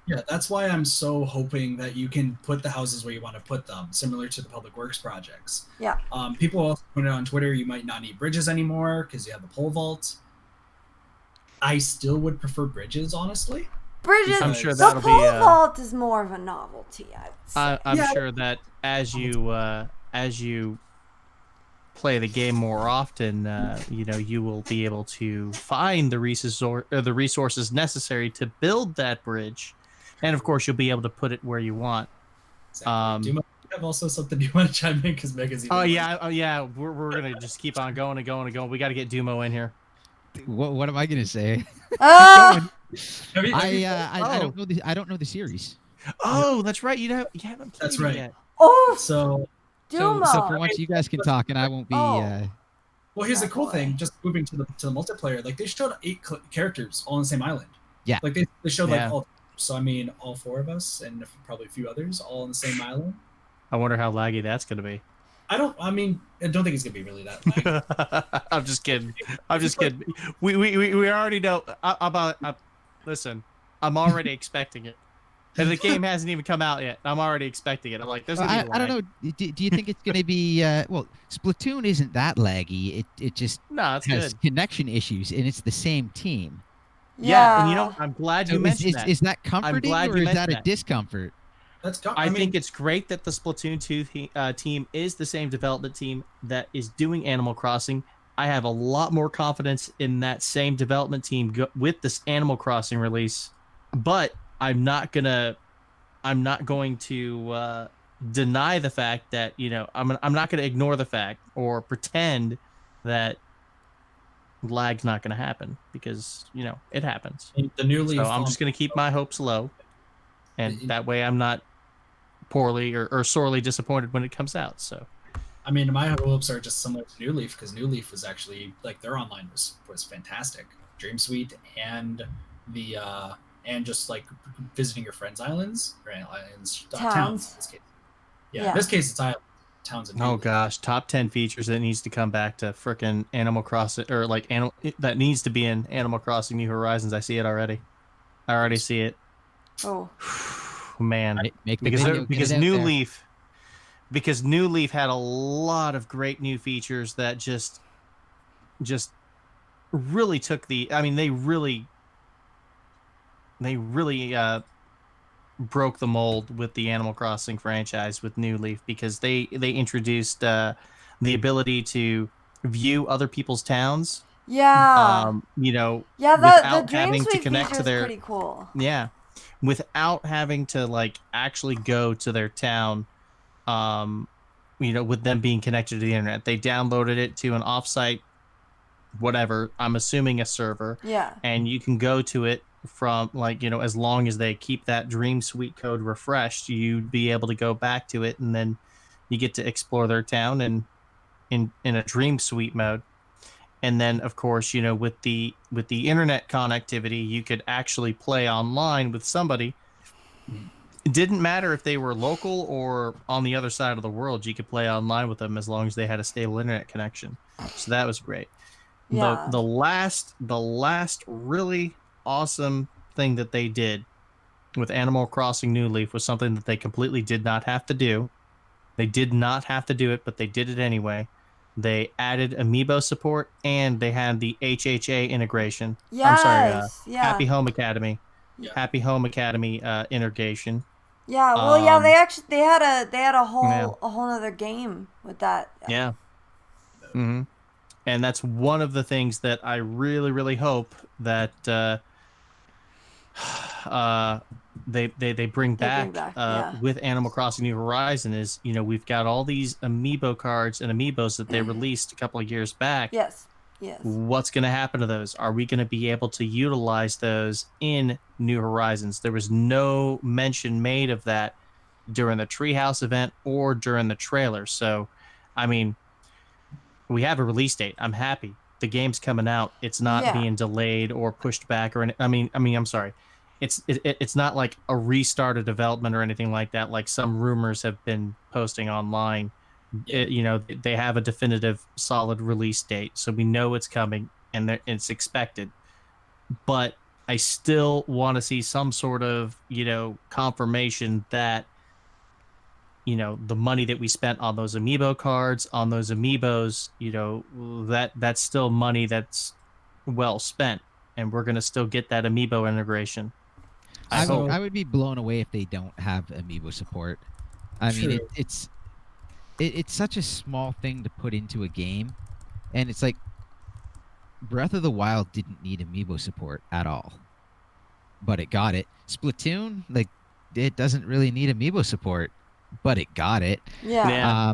Yeah, that's why I'm so hoping that you can put the houses where you want to put them, similar to the public works projects. Yeah. People also put it on Twitter, you might not need bridges anymore because you have the pole vault. I still would prefer bridges, honestly. Bridges. I'm sure the pole vault is more of a novelty, I would say. I'm sure that as you play the game more often, you will be able to find the resources necessary to build that bridge, and of course you'll be able to put it where you want. Exactly. Do you have also something you want to chime in, because Mega's even we're gonna just keep on going and going and going. We got to get Dumo in here. What am I gonna say? Oh! I don't know the series. Oh, that's right. You haven't played it yet. Oh, so Dumo. So for once you guys can talk and I won't be. Well, here's the cool thing. Just moving to the multiplayer, like, they showed 8 characters all on the same island. Yeah. Like, they showed like all. So I mean, all 4 of us and probably a few others all on the same island. I wonder how laggy that's gonna be. I don't think it's gonna be really that laggy. I'm just kidding. We already know about. Listen, I'm already expecting it. And the game hasn't even come out yet. I'm already expecting it. I'm like, there's gonna be I don't know. Do you think it's going to be? Splatoon isn't that laggy. It just has good connection issues, and it's the same team. Yeah, and I'm glad you mentioned that. Is that comforting, or is that a discomfort? I think it's great that the Splatoon 2 team is the same development team that is doing Animal Crossing. I have a lot more confidence in that same development team with this Animal Crossing release, but I'm not going to deny the fact that, you know, I'm not going to ignore the fact or pretend that lag's not going to happen, because, you know, it happens. The new So Leaf. I'm just going to keep my hopes low, and that way I'm not poorly or sorely disappointed when it comes out. So I mean, my hopes are just similar to New Leaf, because New Leaf was actually, like, their online was fantastic. Dream Suite and the and just like visiting your friends' islands or islands, towns in this case. Yeah, in this case it's islands, towns and New oh Leaf. gosh, top 10 features that needs to come back to frickin' Animal Crossing, or like that needs to be in Animal Crossing New Horizons. I see it already. I already see it. Oh. Man, Make the video, get because it out New there. Leaf because New Leaf had a lot of great new features that just really took the. I mean, they really broke the mold with the Animal Crossing franchise with New Leaf, because they introduced the ability to view other people's towns. Yeah. You know, The without Dream having to Suite connect feature to is their pretty cool. yeah, without having to like actually go to their town. Um, you know, with them being connected to the internet, they downloaded it to an offsite, whatever, I'm assuming a server. Yeah. And you can go to it from, like, you know, as long as they keep that Dream Suite code refreshed, you'd be able to go back to it, and then you get to explore their town and in a Dream Suite mode. And then of course, you know, with the internet connectivity, you could actually play online with somebody. It didn't matter if they were local or on the other side of the world. You could play online with them as long as they had a stable internet connection. So that was great. Yeah. The last really awesome thing that they did with Animal Crossing New Leaf was something that they completely did not have to do. They did not have to do it, but they did it anyway. They added amiibo support, and they had the HHA integration. I'm sorry, Yes. Yeah. Happy Home Academy. Yeah. Happy Home Academy integration. Yeah. Well, yeah. They had a Yeah. whole other game with that. Yeah. Mm-hmm. And that's one of the things that I really, really hope that they bring back, Yeah. with Animal Crossing New Horizon. Is, you know, we've got all these amiibo cards and amiibos that they released a couple of years back. Yes. Yes. What's going to happen to those? Are we going to be able to utilize those in New Horizons? There was no mention made of that during the Treehouse event or during the trailer. So, I mean, we have a release date. I'm happy. The game's coming out. It's not being delayed or pushed back or I mean, I'm sorry. It's not like a restart of development or anything like that, like some rumors have been posting online. You know, they have a definitive solid release date, so we know it's coming and it's expected. But I still want to see some sort of, you know, confirmation that, you know, the money that we spent on those amiibo cards, on those amiibos, you know, that's still money that's well spent, and we're gonna still get that amiibo integration. I would be blown away if they don't have amiibo support. I mean, it's such a small thing to put into a game, and it's like Breath of the Wild didn't need amiibo support at all, but it got it. Splatoon, like, it doesn't really need amiibo support, but it got it. Yeah.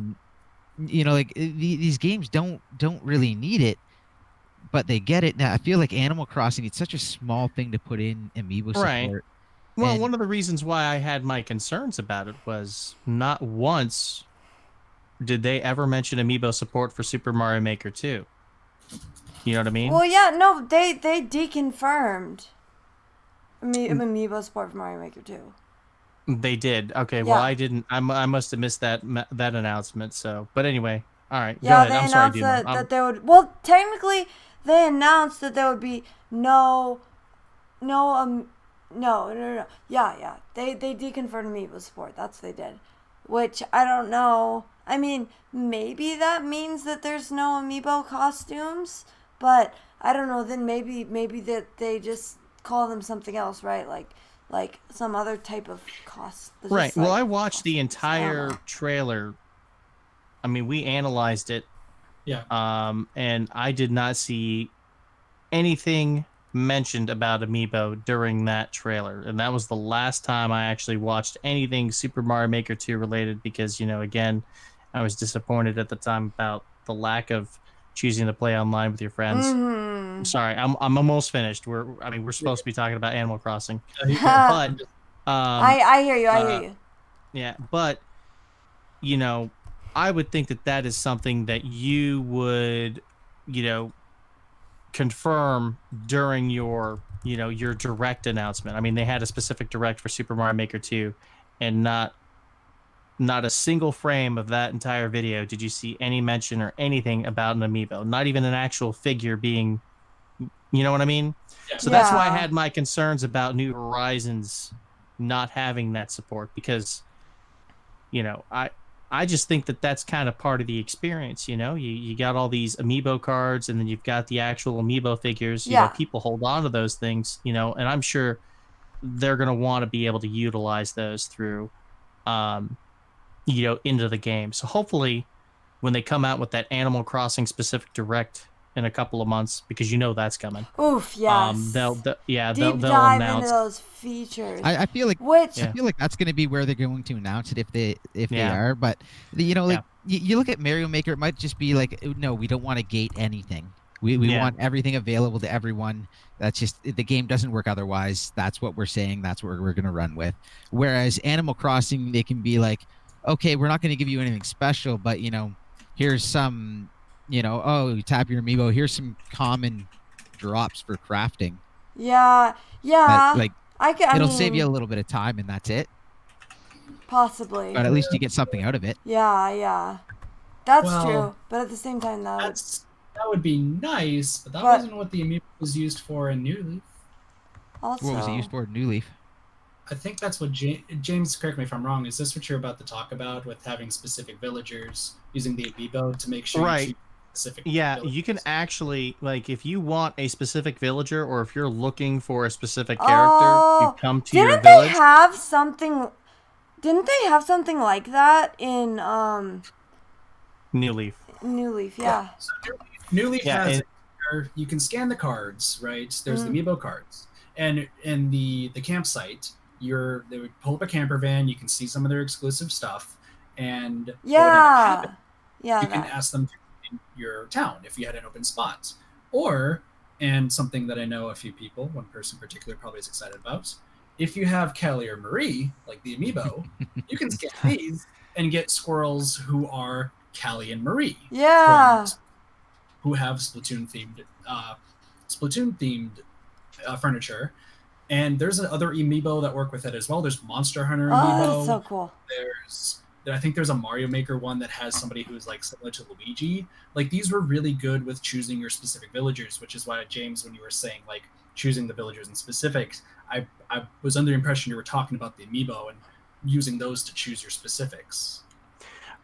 You know, like, these games don't really need it, but they get it. Now I feel like Animal Crossing, it's such a small thing to put in amiibo support. Well, one of the reasons why I had my concerns about it was not once did they ever mention amiibo support for Super Mario Maker 2. You know what I mean? Well, yeah, no, they deconfirmed amiibo support for Mario Maker 2. They did. Okay, well, I didn't. I must have missed that announcement. So, but anyway, all right. Yeah, go ahead. they I'm sorry, announced Dumo. that there would. Well, technically, they announced that there would be no. Yeah. They deconfirmed amiibo support. That's what they did. Which I don't know. I mean, maybe that means that there's no amiibo costumes, but I don't know. Then maybe that they just call them something else, right? Like some other type of costume. Right. Well, I watched the entire trailer. I mean, we analyzed it. Yeah. And I did not see anything mentioned about Amiibo during that trailer, and that was the last time I actually watched anything Super Mario Maker 2 related because, again, I was disappointed at the time about the lack of choosing to play online with your friends. Mm-hmm. Sorry, I'm almost finished. We're supposed to be talking about Animal Crossing, but I hear you. I hear you. yeah, but I would think that is something that you would, confirm during your direct announcement. I mean, they had a specific direct for Super Mario Maker 2, and not a single frame of that entire video did you see any mention or anything about an amiibo, not even an actual figure being, you know what I mean? Yeah. So that's why I had my concerns about New Horizons not having that support, because I just think that that's kind of part of the experience. You got all these amiibo cards, and then you've got the actual amiibo figures. People hold on to those things, and I'm sure they're going to want to be able to utilize those through into the game. So hopefully when they come out with that Animal Crossing specific direct in a couple of months, because that's coming. Oof, yes. They'll dive announce into those features. I feel like that's going to be where they're going to announce it if they are. But you look at Mario Maker, it might just be like, no, we don't want to gate anything. We want everything available to everyone. That's just, the game doesn't work otherwise. That's what we're saying. That's what we're going to run with. Whereas Animal Crossing, they can be like, okay, we're not going to give you anything special, but here's some, you tap your amiibo. Here's some common drops for crafting. Yeah. It'll save you a little bit of time, and that's it. Possibly. But at least you get something out of it. Yeah. That's true. But at the same time, that would be nice. But that wasn't what the amiibo was used for in New Leaf. Also, what was it used for in New Leaf? I think that's what James, correct me if I'm wrong. Is this what you're about to talk about with having specific villagers using the amiibo to make sure you choose specific villagers? You can actually, like, if you want a specific villager, or if you're looking for a specific character, you come to your village. Didn't they have something like that in New Leaf? New Leaf, yeah. So New Leaf has you can scan the cards, right? There's the amiibo cards, and in the campsite, they would pull up a camper van. You can see some of their exclusive stuff, and you can ask them in your town if you had an open spot, and something that I know a few people, one person in particular, probably is excited about. If you have Kelly or Marie, like the amiibo, you can scan these and get squirrels who are Callie and Marie. Yeah. Who have Splatoon themed furniture. And there's other amiibo that work with it as well. There's Monster Hunter amiibo. Oh, that's so cool. I think there's a Mario Maker one that has somebody who's like similar to Luigi. Like, these were really good with choosing your specific villagers, which is why, James, when you were saying like choosing the villagers in specifics, I was under the impression you were talking about the amiibo and using those to choose your specifics.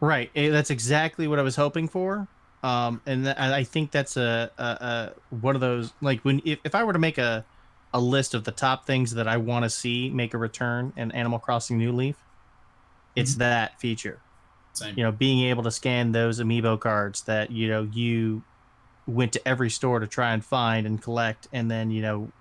Right. That's exactly what I was hoping for. And I think that's a one of those, like, if I were to make a list of the top things that I want to see make a return in Animal Crossing New Leaf, it's that feature. Same. Being able to scan those amiibo cards that you went to every store to try and find and collect, and then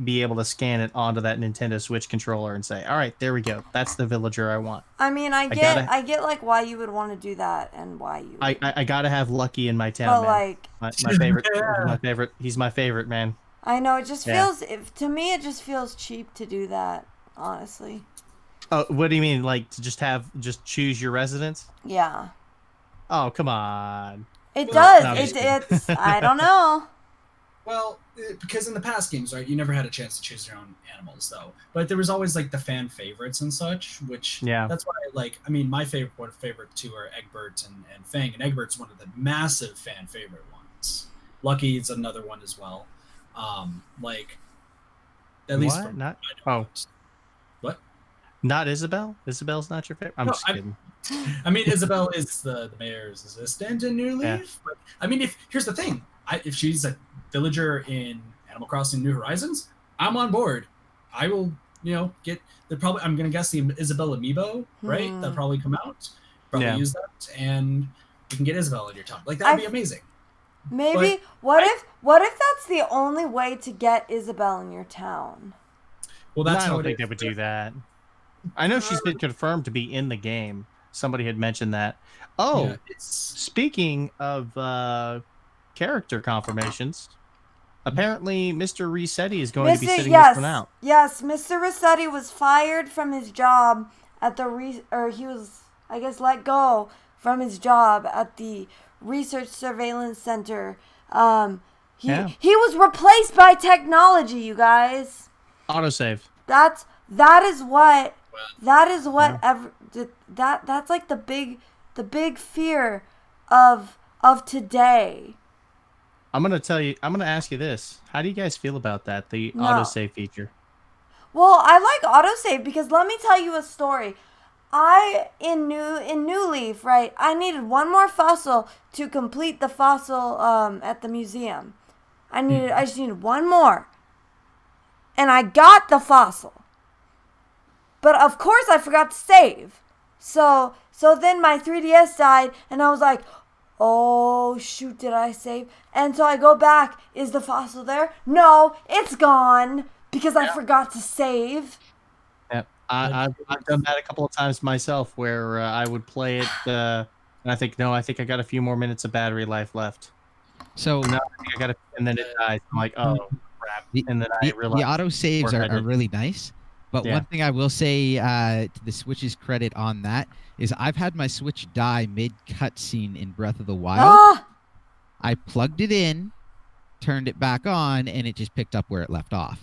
be able to scan it onto that Nintendo Switch controller and say, all right, there we go, that's the villager I want. I mean, I get like why you would want to do that, and why you I gotta have Lucky in my town, but man. like my favorite my favorite, he's my favorite, man. I know, it just feels, to me it just feels cheap to do that, honestly. Oh, what do you mean, like to just choose your residence? Yeah. Oh, come on. It does. It's I don't know. Well, because in the past games, right, you never had a chance to choose your own animals, though. But there was always like the fan favorites and such, which that's why my favorite two are Egbert and Fang, and Egbert's one of the massive fan favorite ones. Lucky is another one as well. At least what? Not Isabel? Isabel's not your favorite? I'm just kidding. I mean, Isabel is the mayor's assistant in New Leaf. But I mean, here's the thing. If she's a villager in Animal Crossing New Horizons, I'm on board. I will, get I'm gonna guess the Isabel amiibo, right? That'll probably come out. Use that, and you can get Isabel in your town. Like, that'd be amazing. Maybe what if that's the only way to get Isabel in your town? Well, that's I how don't it think is. they would do that. I know she's been confirmed to be in the game. Somebody had mentioned that. Oh, Yeah, it's speaking of character confirmations, apparently Mr. Resetti is going to be sitting this one out. Yes, Mr. Rossetti was fired from his job at the or he was, I guess, let go from his job at the Research Surveillance Center. He was replaced by technology, you guys. Autosave. That is what that's like the big fear of today. I'm gonna ask you this. How do you guys feel about that? The No. autosave feature. Well, I like autosave because let me tell you a story. In New Leaf, right? I needed one more fossil to complete the fossil at the museum. I just needed one more. And I got the fossil. But of course I forgot to save. So then my 3DS died and I was like, "Oh shoot, did I save?" And so I go back, is the fossil there? No, it's gone because I forgot to save. Yep. I've done that a couple of times myself where I would play it and I think I got a few more minutes of battery life left. So no, I think I got it, and then it dies. I'm like, oh crap! And then I realized the auto saves are really nice. But one thing I will say to the Switch's credit on that is I've had my Switch die mid cutscene in Breath of the Wild. I plugged it in, turned it back on, and it just picked up where it left off.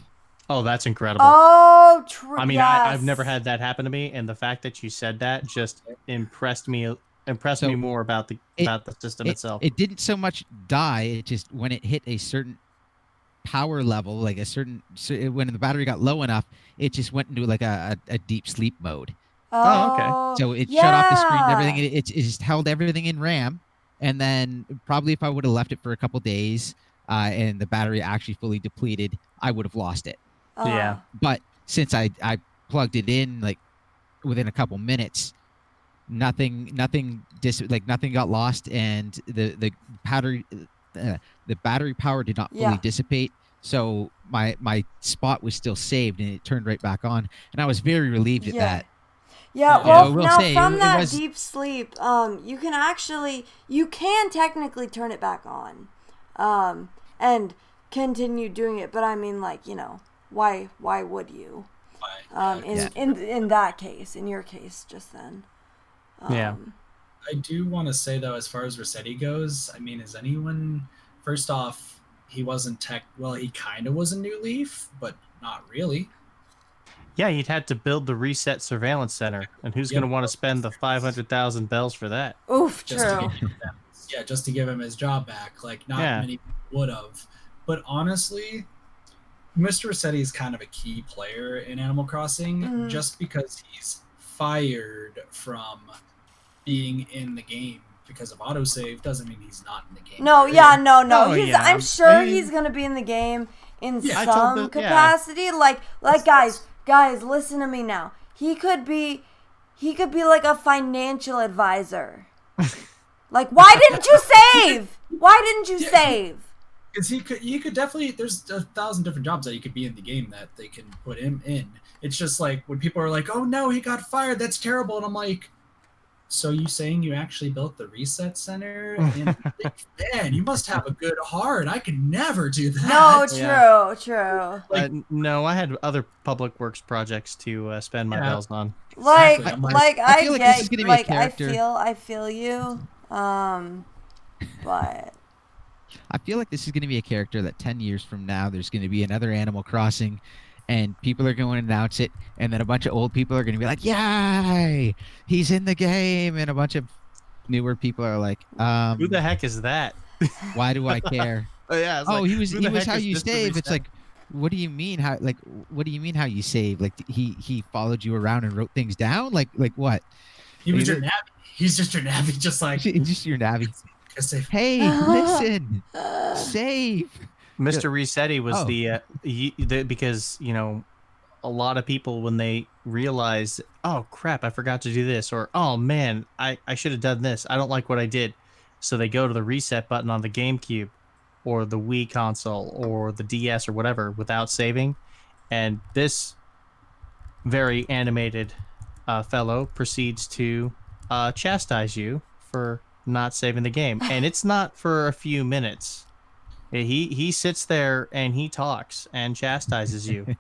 Oh, that's incredible. Oh, true. I mean, yes. I've never had that happen to me, and the fact that you said that just impressed me more about the system itself. It didn't so much die. It just, when it hit a certain power level, like when the battery got low enough, it just went into like a deep sleep mode. Oh, okay. So it shut off the screen and everything. It just held everything in RAM. And then probably if I would have left it for a couple days and the battery actually fully depleted, I would have lost it. Yeah. But since I plugged it in like within a couple minutes, nothing got lost, and the battery power did not fully dissipate. So my spot was still saved and it turned right back on, and I was very relieved at that. Yeah, well, now from that deep sleep, you can technically turn it back on, and continue doing it. But I mean, like, why would you? In that case, in your case, just then. I do want to say though, as far as Rossetti goes, I mean, is anyone? First off, he wasn't he kind of was a New Leaf, but not really. Yeah, you'd had to build the Reset Surveillance Center, and who's going to want to spend the 500,000 bells for that? Oof, true. Just to give him his job back. Like, not many people would have. But honestly, Mr. Rossetti is kind of a key player in Animal Crossing, just because he's fired from being in the game because of autosave doesn't mean he's not in the game. No, I'm sure he's going to be in the game in some capacity. Like guys, listen to me now. He could be like a financial advisor. Like, why didn't you save? Why didn't you save? Because you could definitely, there's 1,000 different jobs that you could be in the game that they can put him in. It's just like when people are like, "Oh no, he got fired. That's terrible," and I'm like, "So you saying you actually built the reset center? And man, you must have a good heart. I could never do that." No, true. No, I had other public works projects to spend my bells on. I feel like this is gonna be a character. I feel you. But I feel like this is going to be a character that 10 years from now, there's going to be another Animal Crossing, and people are going to announce it, and then a bunch of old people are going to be like, "Yay! He's in the game!" And a bunch of newer people are like, "Who the heck is that? Why do I care?" He was how you save. It's like, what do you mean? What do you mean how you save? Like he followed you around and wrote things down? Like what? He was your navvy. He's just your navvy, just your navvy. Hey, listen, save. Mr. Resetti was because a lot of people, when they realize, "Oh crap, I forgot to do this," or "Oh man, I should have done this. I don't like what I did," So they go to the reset button on the GameCube or the Wii console or the DS or whatever without saving. And this very animated fellow proceeds to chastise you for not saving the game. And it's not for a few minutes. He sits there and he talks and chastises you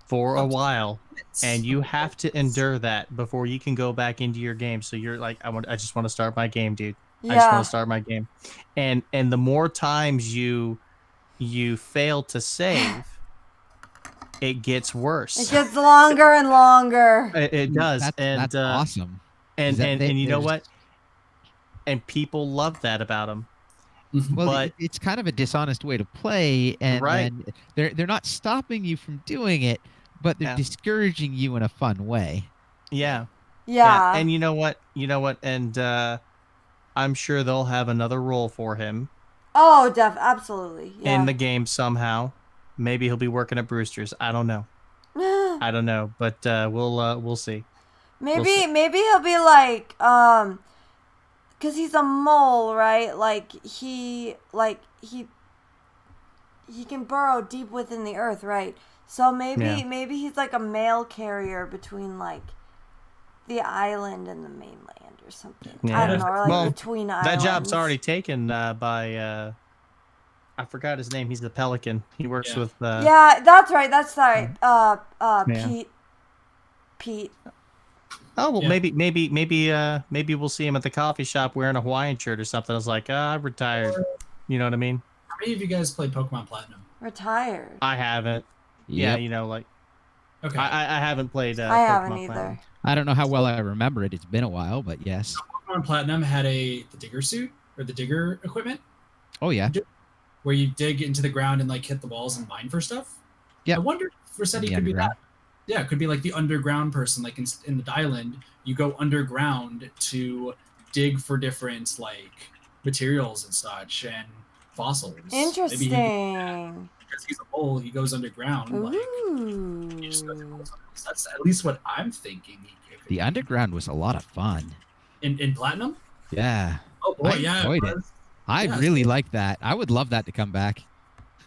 for a while, and you have to endure that before you can go back into your game. So you're like, I just want to start my game, dude. I just want to start my game. And the more times you fail to save, it gets worse. It gets longer and longer. It does. That's awesome. And you know what? And people love that about him. Well, but it's kind of a dishonest way to play, and they're not stopping you from doing it, but they're discouraging you in a fun way. Yeah. And you know what? And I'm sure they'll have another role for him. Oh, absolutely. Yeah. In the game somehow. Maybe he'll be working at Brewster's. I don't know. But we'll see. Maybe he'll be like because he's a mole, right? Like he can burrow deep within the earth, right? So maybe he's like a mail carrier between like the island and the mainland or something. Yeah. I don't know, or like between islands. That job's already taken by I forgot his name. He's the Pelican. He works with yeah, that's right. Pete. Oh well, maybe we'll see him at the coffee shop wearing a Hawaiian shirt or something. I was like, I'm retired. You know what I mean? How many of you guys played Pokemon Platinum? Retired. I haven't. Yep. Yeah, like. Okay. I haven't played. I haven't Pokemon either. Platinum. I don't know how well I remember it. It's been a while, but yes. So Pokemon Platinum had the digger suit or the digger equipment. Oh yeah. Where you dig into the ground and like hit the walls and mine for stuff. Yeah. I wonder if Rossetti could be that. Yeah, it could be like the underground person, like in the island. You go underground to dig for different like materials and such and fossils. Interesting. Because he's a mole, he goes underground. Ooh. Like, he just goes that's at least what I'm thinking. The underground was a lot of fun. In Platinum? Yeah. Oh boy, I enjoyed it. I really like that. I would love that to come back.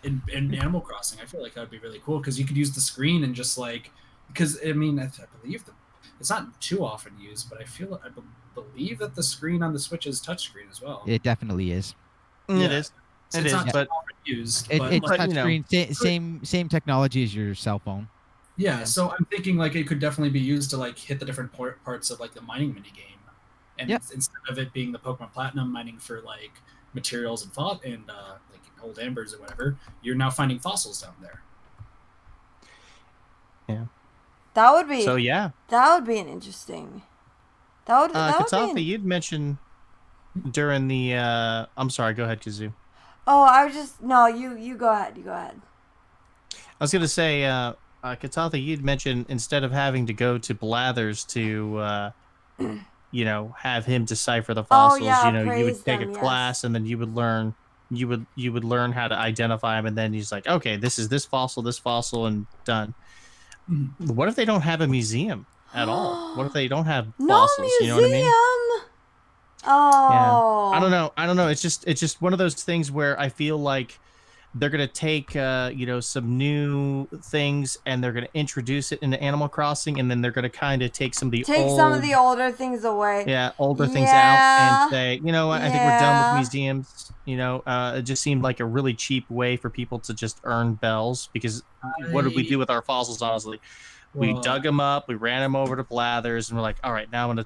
In Animal Crossing, I feel like that would be really cool because you could use the screen and just like, because I mean, I believe it's not too often used, but I believe that the screen on the Switch is touchscreen as well. It definitely is. It is. So it's not too often used. It's like, touchscreen, same technology as your cell phone. Yeah, so I'm thinking like it could definitely be used to like hit the different parts of like the mining minigame, and instead of it being the Pokemon Platinum mining for like materials and like old ambers or whatever, you're now finding fossils down there. Yeah. That would be. So yeah. That would be an interesting. That would. Kitathi, you'd mentioned during the. I'm sorry. Go ahead, Kazoo. Oh, I was just no. You go ahead. You go ahead. I was gonna say, Kitathi, you'd mentioned instead of having to go to Blathers to, have him decipher the fossils. You would take a class and then you would learn. You would learn how to identify them, and then he's like, okay, this is this fossil, and done. What if they don't have a museum at all? What if they don't have fossils? No museum. You know what I mean? Oh. Yeah. I don't know. It's just one of those things where I feel like they're gonna take some new things and they're gonna introduce it into Animal Crossing, and then they're gonna kind of take some of the older things away. Yeah, older things out and say, you know what? I think we're done with museums. It just seemed like a really cheap way for people to just earn bells, because what did we do with our fossils? Honestly, we dug them up, we ran them over to Blathers, and we're like, all right, now I'm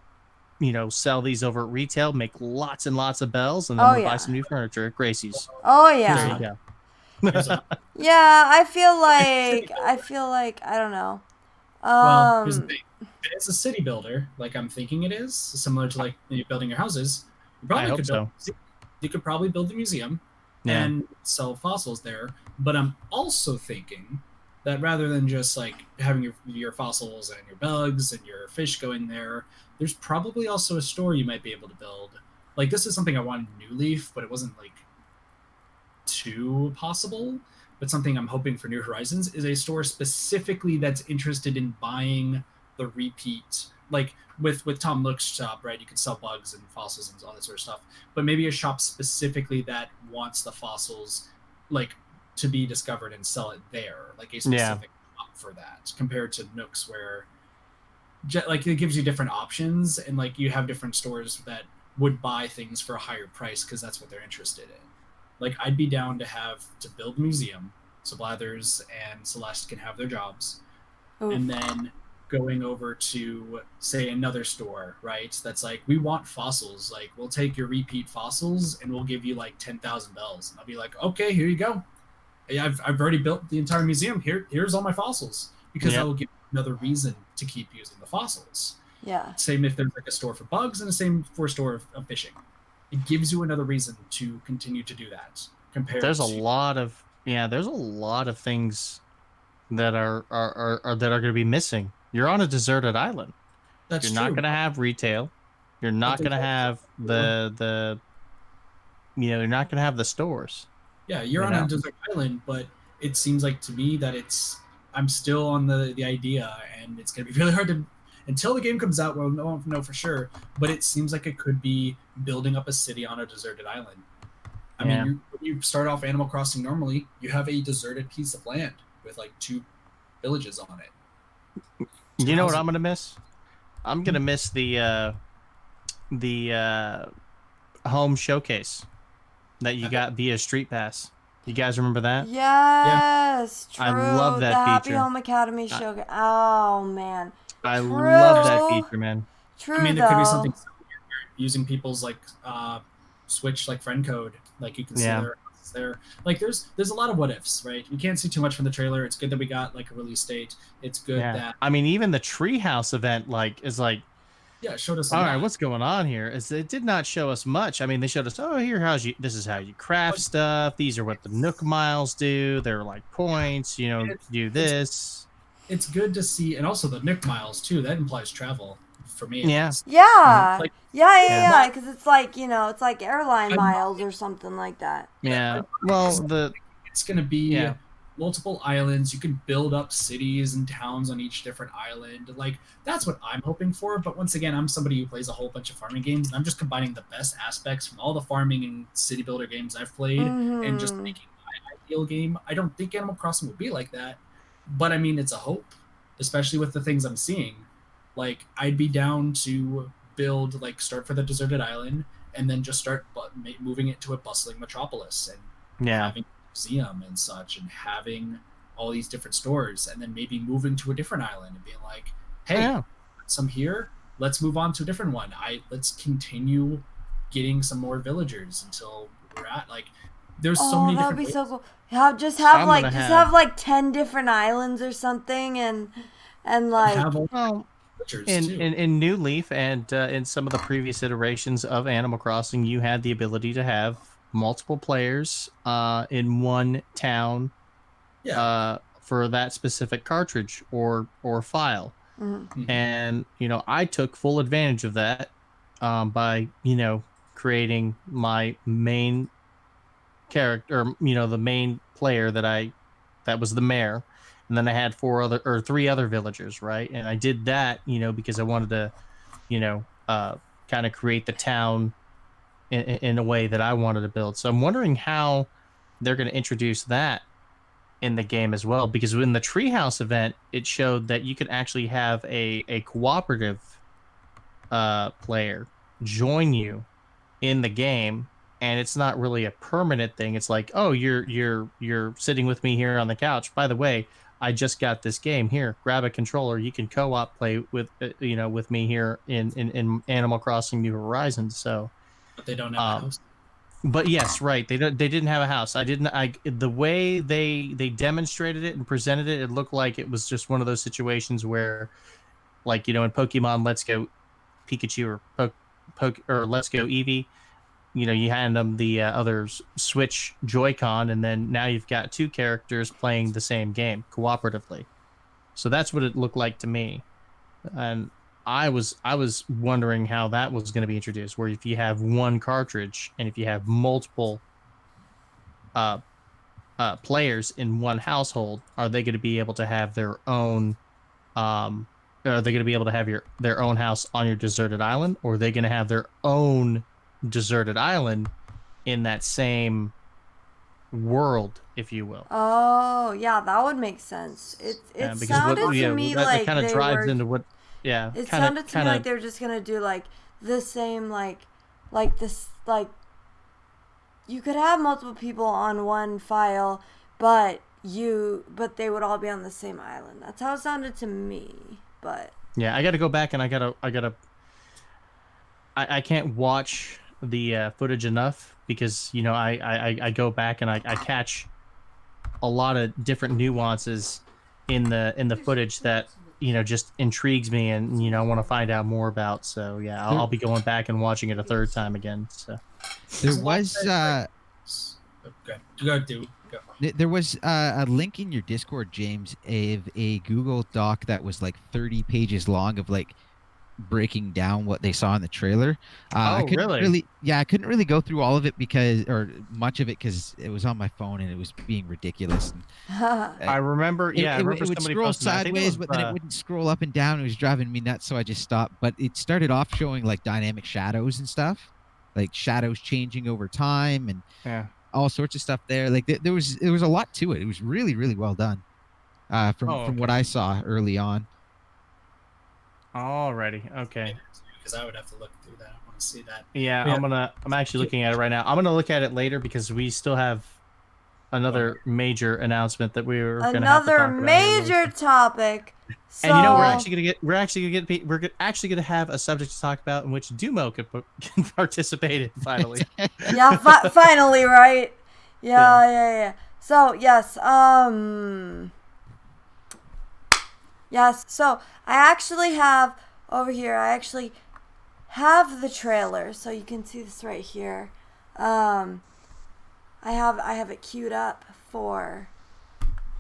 gonna sell these over at retail, make lots and lots of bells, and then we'll buy some new furniture at Gracie's. Oh yeah. There you go. Yeah, I feel like I don't know. Well, here's the thing. If it's a city builder, like I'm thinking it is, similar to like building your houses, you could probably build a museum and sell fossils there. But I'm also thinking that rather than just like having your fossils and your bugs and your fish going there, there's probably also a store you might be able to build. Like this is something I wanted in New Leaf, but it wasn't like too possible. But something I'm hoping for New Horizons is a store specifically that's interested in buying the repeat like with Tom Nook's shop, right? You can sell bugs and fossils and all that sort of stuff. But maybe a shop specifically that wants the fossils, like, to be discovered and sell it there, like a specific shop for that, compared to Nook's where, like, it gives you different options, and like you have different stores that would buy things for a higher price because that's what they're interested in. Like, I'd be down to build a museum so Blathers and Celeste can have their jobs. Oof. And then going over to, say, another store, right? That's like, we want fossils. Like, we'll take your repeat fossils and we'll give you like 10,000 bells. And I'll be like, okay, here you go. I've already built the entire museum. Here's all my fossils, because that will give you another reason to keep using the fossils. Yeah. Same if there's like a store for bugs and the same for a store of fishing. It gives you another reason to continue to do that. There's a lot of things that are going to be missing. You're on a deserted island. That's You're true. not going to have retail. You're not going to have the you're not going to have the stores. Yeah, you're on a desert island, but it seems like to me that I'm still on the idea, and it's going to be really hard to, until the game comes out, we'll know for sure, but it seems like it could be building up a city on a deserted island. I mean, when you start off Animal Crossing normally, you have a deserted piece of land with like 2 villages on it. You know what I'm going to miss? I'm going to miss the home showcase that you got via Street Pass. You guys remember that? Yes, true. I love that the Happy feature. Home Academy show. Oh man, I love that feature, man. True. I mean, there could be something using people's like Switch like friend code, like you can see their houses there. Like there's a lot of what ifs, right? We can't see too much from the trailer. It's good that we got like a release date. It's good that, I mean, even the Treehouse event is like, it showed us. All right, what's going on here? It did not show us much. I mean, they showed us, this is how you craft stuff. These are what the Nook Miles do. They're like points. Do this. It's good to see, and also the Nook Miles too. That implies travel for me. Yeah. Like, yeah. Because it's like it's like airline miles or something like that. Yeah. Well, it's gonna be multiple islands. You can build up cities and towns on each different island. Like, that's what I'm hoping for. But once again, I'm somebody who plays a whole bunch of farming games, and I'm just combining the best aspects from all the farming and city builder games I've played and just making my ideal game. I don't think Animal Crossing will be like that, but I mean, it's a hope, especially with the things I'm seeing. Like, I'd be down to build, like, start for the deserted island and then just start moving it to a bustling metropolis and having museum and such, and having all these different stores, and then maybe moving to a different island and being like, hey, some here, let's move on to a different one. Let's continue getting some more villagers until we're at, like, there's so many different ways. That'd be so cool. Just have like 10 different islands or something, and like in New Leaf and in some of the previous iterations of Animal Crossing, you had the ability to have multiple players in one town for that specific cartridge or file. And I took full advantage of that by creating my main character, the main player that was the mayor, and then I had 3 other villagers, right? And I did that because I wanted to kind of create the town in a way that I wanted to build. So I'm wondering how they're going to introduce that in the game as well, because in the Treehouse event, it showed that you could actually have a cooperative player join you in the game, and it's not really a permanent thing. It's like, oh, you're sitting with me here on the couch. By the way, I just got this game here. Grab a controller. You can co-op play with with me here in Animal Crossing New Horizons. So. But they don't have a house. But yes, right. They didn't have a house. The way they demonstrated it and presented it, it looked like it was just one of those situations where, like, in Pokemon Let's Go Pikachu or Let's Go Eevee, you hand them the other Switch Joy-Con, and then now you've got 2 characters playing the same game cooperatively. So that's what it looked like to me. And I was wondering how that was going to be introduced, where if you have one cartridge and if you have multiple players in one household, are they going to be able to have their own are they going to be able to have their own house on your deserted island, or are they going to have their own deserted island in that same world, if you will? Oh, yeah, that would make sense. It Because sounded to me that like kind of they drives were. into what, It kind sounded to me like of, they were just gonna do like the same like this like you could have multiple people on one file, but they would all be on the same island. That's how it sounded to me. But yeah, I got to go back and I can't watch the footage enough because I go back and I catch a lot of different nuances in the footage that just intrigues me and I want to find out more about. So yeah, I'll be going back and watching it a third time again. So there was Go. there was a link in your Discord, James, of a Google Doc that was like 30 pages long of like breaking down what they saw in the trailer. I couldn't really? I couldn't really go through all of it or much of it because it was on my phone and it was being ridiculous. And, I remember. Yeah, I remember it would somebody scroll posted that. sideways, but then it wouldn't scroll up and down. It was driving me nuts, so I just stopped. But it started off showing like dynamic shadows and stuff, like shadows changing over time and yeah, all sorts of stuff there. Like there was a lot to it. It was really really well done. From what I saw early on. Alrighty, okay. Because I would have to look through that. I want to see that. Yeah, I'm actually looking at it right now. I'm gonna look at it later because we still have another major announcement that we were gonna have to talk about major topic. So, and we're actually gonna have a subject to talk about in which Dumo can participate in finally. Yeah, finally, right? Yeah. So yes, yes. So I actually have over here. I actually have the trailer, so you can see this right here. I have it queued up for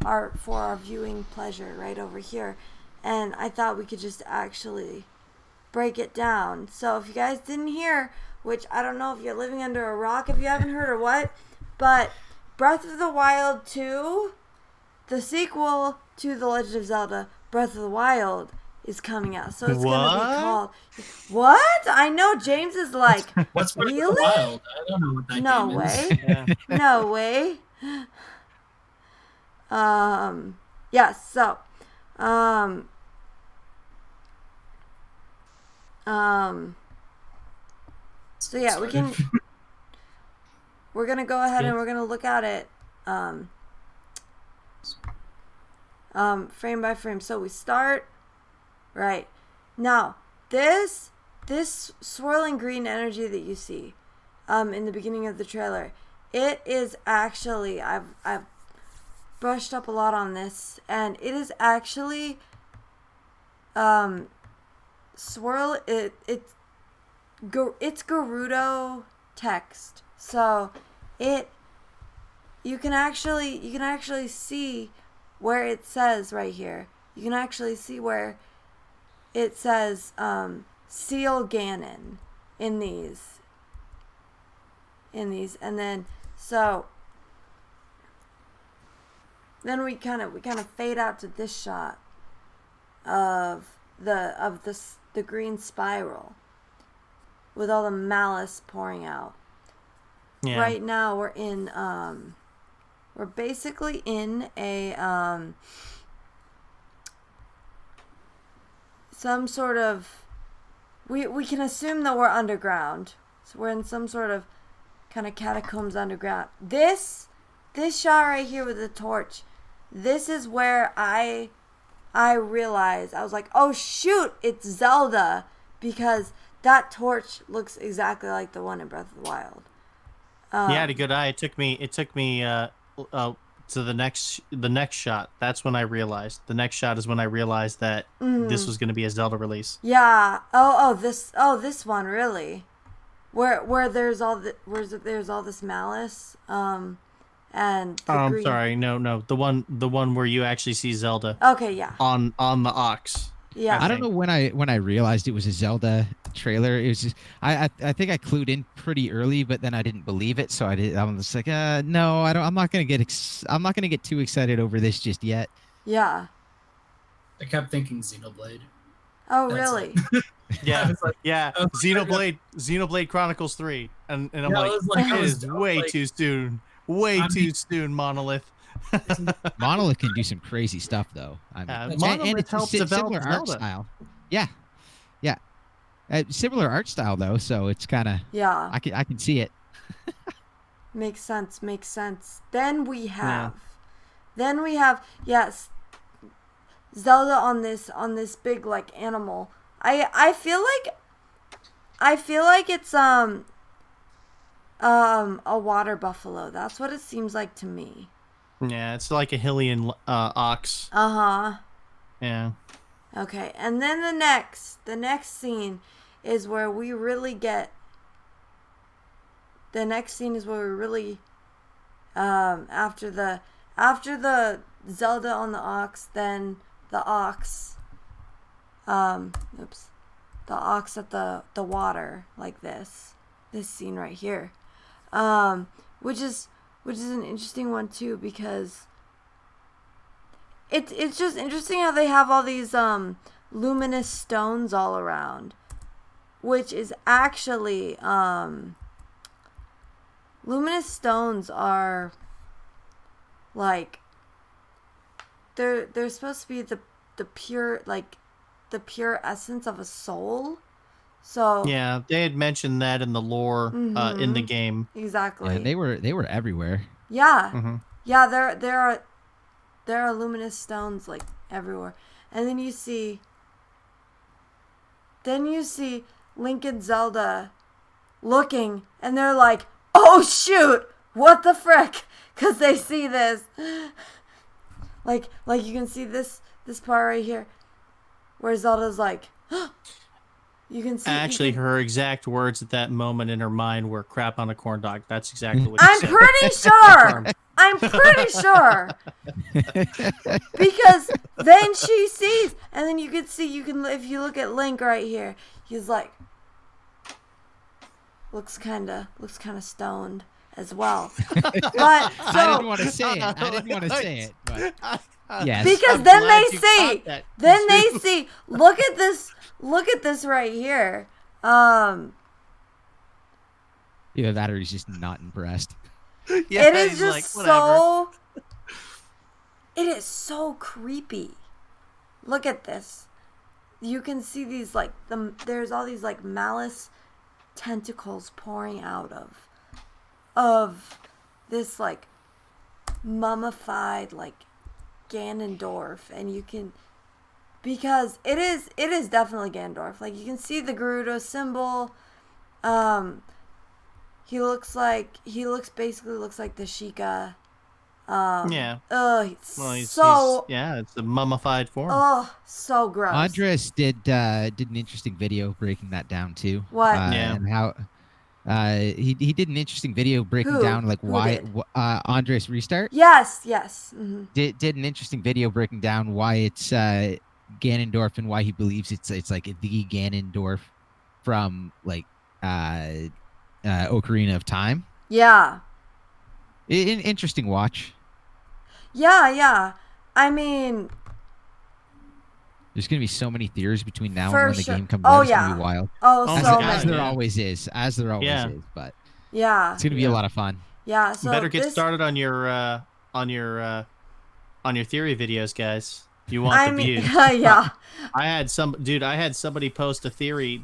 our viewing pleasure right over here, and I thought we could just actually break it down. So if you guys didn't hear, which I don't know if you're living under a rock if you haven't heard or what, but Breath of the Wild 2, the sequel to The Legend of Zelda Breath of the Wild, is coming out. So it's going to be called... What? I know James is like, what's Breath really? of the Wild? I don't know what that game is. Yeah. No way. Yes, so so yeah, we're gonna go ahead and we're gonna look at it frame by frame. So we start right now. This swirling green energy that you see in the beginning of the trailer, it is actually I've brushed up a lot on this, and it is actually it's Gerudo text. So you can actually see where it says right here. You can actually see where it says Seal Ganon in these, and then then we kind of fade out to this shot of the green spiral with all the malice pouring out. Yeah. Right now we're basically in a some sort of we can assume that we're underground. So we're in some sort of kind of catacombs underground. This shot right here with the torch, this is where I realized, I was like, oh shoot, it's Zelda, because that torch looks exactly like the one in Breath of the Wild. Yeah, I had a good eye. It took me to the next shot. That's when I realized. The next shot is when I realized that this was going to be a Zelda release. Yeah. This one really, where there's all this malice. And I'm sorry, no, the one where you actually see Zelda. Okay, yeah. On the Ox. Yeah. I don't know when I realized it was a Zelda trailer. It was just I think I clued in pretty early, but then I didn't believe it, so I was like, no, I don't. I'm not gonna get too excited over this just yet. Yeah. I kept thinking Xenoblade. Oh, That's really? Yeah, I was like, yeah. I was like, Xenoblade Chronicles 3, and I'm yeah, I like, was like, it I was is way like, too soon, way I too mean, soon, Monolith. Monolith can do some crazy stuff, though. I mean, That's and Monolith it's a helped develop similar art Zelda. style. Yeah, yeah, similar art style though, so it's kind of Yeah. I can see it. Makes sense. Makes sense. Then we Yeah. have yes, Zelda on this big like animal. I feel like it's a water buffalo. That's what it seems like to me. Yeah, it's like a Hylian ox. Uh-huh. Yeah. Okay. And then the next scene is where we really get after the Zelda on the ox, then the ox the ox at the water, like this scene right here, which is an interesting one too, because it's just interesting how they have all these luminous stones all around, which is actually luminous stones are like they're supposed to be the pure, like the pure essence of a soul. So Yeah, they had mentioned that in the lore in the game. exactly. And they were everywhere. Yeah. Mm-hmm. Yeah, there are luminous stones like everywhere. And then you see Link and Zelda looking, and they're like, "Oh shoot, what the frick?" Cuz they see this. Like you can see this part right here where Zelda's like, you can see. Actually, her exact words at that moment in her mind were "crap on a corn dog." That's exactly what she I'm said. pretty sure. I'm pretty sure. Because then she sees, and then you can see, if you look at Link right here, he's like, looks kind of stoned as well. But so I didn't want to say it. But yes. because I'm then glad they you see, caught that, then they too. see. Look at this right here. Either that or he's just not impressed. Yeah, It is he's just like, whatever. it is so creepy. Look at this. You can see these like there's all these like malice tentacles pouring out of this like mummified like Ganondorf, and you can, because it is definitely Ganondorf. Like you can see the Gerudo symbol. He basically looks like the Sheikah. Yeah. It's it's a mummified form. Oh, so gross. Andres did an interesting video breaking that down too. What? Yeah. And how he did an interesting video breaking Who? down like Who why did? Andres Restart Yes. Mm-hmm. did an interesting video breaking down why it's Ganondorf and why he believes it's like the Ganondorf from like Ocarina of Time. Yeah. An interesting watch. Yeah. I mean, There's gonna be so many theories between now For and when the sure. game comes Oh, out. It's yeah. gonna be wild. oh, Oh, so my God, As many. there yeah. always is. Yeah. But Yeah. it's gonna be a lot of fun. Yeah. So Better get this, started on your theory videos, guys. You want I the mean, views. yeah. I had somebody post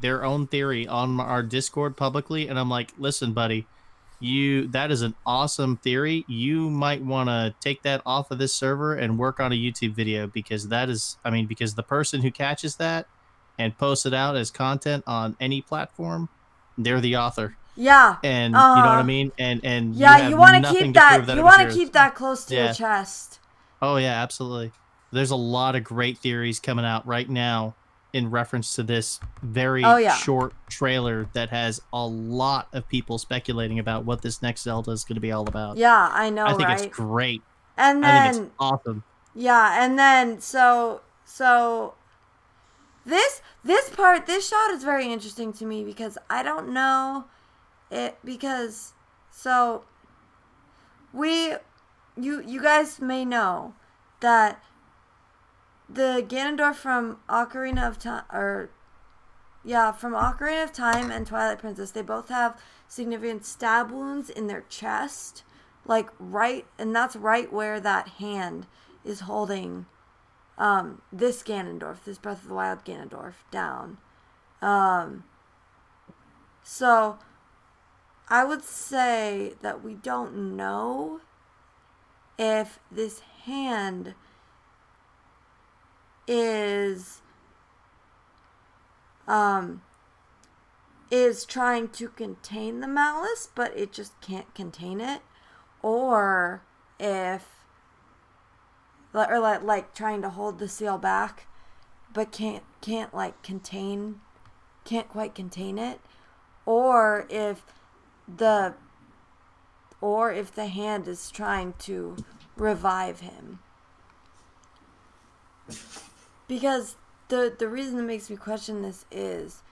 their own theory on our Discord publicly, and I'm like, listen, buddy, that is an awesome theory. You might want to take that off of this server and work on a YouTube video, because because the person who catches that and posts it out as content on any platform, they're the author. Yeah. And you know what I mean? And Yeah, you want to keep that. You You want to keep that close to your chest. Oh yeah, absolutely. There's a lot of great theories coming out right now in reference to this very short trailer that has a lot of people speculating about what this next Zelda is going to be all about. Yeah, I know, I think right? it's great. And then I think it's awesome. Yeah, and then so this shot is very interesting to me, because I don't know it, because so you guys may know that the Ganondorf from Ocarina of Time, from Ocarina of Time and Twilight Princess, they both have significant stab wounds in their chest, like and that's right where that hand is holding this Ganondorf, this Breath of the Wild Ganondorf, down. So I would say that we don't know if this hand is trying to contain the malice, but it just can't contain it, or if like trying to hold the seal back, but can't quite contain it, or if the hand is trying to revive him. Because the reason that makes me question this is,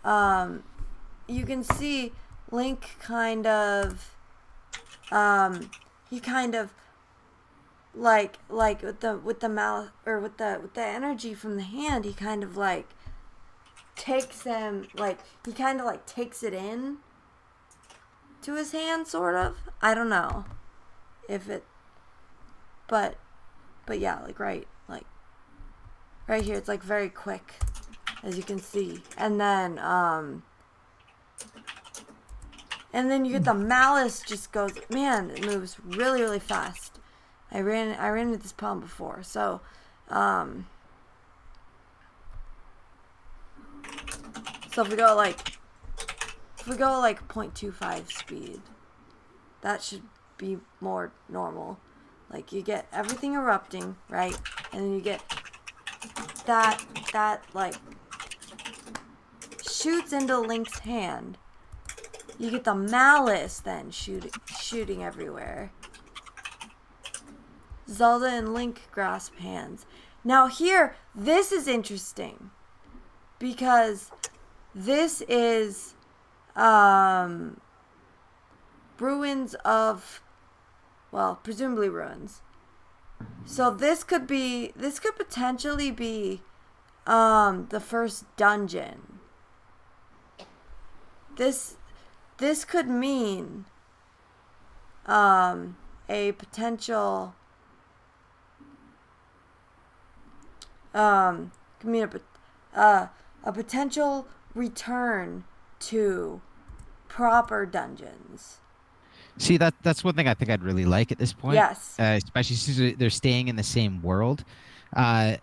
you can see Link kind of, he kind of like with the mouth, or with the energy from the hand, he kind of like takes them, like he kind of like takes it in to his hand, sort of. I don't know if it, but yeah, like right here, it's like very quick, as you can see, and then you get the malice just goes, man, it moves really, really fast. I ran into this problem before, so if we go like 0.25 speed, that should be more normal. Like, you get everything erupting, right? And then you get that like shoots into Link's hand. You get the malice then shooting everywhere. Zelda and Link grasp hands. Now here, this is interesting, because this is ruins of, well, presumably ruins. So this could potentially be the first dungeon. This could mean a potential a potential return to proper dungeons. See, that's one thing I think I'd really like at this point. Yes. Especially since they're staying in the same world. The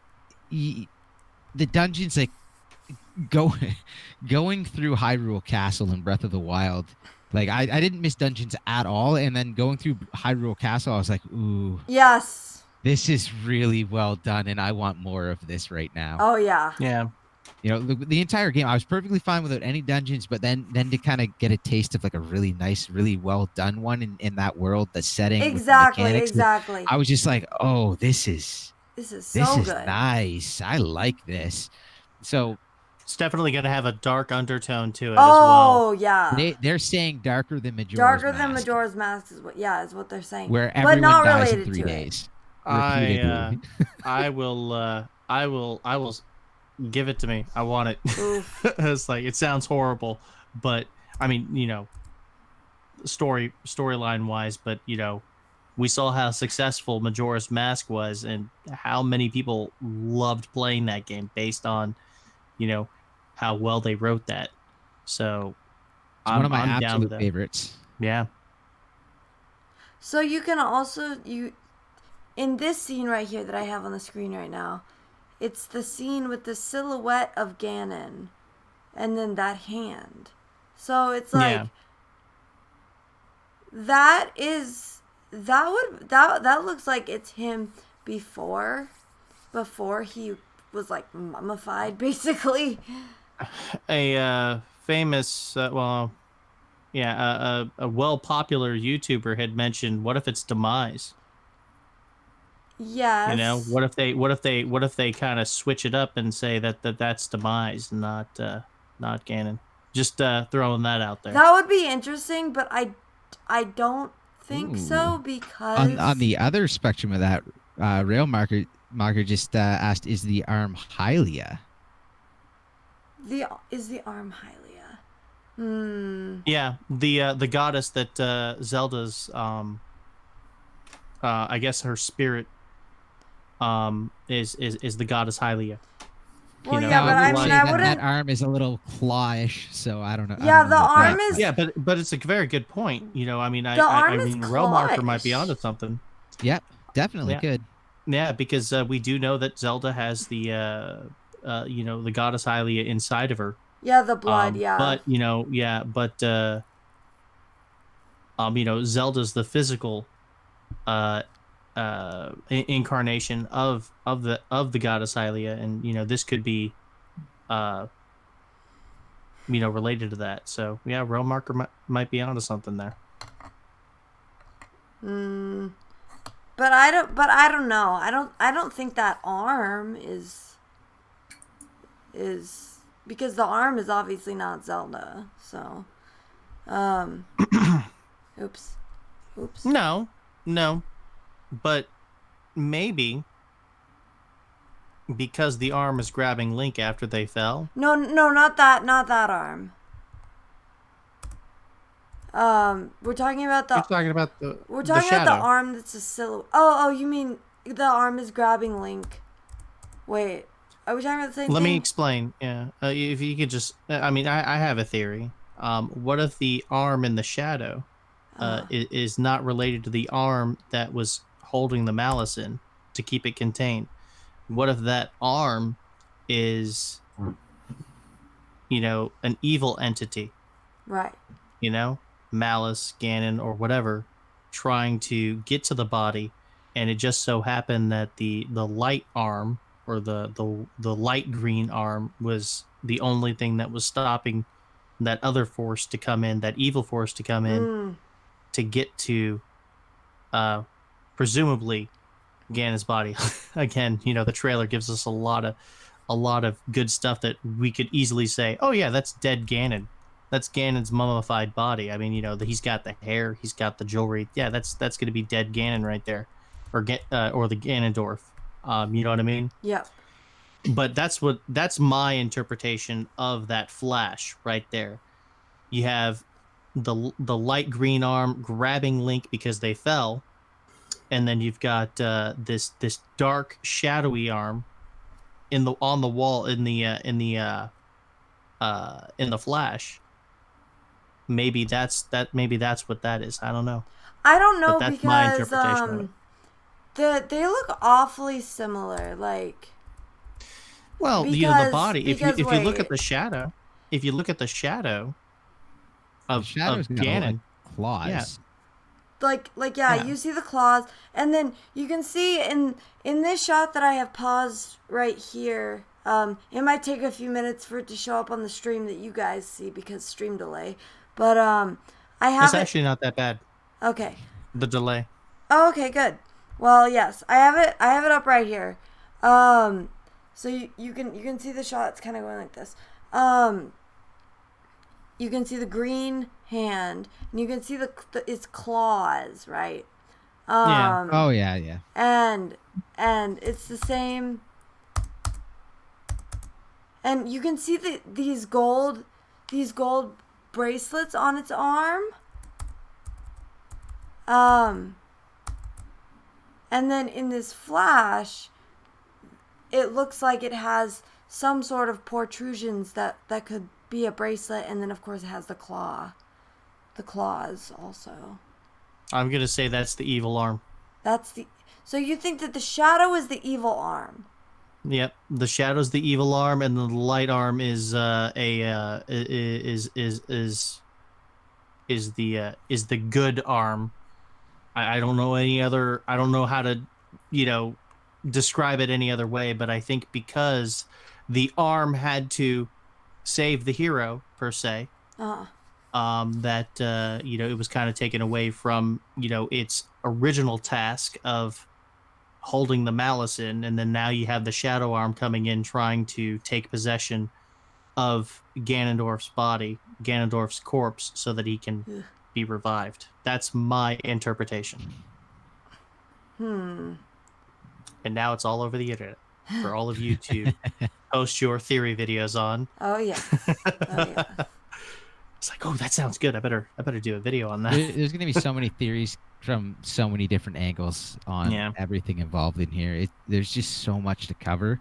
dungeons, like going through Hyrule Castle in Breath of the Wild, like I didn't miss dungeons at all, and then going through Hyrule Castle, I was like, ooh. Yes. This is really well done, and I want more of this right now. Oh yeah. Yeah. You know, the entire game, I was perfectly fine without any dungeons, but then to kind of get a taste of like a really nice, really well done one in that world, the setting, exactly, with the mechanics, exactly. I was just like, oh, this is so good. Nice. I like this. So it's definitely going to have a dark undertone to it as well. well. Yeah. They're saying darker than Majora's Mask. Than Majora's Mask is what they're saying. Where everyone but not dies related in 3 to days. I will give it to me. I want it. It's like, it sounds horrible, but I mean, you know, storyline wise, but you know, we saw how successful Majora's Mask was and how many people loved playing that game based on, you know, how well they wrote that. So it's one of my absolute favorites. Yeah. So you can also, in this scene right here that I have on the screen right now, it's the scene with the silhouette of Ganon and then that hand. So it's like, that looks like it's him before he was like mummified, basically. A famous, a well-popular YouTuber had mentioned, what if it's Demise? Yes. You know, what if they kind of switch it up and say that's Demise, not Ganon? Just throwing that out there. That would be interesting, but I don't think so, because on the other spectrum of that rail marker, Margaret just asked, "Is the arm Hylia?" Is the arm Hylia? Hmm. Yeah, the goddess that Zelda's I guess her spirit is the goddess Hylia. Well, yeah, but I mean, say I that wouldn't. arm is a little clawish, so I don't know. I Yeah, don't know the about arm that. is. Yeah, but it's a very good point. I mean, The arm I is mean, Realm Marker might be clawish. onto something. Yep, definitely Yeah, could. yeah, because we do know that Zelda has the goddess Hylia inside of her. Yeah, the blood. Yeah. But yeah, but Zelda's the physical uh incarnation of the goddess Hylia, and this could be uh related to that. So yeah, Realm Marker might be onto something there. Hmm. But I don't. But I don't know. I don't think that arm is because the arm is obviously not Zelda. So, um, oops, oops. No, but maybe because the arm is grabbing Link after they fell. No, no, not that arm. We're talking about You're talking about we're the talking about the shadow. arm that's a silhouette. Oh, you mean the arm is grabbing Link? Wait, are we talking about the same Let thing? me explain. Yeah, if you could just, I mean, I have a theory. What if the arm in the shadow is not related to the arm that was holding the malice in to keep it contained? What if that arm is, an evil entity? Right. Malice, Ganon, or whatever, trying to get to the body, and it just so happened that the light arm or the light green arm was the only thing that was stopping that other force to come in, that evil force to come in to get to presumably Ganon's body. Again, the trailer gives us a lot of good stuff that we could easily say, oh yeah, that's dead Ganon. That's Ganon's mummified body. I mean, he's got the hair, he's got the jewelry. Yeah, that's going to be dead Ganon right there, or the Ganondorf. You know what I mean? Yep. But that's my interpretation of that flash right there. You have the light green arm grabbing Link because they fell, and then you've got this dark shadowy arm on the wall in the flash. Maybe that's what that is. I don't know. I don't know But that's my because interpretation of it. they look awfully similar. Like, Well, the body. If you look at the shadow, if you look at the shadow The of shadow's got Ganon, claws. yeah. Yeah, Yeah. you see the claws, and then you can see in this shot that I have paused right here. It might take a few minutes for it to show up on the stream that you guys see because stream delay. But I have It's actually not that bad. Okay. The delay. Oh, okay, good. Well, yes, I have it. I have it up right here. So you can see the shot. It's kind of going like this. You can see the green hand, and you can see its claws, right? Yeah. Oh yeah. And it's the same. And you can see these gold bracelets on its arm. And then in this flash, it looks like it has some sort of protrusions that could be a bracelet, and then of course it has the claws also. I'm gonna say that's the evil arm. So you think that the shadow is the evil arm? Yep, the shadow's the evil arm, and the light arm is the good arm. I don't know any other. I don't know how to, describe it any other way. But I think because the arm had to save the hero per se, that it was kind of taken away from its original task of holding the malice in, and then now you have the shadow arm coming in trying to take possession of Ganondorf's body, Ganondorf's corpse, so that he can be revived. That's my interpretation. and now it's all over the internet for all of you to post your theory videos on. Oh yeah. Oh yeah. It's like, oh, that sounds good. I better do a video on that. There's going to be so many theories from so many different angles on everything involved in here. There's just so much to cover,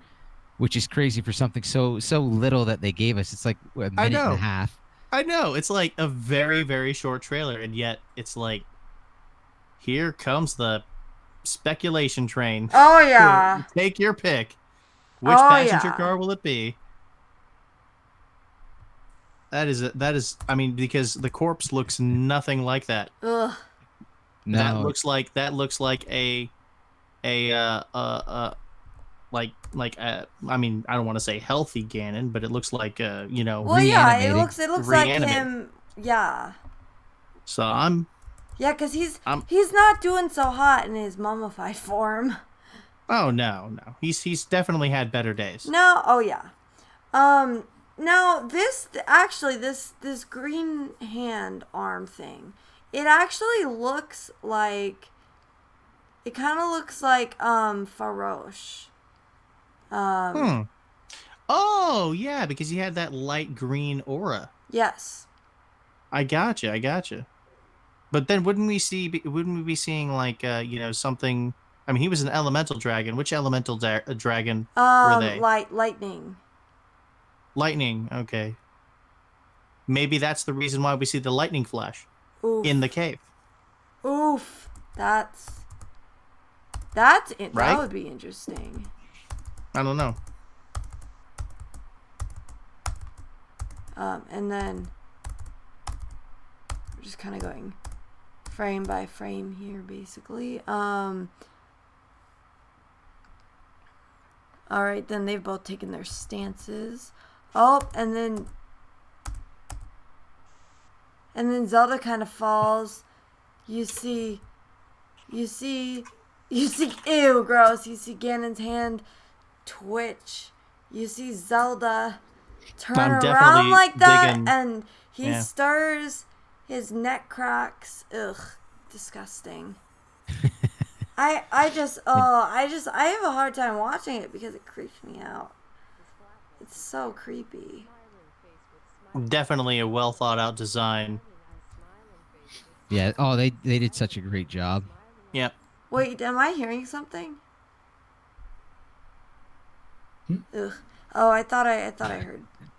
which is crazy for something so little that they gave us. It's like a minute and a half. I know. It's like a very, very short trailer, and yet it's like, here comes the speculation train. Oh yeah. Take your pick. Which passenger car will it be? That is. I mean, because the corpse looks nothing like that. Ugh. No. That looks like a I mean, I don't want to say healthy Ganon, but it looks like Well, yeah, it looks like reanimated. him. Yeah. So I'm. Yeah, because he's not doing so hot in his mummified form. Oh no. He's definitely had better days. No. Oh yeah. Now this green hand arm thing, it actually looks like. It kind of looks like Farosh. Oh yeah, because he had that light green aura. Yes. I gotcha. But then wouldn't we be seeing like something? I mean, he was an elemental dragon. Which elemental dragon were they? Lightning. Lightning. Okay. Maybe that's the reason why we see the lightning flash in the cave. Oof. That would be interesting. I don't know. And then we're just kind of going frame by frame here, basically. All right, then they've both taken their stances. Oh, and then Zelda kind of falls. You see, ew, gross. You see Ganon's hand twitch. You see Zelda turn around like that, and he stirs. His neck cracks. Ugh, disgusting. I have a hard time watching it because it creeps me out. It's so creepy. Definitely a well thought out design. Yeah. Oh, they did such a great job. Yep. Wait, am I hearing something? Ugh. Oh, I thought I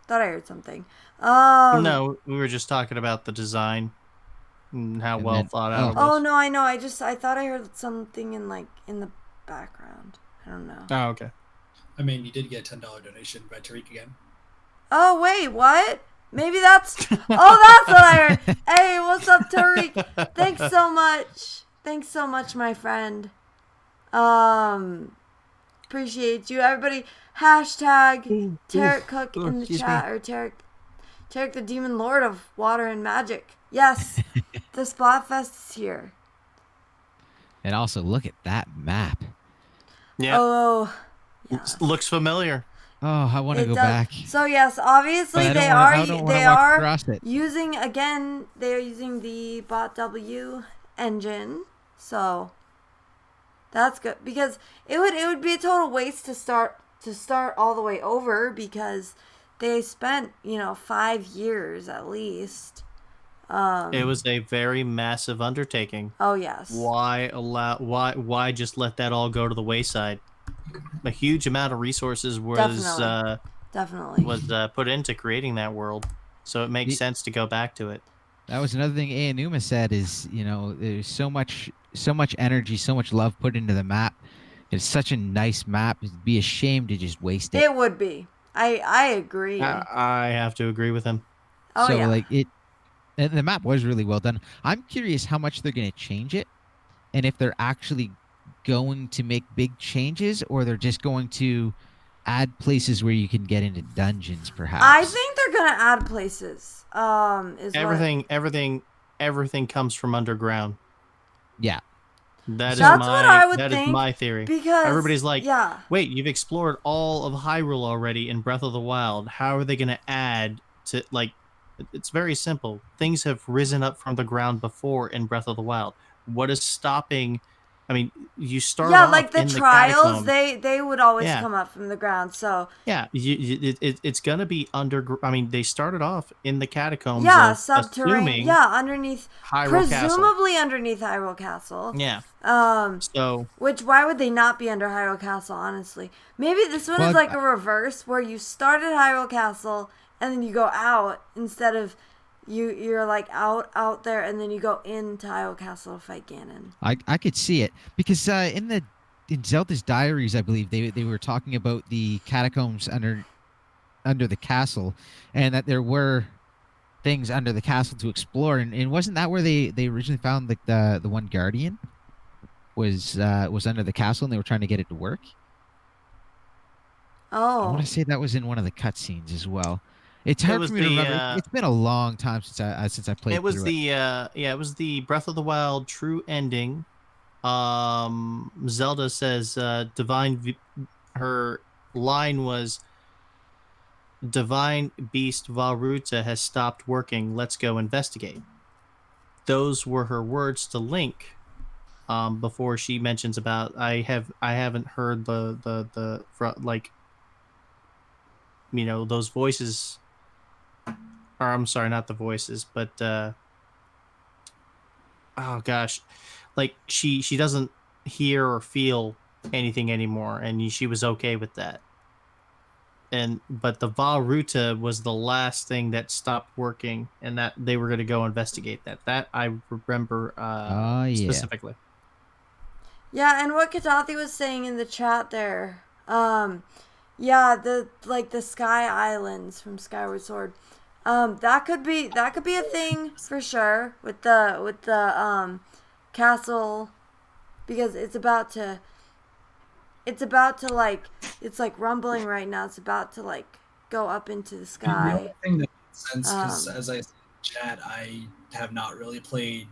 heard something. No, we were just talking about the design and how well thought out it was. Oh no, I know. I thought I heard something in the background. I don't know. Oh, okay. I mean, you did get a $10 donation by Tariq again. Oh wait, what? Maybe that's. Oh, that's what I heard. Hey, what's up, Tariq? Thanks so much, my friend. Appreciate you, everybody. Hashtag Tarek Cook in the chat, or Tarek the Demon Lord of Water and Magic. Yes, the Splatfest is here. And also, look at that map. Yeah. Oh, yeah. Looks familiar. Oh, I want to go back. So yes, obviously they are using the Bot W engine. So that's good, because it would be a total waste to start all the way over, because they spent 5 years at least. It was a very massive undertaking. Oh yes. Why just let that all go to the wayside? A huge amount of resources was definitely put into creating that world, so it makes sense to go back to it. That was another thing Aonuma said is, there's so much energy, so much love put into the map. It's such a nice map. It'd be a shame to just waste it. It would be. I agree. I have to agree with him. Oh, so yeah. And the map was really well done. I'm curious how much they're going to change it, and if they're actually going to make big changes, or they're just going to add places where you can get into dungeons, perhaps. I think they're going to add places. Everything comes from underground. Yeah. That's what I would think. That is my theory. Because everybody's like, wait, you've explored all of Hyrule already in Breath of the Wild. How are they going to add to, like, it's very simple. Things have risen up from the ground before in Breath of the Wild. What is stopping I mean, you start Yeah, off like the in trials, the they would always yeah. come up from the ground. So Yeah, it's gonna be under. I mean, they started off in the catacombs yeah, of subterranean. assuming Yeah, underneath, Hyrule Castle. presumably underneath Hyrule Castle. Yeah. So Which why would they not be under Hyrule Castle? Honestly, maybe this one is Well, like a reverse where you start at Hyrule Castle and then you go out instead of you're like out there and then you go into Hyrule Castle to fight Ganon. I could see it because in Zelda's diaries, I believe they were talking about the catacombs under the castle, and that there were things under the castle to explore. And wasn't that where they originally found like the one guardian was under the castle, and they were trying to get it to work? I want Oh, to say that was in one of the cutscenes as well. It's it hard was for me to the remember. It's been a long time since I played it was through the yeah, it was the Breath of the Wild true ending. Zelda says her line was Divine Beast Valruta has stopped working. Let's go investigate. Those were her words to Link. Before she mentions about I haven't heard the like, you know, those voices, or I'm sorry, not the voices, but oh gosh, like she doesn't hear or feel anything anymore, and she was okay with that. And but the Valruta was the last thing that stopped working, and that they were going to go investigate that. That I remember Oh yeah. specifically. yeah, and what Kitathi was saying in the chat there, yeah, the Sky Islands from Skyward Sword, that could be a thing for sure with the castle, because it's about to like, it's like rumbling right now. It's about to like go up into the The sky. only thing that makes sense, because Um, as I said in chat, I have not really played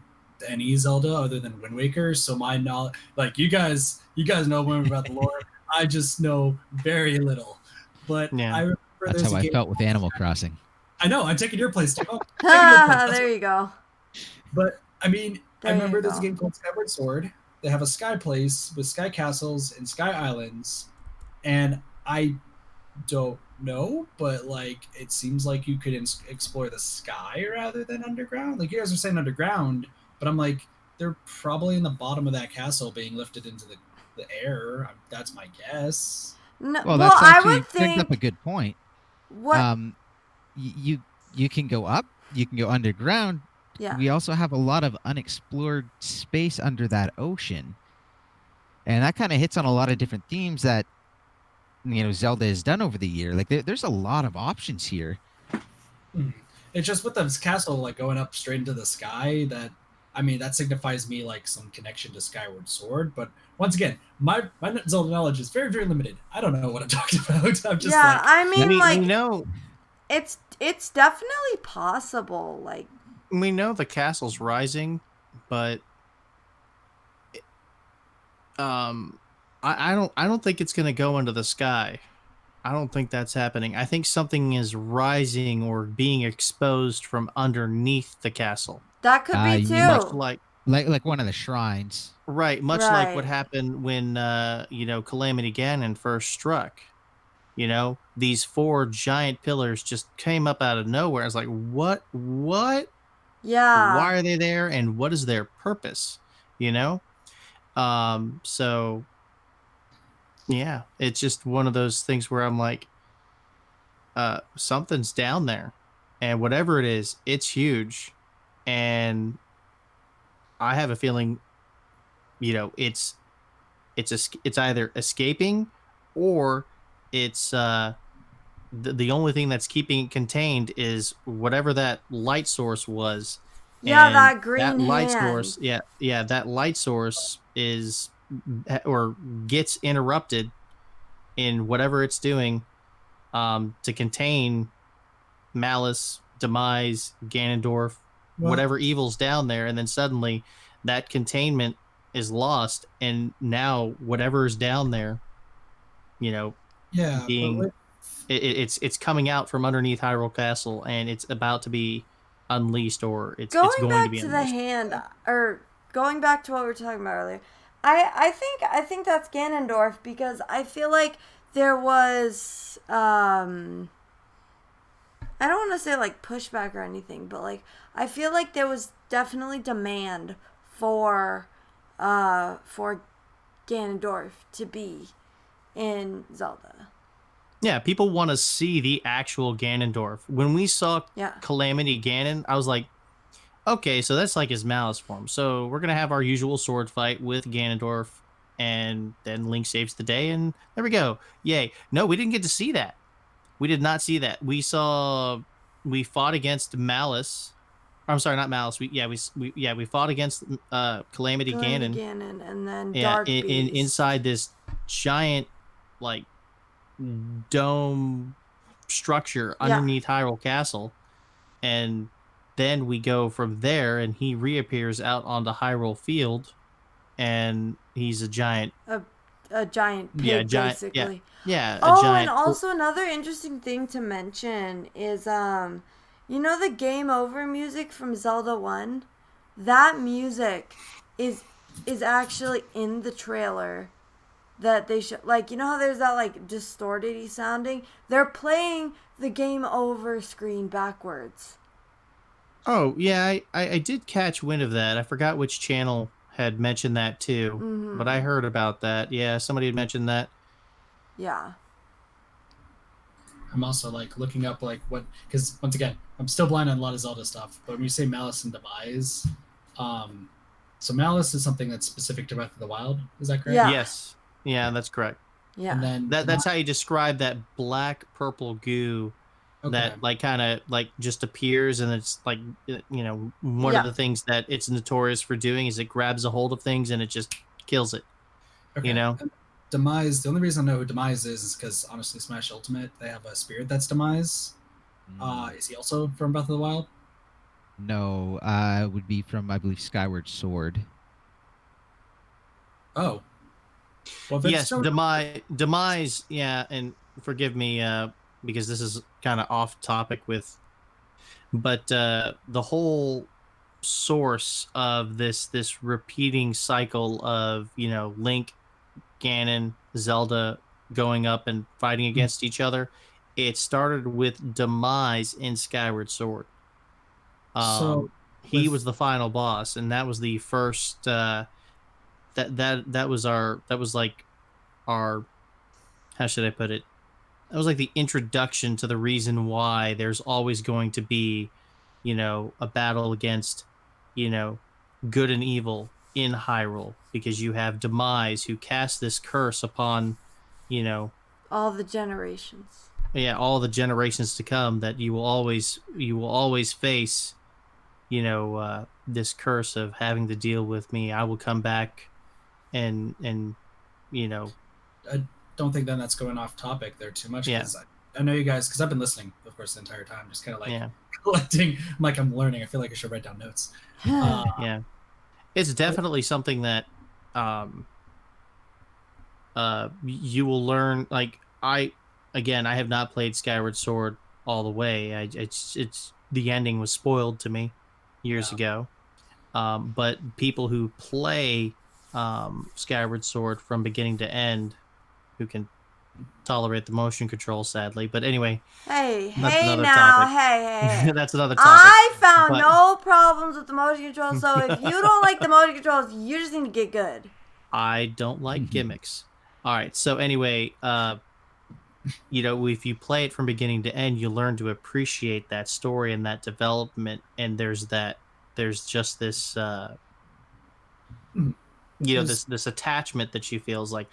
any Zelda other than Wind Waker, so my knowledge, like you guys know more about the lore. I just know very little. But Yeah. I remember That's there's how a I game. felt with Animal Crossing. I know. I'm taking your place, Timo. Taking your place. That's there you go. But I mean, I There you remember there's a go. game called Skyward Sword. They have a sky place with sky castles and sky islands, and I don't know, but like it seems like you could explore the sky rather than underground. Like you guys are saying underground, but I'm like they're probably in the bottom of that castle being lifted into the air. That's my guess. No, Well, well, that's I actually would brings up a think good point. what. You can go up, you can go underground. Yeah. We also have a lot of unexplored space under that ocean, and that kind of hits on a lot of different themes that Zelda has done over the year. Like there's a lot of options here. It's just with this castle like going up straight into the sky that, I mean, that signifies me like some connection to Skyward Sword. But once again, my Zelda knowledge is very, very limited. I don't know what I'm talking about. I'm just Yeah, like, I mean, like, we know it's definitely possible. Like, we know the castle's rising, but I don't think it's gonna go into the sky. I don't think that's happening. I think something is rising or being exposed from underneath the castle. that could be You mean Much too. like one of the shrines. right, much like what Right. happened when Calamity Ganon first struck. You know, these four giant pillars just came up out of nowhere. It's like, what? Yeah. Why are they there, and what is their purpose? You know? So yeah, it's just one of those things where I'm like, something's down there, and whatever it is, it's huge, and I have a feeling, it's either escaping, or it's the only thing that's keeping it contained is whatever that light source was. Yeah, And that green light hand. source, that light source is or gets interrupted in whatever it's doing, to contain Malice, Demise, Ganondorf, well, whatever evil's down there, and then suddenly that containment is lost, and now whatever is down there, yeah, being but it's coming out from underneath Hyrule Castle, and it's about to be unleashed, or it's Going going to back be to the unleashed. hand, or going back to what we were talking about earlier, I think that's Ganondorf because I feel like there was I don't want to say like pushback or anything, but like I feel like there was definitely demand for Ganondorf to be in Zelda. Yeah, people want to see the actual Ganondorf. When we saw Calamity Ganon, I was like, okay, so that's like his Malice form. So we're gonna have our usual sword fight with Ganondorf, and then Link saves the day, and there we go. Yay! No, we didn't get to see that. We did not see that. We fought against Malice. I'm sorry, not Malice. We fought against Calamity Ganon. Ganon, and then Yeah, Dark Beast. inside this giant like dome structure underneath Hyrule Castle, and then we go from there, and he reappears out on the Hyrule Field, and he's a giant. A giant pig, basically. Yeah. And also another interesting thing to mention is, you know the Game Over music from Zelda 1? That music is actually in the trailer that they show. Like, you know how there's that, like, distorted-y sounding? They're playing the Game Over screen backwards. Oh, yeah, I did catch wind of that. I forgot which channel had mentioned that too, but I heard about that. Yeah, somebody had mentioned that. Yeah. I'm also like looking up like what, because once again, I'm still blind on a lot of Zelda stuff. But when you say Malice and Demise, so Malice is something that's specific to Breath of the Wild. Is that correct? Yeah. Yes. Yeah, that's correct. Yeah. And then that's how you describe that black purple goo that like kind of like just appears, and it's like, you know, one of the things that it's notorious for doing is it grabs a hold of things and it just kills it. You know. And Demise. The only reason I know who Demise is because honestly, Smash Ultimate, they have a spirit that's Demise. Is he also from Breath of the Wild? No, it would be from, I believe, Skyward Sword. Oh. Well, yes, Demise. Yeah, and forgive me because this is kind of off topic but the whole source of this repeating cycle of, you know, Link, Ganon, Zelda going up and fighting against each other, it started with Demise in Skyward Sword. He was the final boss, and that was the first that was like our, how should I put it? That was like the introduction to the reason why there's always going to be, you know, a battle against, you know, good and evil in Hyrule, because you have Demise who casts this curse upon, you know, all the generations. Yeah, all the generations to come, that you will always face, you know, this curse of having to deal with me. I will come back and you know, I don't think that's going off topic there too much. Yeah. I know you guys, because I've been listening, of course, the entire time, just kind of like collecting. I'm like, I'm learning. I feel like I should write down notes. Yeah, it's definitely something that you will learn. Like I have not played Skyward Sword all the way. It's the ending was spoiled to me years ago. But people who play Skyward Sword from beginning to end, who can tolerate the motion control, sadly. But anyway, hey, Hey, that's another topic. I found no problems with the motion control, so if you don't like the motion controls, you just need to get good. I don't like gimmicks. All right, so anyway, you know, if you play it from beginning to end, you learn to appreciate that story and that development, and there's just this you know, this attachment that you feel is like,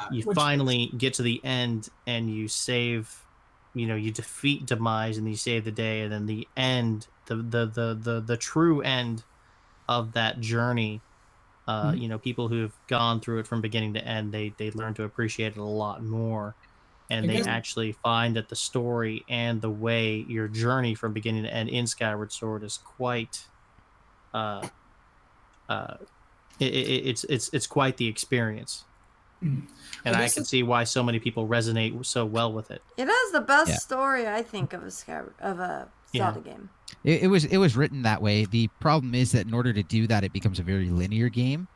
you finally get to the end and you save, you know, you defeat Demise and you save the day, and then the end, the true end of that journey, you know, people who've gone through it from beginning to end, they learn to appreciate it a lot more, and they actually find that the story and the way your journey from beginning to end in Skyward Sword is quite it's quite the experience. And I can see why so many people resonate so well with it. It has the best story, I think, of a Zelda game. It was written that way. The problem is that in order to do that, it becomes a very linear game.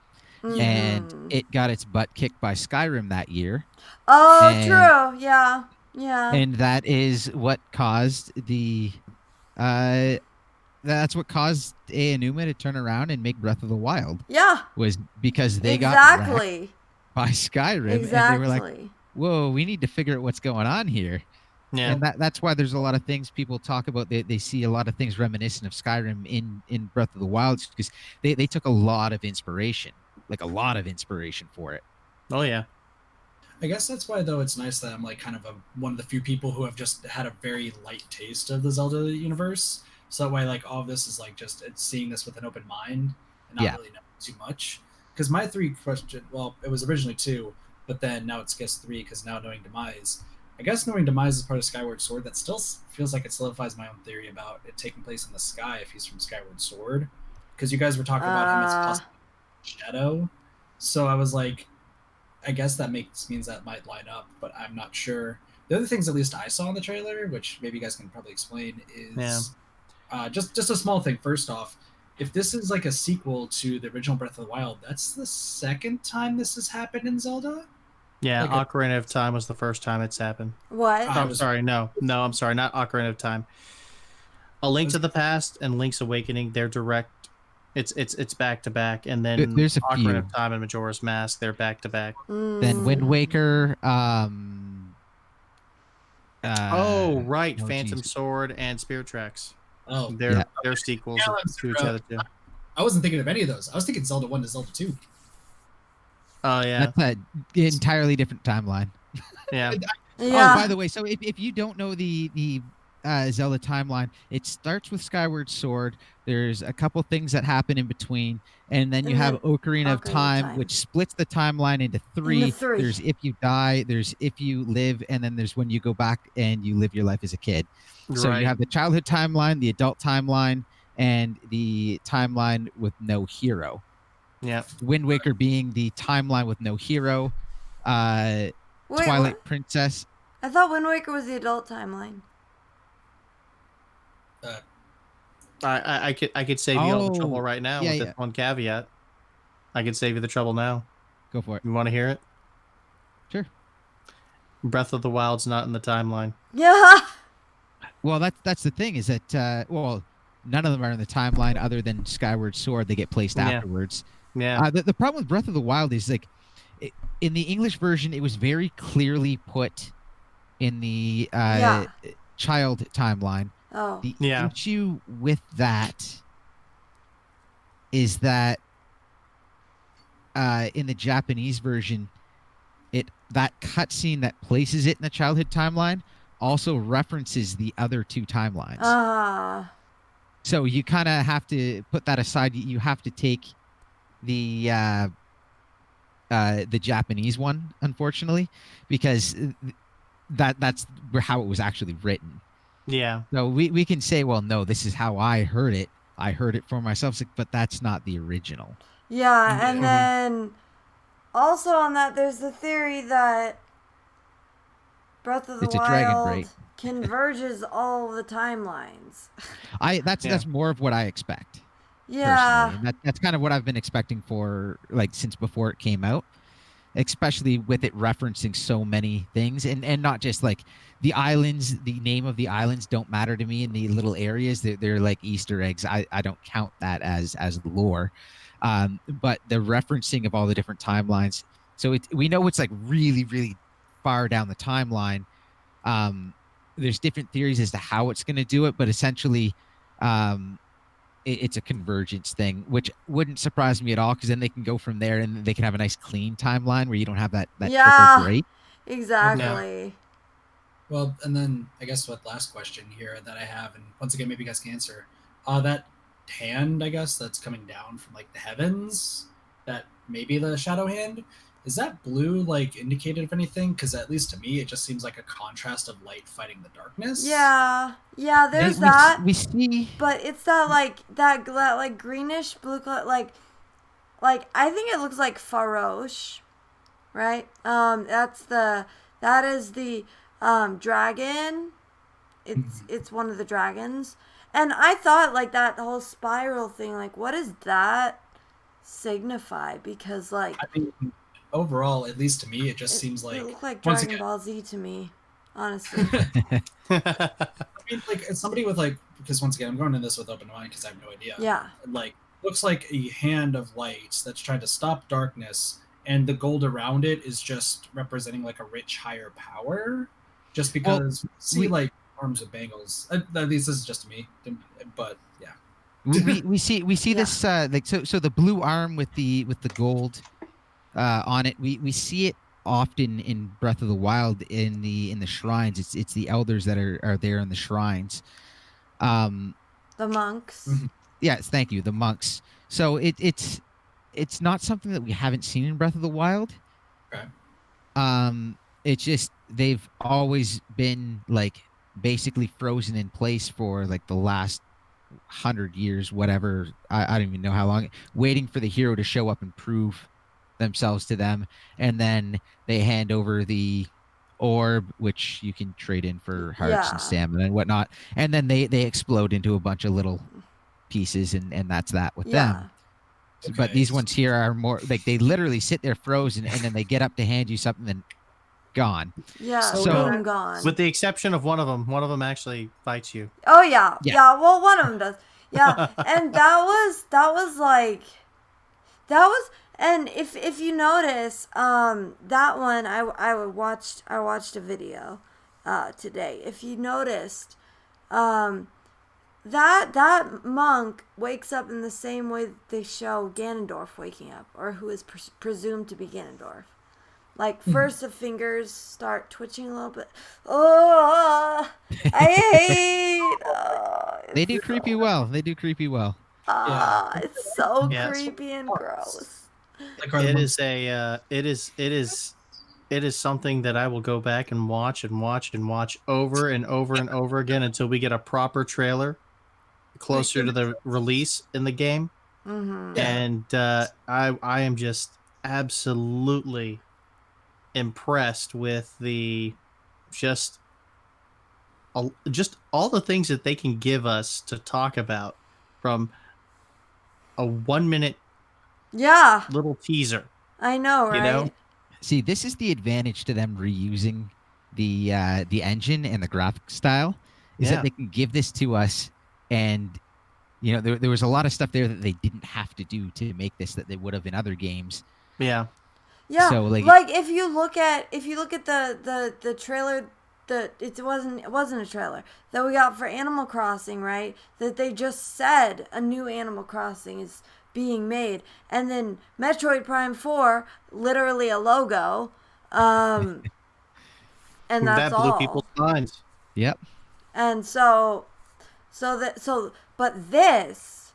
and Mm. it got its butt kicked by Skyrim that year. Oh, And- true. Yeah. Yeah. And that is what caused that's what caused Aonuma to turn around and make Breath of the Wild, Yeah. was because they got wrecked Exactly. by Skyrim, and they were like, Exactly. whoa, we need to figure out what's going on here. Yeah. And that's why there's a lot of things people talk about. They see a lot of things reminiscent of Skyrim in Breath of the Wild, because they took a lot of inspiration, like a lot of inspiration for it. Oh yeah. I guess that's why, though, it's nice that I'm like kind of one of the few people who have just had a very light taste of the Zelda universe. So that way, like, all of this is like just it's seeing this with an open mind and not really knowing too much. Because my 3 question, well, it was originally 2, but then now it's guess 3 because now knowing Demise. I guess knowing Demise is part of Skyward Sword. That still feels like it solidifies my own theory about it taking place in the sky if he's from Skyward Sword. Because you guys were talking about him as possibly Shadow. So I was like, I guess that means that might line up, but I'm not sure. The other things, at least I saw in the trailer, which maybe you guys can probably explain, is just a small thing. First off, if this is like a sequel to the original Breath of the Wild, that's the second time this has happened in Zelda. Yeah, Like Ocarina of Time was the first time it's happened. What? Oh, I'm sorry. No, I'm sorry. Not Ocarina of Time. A Link to the Past and Link's Awakening, they're direct. It's back to back, and then There's a Ocarina few. of Time and Majora's Mask, they're back to back. Then Wind Waker. Oh right, oh, Phantom geez. Sword and Spirit Tracks. Oh, They're sequels to each other too. I wasn't thinking of any of those. I was thinking Zelda 1 to Zelda 2. Oh yeah, That's an entirely different timeline. yeah. Yeah. Oh, by the way, so if you don't know the Zelda timeline, it starts with Skyward Sword. There's a couple things that happen in between, and then you have Ocarina of Time, which splits the timeline into 3. Into 3. There's if you die, there's if you live, and then there's when you go back and you live your life as a kid. So Right. you have the childhood timeline, the adult timeline, and the timeline with no hero. Yeah. Wind Waker being the timeline with no hero. Wait, Twilight what? Princess. I thought Wind Waker was the adult timeline. I could save you all the trouble right now with this one caveat. I could save you the trouble now. Go for it. You want to hear it? Sure. Breath of the Wild's not in the timeline. Yeah. Well, that's the thing, is that none of them are in the timeline other than Skyward Sword. They get placed afterwards. Yeah. The problem with Breath of the Wild is like in the English version, it was very clearly put in the child timeline. Oh. The issue with that is that in the Japanese version, that cutscene that places it in the childhood timeline also references the other 2 timelines. So you kind of have to put that aside. You have to take the Japanese one, unfortunately, because that's how it was actually written. Yeah. So we can say, well, no, this is how I heard it. I heard it for myself, but that's not the original. Yeah, and then also on that, there's the theory that Breath of the Wild converges all the timelines. That's more of what I expect. Yeah. Personally. That's kind of what I've been expecting for since before it came out, especially with it referencing so many things and not just like the islands. The name of the islands don't matter to me in the little areas. They're like Easter eggs. I don't count that as lore. But the referencing of all the different timelines. So we know it's like really, really far down the timeline. There's different theories as to how it's going to do it, but essentially, it's a convergence thing, which wouldn't surprise me at all, because then they can go from there and they can have a nice clean timeline where you don't have that triple break. Exactly. No. Well, and then I guess what last question here that I have, and once again, maybe you guys can answer. That hand, I guess, that's coming down from like the heavens, that maybe the shadow hand, is that blue like indicated of anything? Because at least to me, it just seems like a contrast of light fighting the darkness. Yeah, there's that. We see, but it's that like greenish blue color, like I think it looks like Farosh, right? That is the dragon. It's one of the dragons. And I thought like that whole spiral thing, like what is that? signify? Because like, I mean, overall, at least to me, it just it, seems like it looked like once Dragon again. Ball Z to me, honestly. I mean, like as somebody with like, because once again, I'm going into this with open mind because I have no idea. Yeah. Like, looks like a hand of light that's trying to stop darkness, and the gold around it is just representing like a rich higher power. Just because like arms with bangles. At least this is just me, but yeah. we see this like so the blue arm with the gold on it. We see it often in Breath of the Wild in the shrines. It's the elders that are there in the shrines. The monks. Yes, thank you, the monks. So it's not something that we haven't seen in Breath of the Wild. Okay. It's just they've always been like basically frozen in place for like the last 100 years, whatever. I don't even know how long, waiting for the hero to show up and prove themselves to them, and then they hand over the orb, which you can trade in for hearts and stamina and whatnot, and then they explode into a bunch of little pieces, and that's that with them. Okay. But these ones here are more like they literally sit there frozen, and then they get up to hand you something, and gone. Yeah, so boom, gone. With the exception of one of them actually fights you. Oh yeah. Well, one of them does. Yeah, and that was like, and if you notice, that one I watched a video, today. If you noticed, that monk wakes up in the same way they show Ganondorf waking up, or who is presumed to be Ganondorf. Like, first the fingers start twitching a little bit. Oh, I hate. They do creepy well. They do creepy well. It's so creepy and gross. It is something that I will go back and watch over and over and over again until we get a proper trailer closer to the release in the game. And I am just absolutely impressed with the just all the things that they can give us to talk about, from a 1 minute little teaser. I know, right? You know? See, this is the advantage to them reusing the engine and the graphic style, is that they can give this to us, and you know there was a lot of stuff there that they didn't have to do to make this that they would have in other games. Yeah. So, like if you look at the trailer, it wasn't a trailer that we got for Animal Crossing, right? That they just said a new Animal Crossing is being made, and then Metroid Prime 4, literally a logo, and that's that blew all. people's minds. Yep. And but this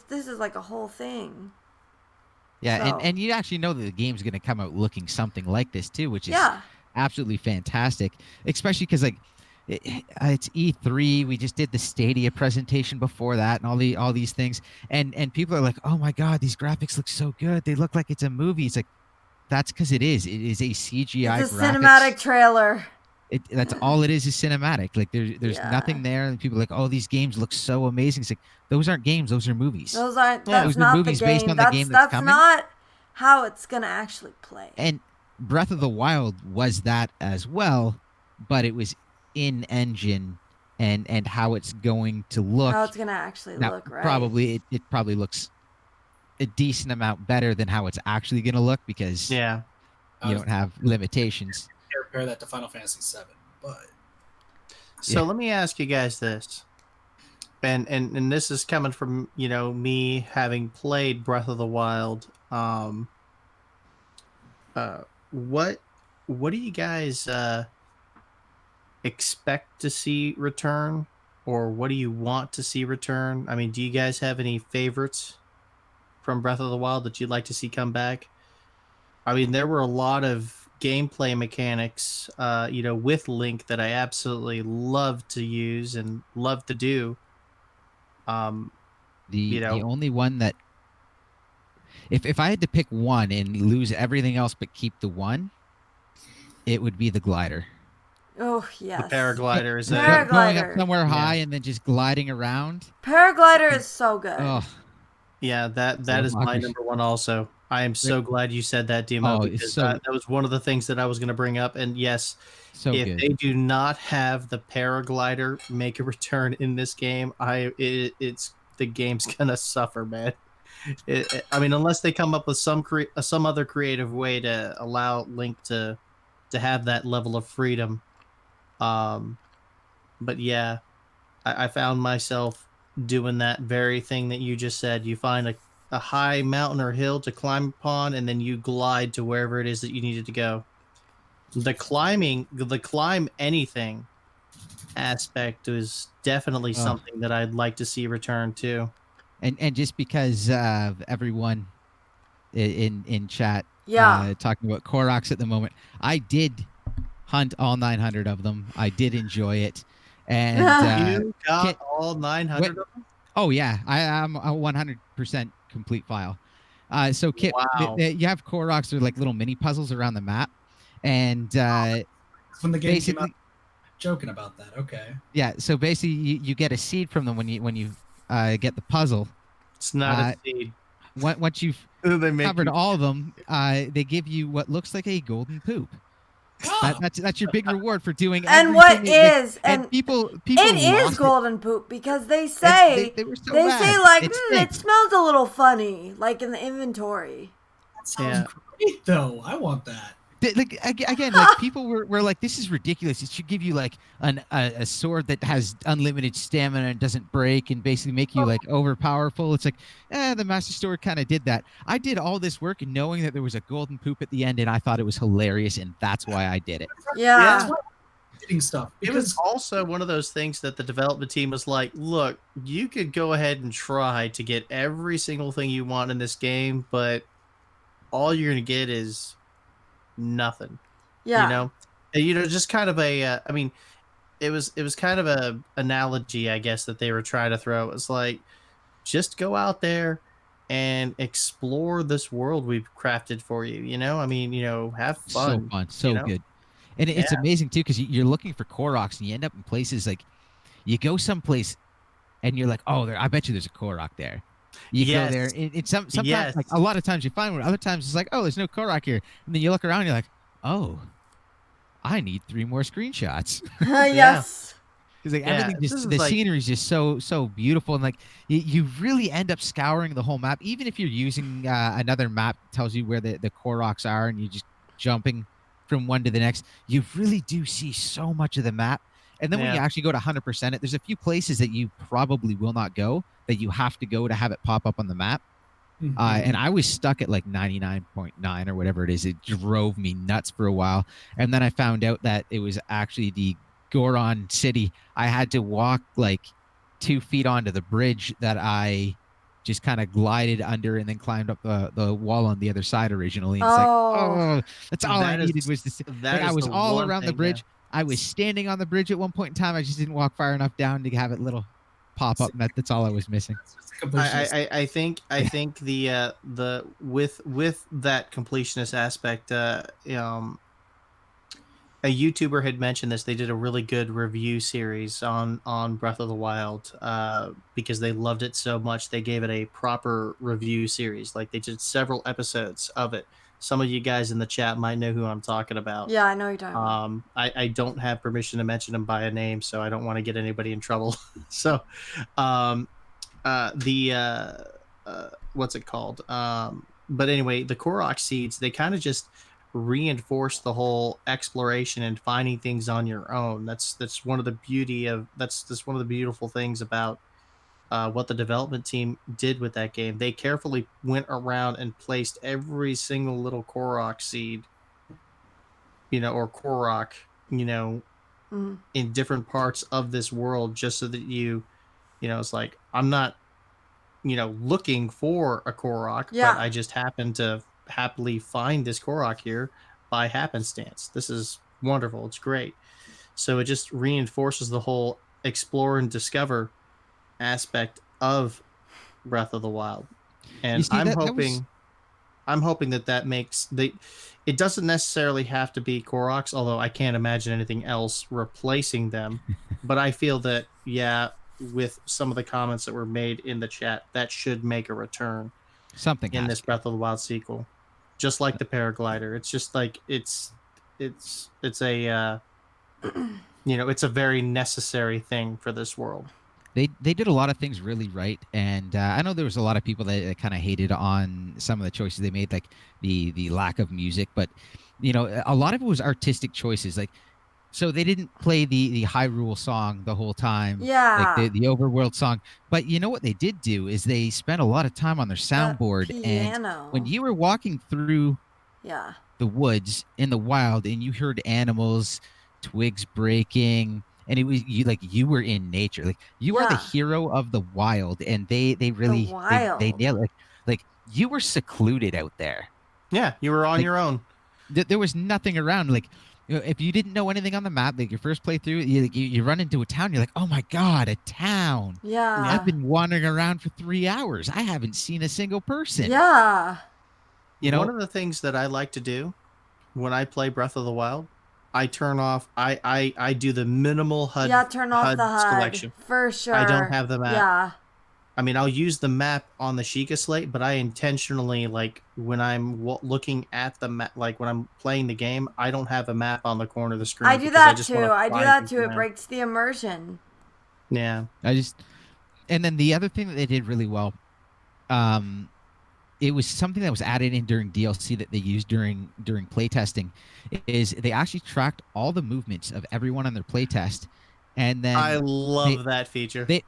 is like a whole thing. Yeah, and you actually know that the game's going to come out looking something like this too, which is absolutely fantastic. Especially because it's E3. We just did the Stadia presentation before that, and all these things, and people are like, "Oh my God, these graphics look so good. They look like it's a movie." It's like, that's because it is. It is a CGI. It's a cinematic trailer. That's all it is cinematic. Like there's nothing there, and people are like, "Oh, these games look so amazing." It's like, those aren't games; those are movies. Those aren't. That's not the game. Based on the game that's coming. Not how it's gonna actually play. And Breath of the Wild was that as well, but it was in engine and how it's going to look. How it's gonna actually look, right? Probably it probably looks a decent amount better than how it's actually going to look, because you don't have limitations. Compare that to Final Fantasy VII, but so let me ask you guys this, and this is coming from me having played Breath of the Wild. What do you guys expect to see return, or what do you want to see return? I mean, do you guys have any favorites from Breath of the Wild that you'd like to see come back? I mean, there were a lot of gameplay mechanics, with Link that I absolutely love to use and love to do. The only one that, if I had to pick one and lose everything else but keep the one, it would be the glider. Oh yes, the paraglider is paraglider. Going up somewhere high and then just gliding around. Paraglider is so good. Oh, Yeah, that So is my Mockers. number one also. I am so glad you said that, Demo, Oh, it's because so that was one of the things that I was going to bring up. And yes, so if they good. do not have the paraglider make a return in this game, it's the game's gonna suffer, man. I mean, unless they come up with some other creative way to allow Link to have that level of freedom. Um, but yeah, I found myself doing that very thing that you just said. You find a high mountain or hill to climb upon, and then you glide to wherever it is that you needed to go. The climb anything aspect is definitely Oh, something that I'd like to see return to. and just because of everyone in chat Yeah. talking about Koroks at the moment, I did hunt all 900 of them. I did enjoy it, and You got Kit, all 900 of them? oh yeah, I am a 100% complete file. So Kit, Wow. you have Koroks, they're like little mini puzzles around the map, and When the game came out, basically, joking about that. Okay. yeah. So basically, you get a seed from them when you get the puzzle. It's not a Uh, seed. once you've They make covered you. all of them, they give you what looks like a golden poop. Ah, That's your big reward for doing And everything. what is And people it is lost golden poop because they it. say They were so they mad. say like It it stinks. smells a little funny, like in the inventory. that sounds Yeah. great though. I want that. Like again, like people were like, this is ridiculous. It should give you like a sword that has unlimited stamina and doesn't break and basically make you like overpowerful. It's like, the Master Sword kind of did that. I did all this work knowing that there was a golden poop at the end, and I thought it was hilarious, and that's why I did it. Yeah. That's why I'm getting stuff It was because also one of those things that the development team was like, look, you could go ahead and try to get every single thing you want in this game, but all you're going to get is nothing. Yeah. Just kind of I mean, it was kind of a analogy, I guess, that they were trying to throw. It was like, just go out there and explore this world we've crafted for you. I mean, have So fun. fun, so you know? good, and it's Yeah. amazing too because you're looking for Koroks and you end up in places like you go someplace and you're like, oh, I bet you there's a Korok there. You go there. Yes. It's sometimes Yes. like a lot of times you find one. Other times it's like, oh, there's no Korok here, and then you look around, and you're like, oh, I need 3 more screenshots Yes. because like Yeah, everything this just is the like- scenery is just so beautiful, and like you really end up scouring the whole map, even if you're using another map that tells you where the Koroks are, and you're just jumping from one to the next. You really do see so much of the map. And then when you Yeah. actually go to 100% it, there's a few places that you probably will not go that you have to go to have it pop up on the map. And I was stuck at like 99.9 or whatever it is. It drove me nuts for a while. And then I found out that it was actually the Goron city. I had to walk like 2 feet onto the bridge that I just kind of glided under and then climbed up the wall on the other side originally. And it's like, oh, that's all I That is- needed was this. that Like I is was the all one around the thing, bridge. I was standing on the bridge at one point in time. I just didn't walk far enough down to have it little pop up, and that's all I was missing. I think the with that completionist aspect, a YouTuber had mentioned this. They did a really good review series on Breath of the Wild because they loved it so much. They gave it a proper review series. Like they did several episodes of it. Some of you guys in the chat might know who I'm talking about. Yeah, I know you're talking about. I don't have permission to mention him by a name, so I don't want to get anybody in trouble. So, what's it called? But anyway, the Korok seeds, they kind of just reinforce the whole exploration and finding things on your own. That's one of the that's one of the beautiful things about what the development team did with that game. They carefully went around and placed every single little Korok seed, or Korok, in different parts of this world, just so that it's like, I'm not, looking for a Korok, Yeah. but I just happen to happily find this Korok here by happenstance. This is wonderful. It's great. So it just reinforces the whole explore and discover aspect of Breath of the Wild. And See, I'm hoping that makes it doesn't necessarily have to be Koroks, although I can't imagine anything else replacing them. But I feel that, yeah, with some of the comments that were made in the chat, that should make a return Something in has this to. Breath of the Wild sequel. Just like the paraglider. It's just like it's a it's a very necessary thing for this world. They did a lot of things really right, and I know there was a lot of people that kind of hated on some of the choices they made, like the lack of music, but a lot of it was artistic choices. Like, so they didn't play the Hyrule song the whole time, like Yeah. the overworld song. But you know what they did do is they spent a lot of time on their The soundboard, and piano. when you were walking through Yeah. the woods in the wild and you heard animals, twigs breaking, and it was you were in nature, like you are the Yeah. hero of the wild, and they really they wild. nailed it. Like you were secluded out there. Yeah, you were on Like, your own. There was nothing around. Like, if you didn't know anything on the map, like your first playthrough, you run into a town, you're like, oh my god, a town. Yeah. I've been wandering around for 3 hours, I haven't seen a single person. Yeah. One of the things that I like to do when I play Breath of the Wild, I turn off. I do the minimal HUD. Yeah, turn off the HUD selection. for sure. I don't have the map. Yeah. I mean, I'll use the map on the Sheikah slate, but I intentionally, like, when I'm looking at the map, like when I'm playing the game, I don't have a map on the corner of the screen. I do that too. It breaks the immersion. Yeah. And then the other thing that they did really well, it was something that was added in during DLC that they used during playtesting, is they actually tracked all the movements of everyone on their playtest. And then I love that feature. They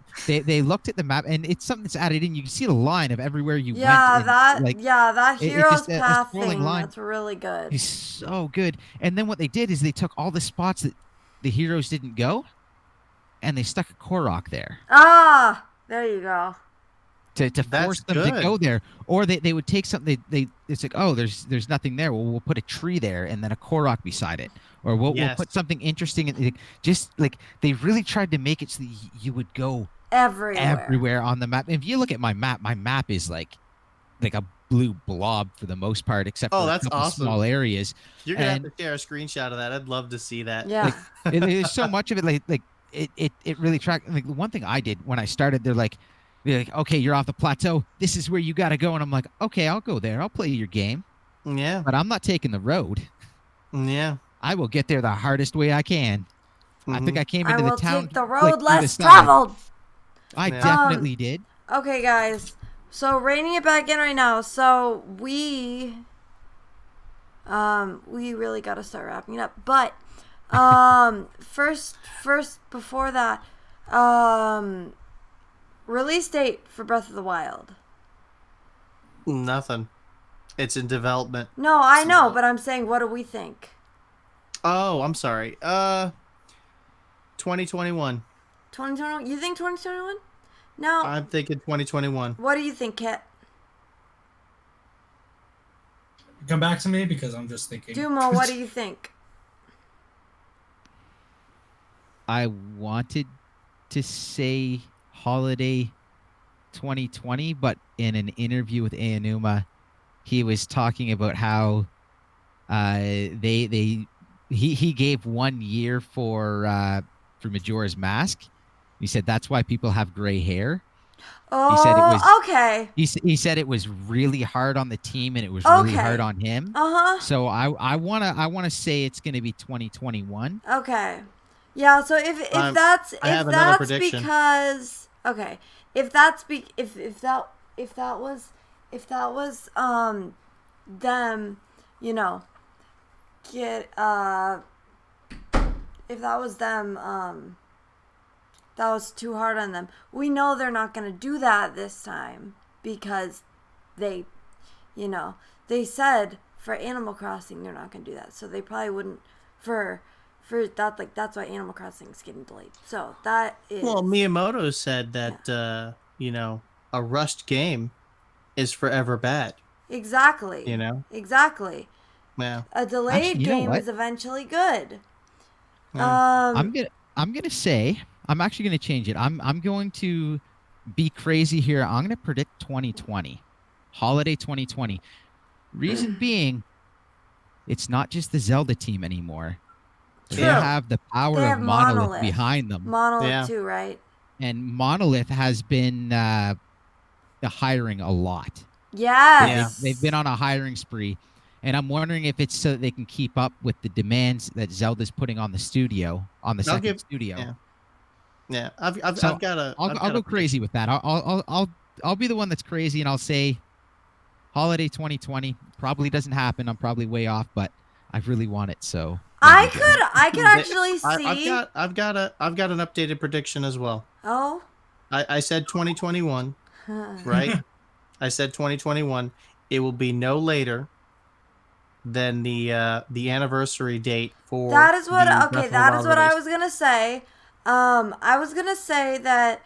looked at the map, and it's something that's added in. You can see the line of everywhere you went. That hero's path thing. Line. That's really good. It's so good. And then what they did is they took all the spots that the heroes didn't go, and they stuck a Korok there. Ah, there you go. To force them to go there, or they would take something. It's like, oh, there's nothing there. Well, we'll put a tree there and then a Korok beside it, or we'll put something interesting. In, just like they really tried to make it so that you would go everywhere on the map. If you look at my map is like a blue blob for the most part, except for that's a couple awesome. small areas. You're gonna have to share a screenshot of that. I'd love to see that. Yeah, there's so much of it. Like it really tracked. Like the one thing I did when I started, they're like, okay, you're off the plateau. This is where you got to go. And I'm like, okay, I'll go there. I'll play your game. Yeah. But I'm not taking the road. Yeah. I will get there the hardest way I can. Mm-hmm. I think I came into the town. I will take the road less traveled. I definitely did. Okay, guys. So reining it back in right now. So we really got to start wrapping it up. But first before that, release date for Breath of the Wild. Nothing. It's in development. No, I know, but I'm saying, what do we think? Oh, I'm sorry. 2021. 2021? You think 2021? No. I'm thinking 2021. What do you think, Kit? Come back to me because I'm just thinking. Dumo, what do you think? I wanted to say holiday 2020, but in an interview with Aonuma, he was talking about how he gave 1 year for Majora's Mask. He said that's why people have gray hair. Oh, he said it was, okay. He said it was really hard on the team and it was really hard on him. So I wanna say it's gonna be 2021. Okay. Yeah. So if that's because if that was them, you know, if that was them, that was too hard on them. We know they're not going to do that this time because they said for Animal Crossing they're not going to do that. So they probably wouldn't for that. Like, that's why Animal Crossing is getting delayed. So that is. Well, Miyamoto said that a rushed game is forever bad. Exactly. Exactly. Yeah. A delayed game is eventually good. Yeah. I'm gonna say. I'm actually going to change it. I'm going to be crazy here. I'm going to predict 2020. Holiday 2020. Reason being, it's not just the Zelda team anymore. True. They have the power of Monolith behind them. Monolith too, right? And Monolith has been hiring a lot. Yes. They've been on a hiring spree, and I'm wondering if it's so that they can keep up with the demands that Zelda's putting on the studio, on the second studio. Yeah. I've got a. I'll go crazy with that. I'll be the one that's crazy, and I'll say, holiday 2020 probably doesn't happen. I'm probably way off, but I really want it. So I could actually see. I've got an updated prediction as well. Oh. I said 2021, right? I said 2021. It will be no later than the anniversary date for. That is what. Okay, that is what I was gonna say. I was gonna say that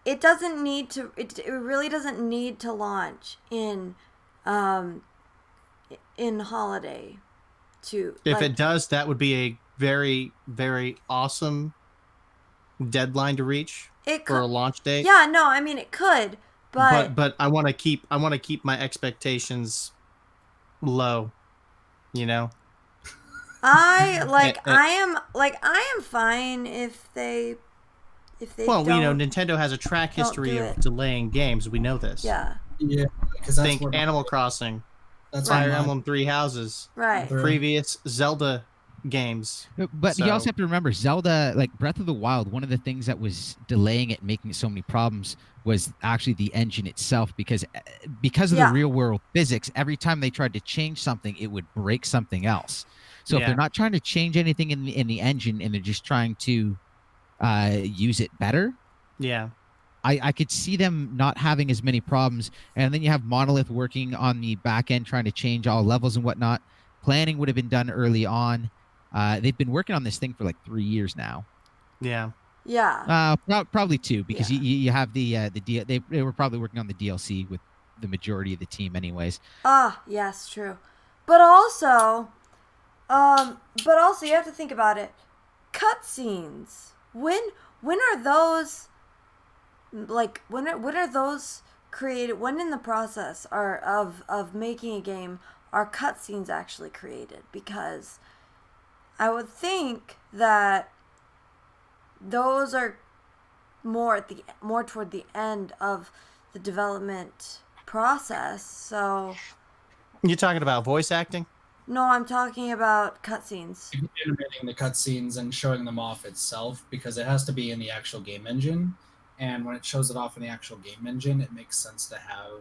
it doesn't need to. It really doesn't need to launch in holiday. If it does, that would be a very, very awesome deadline to reach for a launch date. Yeah, no, I mean it could, but I want to keep my expectations low, you know. I am fine if they well, Nintendo has a track history of delaying games. We know this. Yeah, because think Animal Crossing, Fire Emblem Three Houses, right? Previous Zelda games. But you also have to remember, Zelda, like Breath of the Wild, one of the things that was delaying it, making it so many problems, was actually the engine itself, because of the real world physics. Every time they tried to change something, it would break something else. So if they're not trying to change anything in the engine, and they're just trying to use it better, I could see them not having as many problems. And then you have Monolith working on the back end, trying to change all levels and whatnot. Planning would have been done early on. They've been working on this thing for like 3 years now. Yeah. Probably 2, because you have the they were probably working on the DLC with the majority of the team, anyways. Yes, true. But also you have to think about it. Cutscenes. When are those? Like when are those created? When in the process of making a game are cutscenes actually created? Because I would think that those are more toward the end of the development process. So you're talking about voice acting? No, I'm talking about cutscenes. Animating the cutscenes and showing them off itself, because it has to be in the actual game engine. And when it shows it off in the actual game engine, it makes sense to have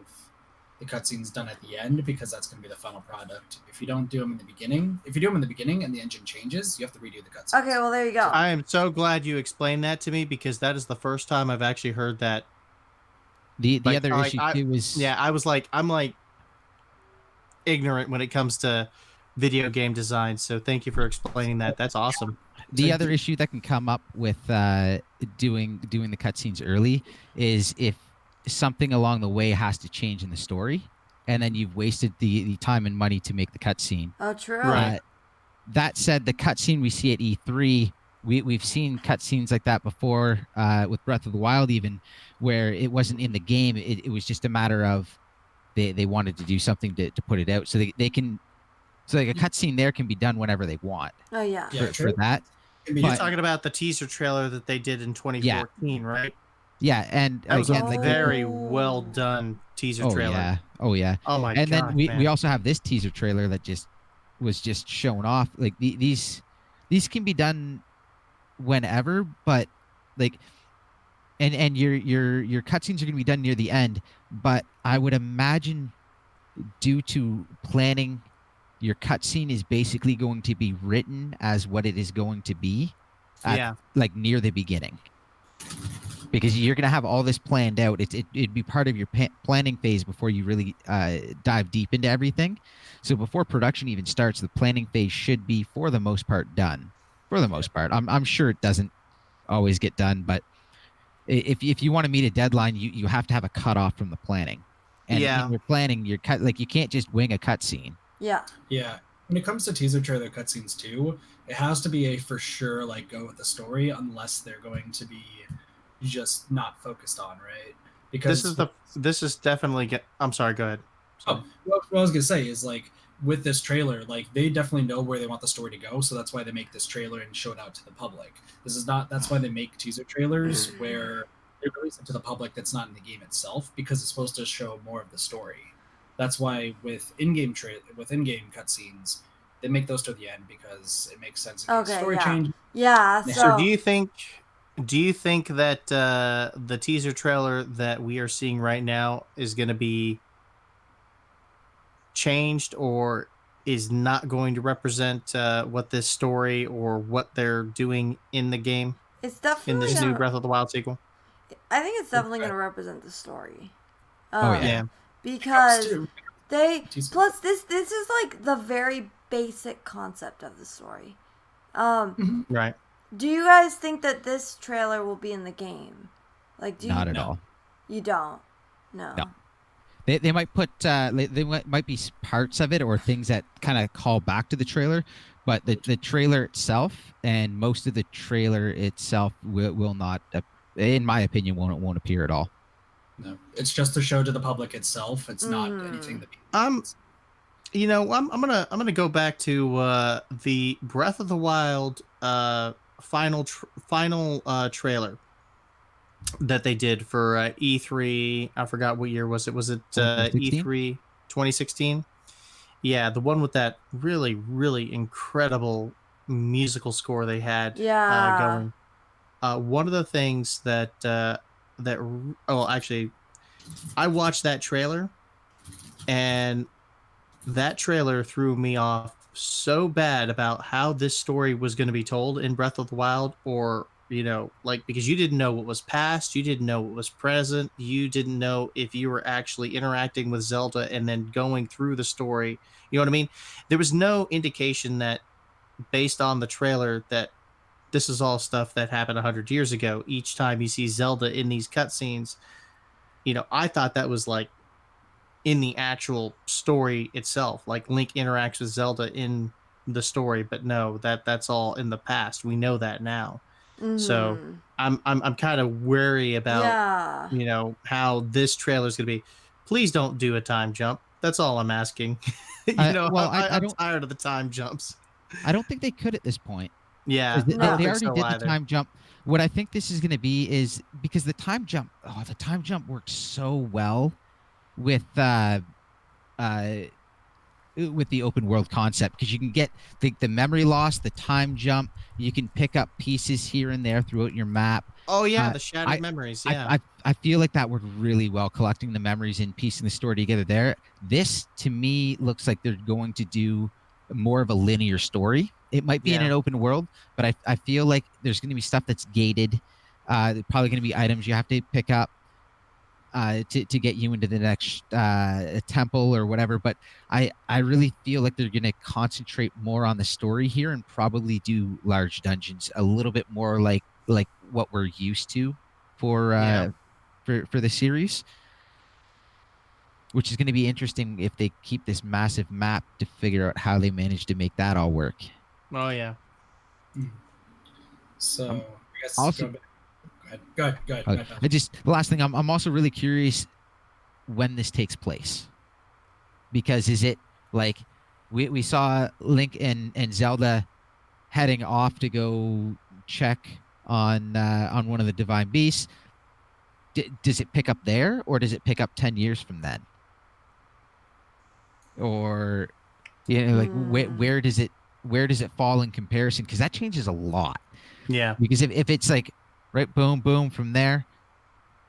the cutscenes done at the end, because that's going to be the final product. If you don't do them in the beginning, and the engine changes, you have to redo the cutscenes. Okay, well there you go. I am so glad you explained that to me, because that is the first time I've actually heard that. The other issue too was I'm like ignorant when it comes to video game design, so thank you for explaining that. That's awesome. The other issue that can come up with doing the cutscenes early is if something along the way has to change in the story, and then you've wasted the time and money to make the cutscene. Oh, true. Right. That said, the cutscene we see at E3, we've seen cutscenes like that before with Breath of the Wild, even, where it wasn't in the game. It was just a matter of they wanted to do something to put it out, so they can. So like a cutscene there can be done whenever they want. Oh yeah. For that. You're talking about the teaser trailer that they did in 2014, right? Yeah, and that was a very well done teaser trailer. Oh yeah. Oh my god. And then we also have this teaser trailer that was just shown off. Like these can be done whenever, but like and your cutscenes are gonna be done near the end. But I would imagine, due to planning, your cutscene is basically going to be written as what it is going to be, like near the beginning, because you're going to have all this planned out. It'd be part of your planning phase before you really dive deep into everything. So before production even starts, the planning phase should be, for the most part, done. For the most part, I'm sure it doesn't always get done, but if you want to meet a deadline, you have to have a cutoff from the planning. And in your planning, you can't just wing a cutscene. Yeah. When it comes to teaser trailer cutscenes too, it has to be a for sure go with the story, unless they're going to be just not focused on, right? Because this is definitely I'm sorry, go ahead. What I was gonna say is with this trailer, they definitely know where they want the story to go, so that's why they make this trailer and show it out to the public. That's why they make teaser trailers where they release it to the public that's not in the game itself because it's supposed to show more of the story. That's why with in-game cutscenes, they make those to the end because it makes sense in case story change. Yeah. So do you think that the teaser trailer that we are seeing right now is going to be changed, or is not going to represent what this story or what they're doing in the game? It's definitely in this new Breath of the Wild sequel. I think it's definitely going to represent the story. Yeah. Because plus this is like the very basic concept of the story. Right. Do you guys think that this trailer will be in the game? Like, Not at all. You don't? No. They might put they might be parts of it or things that kind of call back to the trailer, but the trailer itself and most of the trailer itself will not, in my opinion, won't appear at all. No, it's just to show to the public itself. It's not anything that. I'm gonna go back to the Breath of the Wild final trailer that they did for E3. I forgot what year was it. Was it E3 2016? Yeah, the one with that really, really incredible musical score they had going. One of the things actually, I watched that trailer, and that trailer threw me off so bad about how this story was going to be told in Breath of the Wild, or because you didn't know what was past, you didn't know what was present, you didn't know if you were actually interacting with Zelda and then going through the story. You know what I mean? There was no indication that, based on the trailer, that this is all stuff that happened 100 years ago. Each time you see Zelda in these cutscenes, I thought that was like in the actual story itself, like Link interacts with Zelda in the story, but no, that's all in the past. We know that now. So I'm kind of wary about how this trailer is going to be. Please don't do a time jump. That's all I'm asking. I'm tired of the time jumps. I don't think they could at this point. Yeah, they already did the time jump. What I think this is going to be is because the time jump worked so well with the open world concept, because you can get the memory loss, the time jump, you can pick up pieces here and there throughout your map. Oh yeah, the shattered memories. Yeah, I feel like that worked really well, collecting the memories and piecing the story together there. This to me looks like they're going to do more of a linear story. It might be in an open world, but I feel like there's going to be stuff that's gated. Probably going to be items you have to pick up to get you into the next temple or whatever. But I really feel like they're going to concentrate more on the story here and probably do large dungeons a little bit more like what we're used to for the series, which is going to be interesting if they keep this massive map to figure out how they manage to make that all work. Oh yeah. So I guess also, go ahead. The last thing, I'm also really curious when this takes place, because is it like we saw Link and Zelda heading off to go check on one of the divine beasts? Does it pick up there, or does it pick up 10 years from then? Or where does it fall in comparison? Because that changes a lot. Yeah. Because if it's like right, boom, boom from there,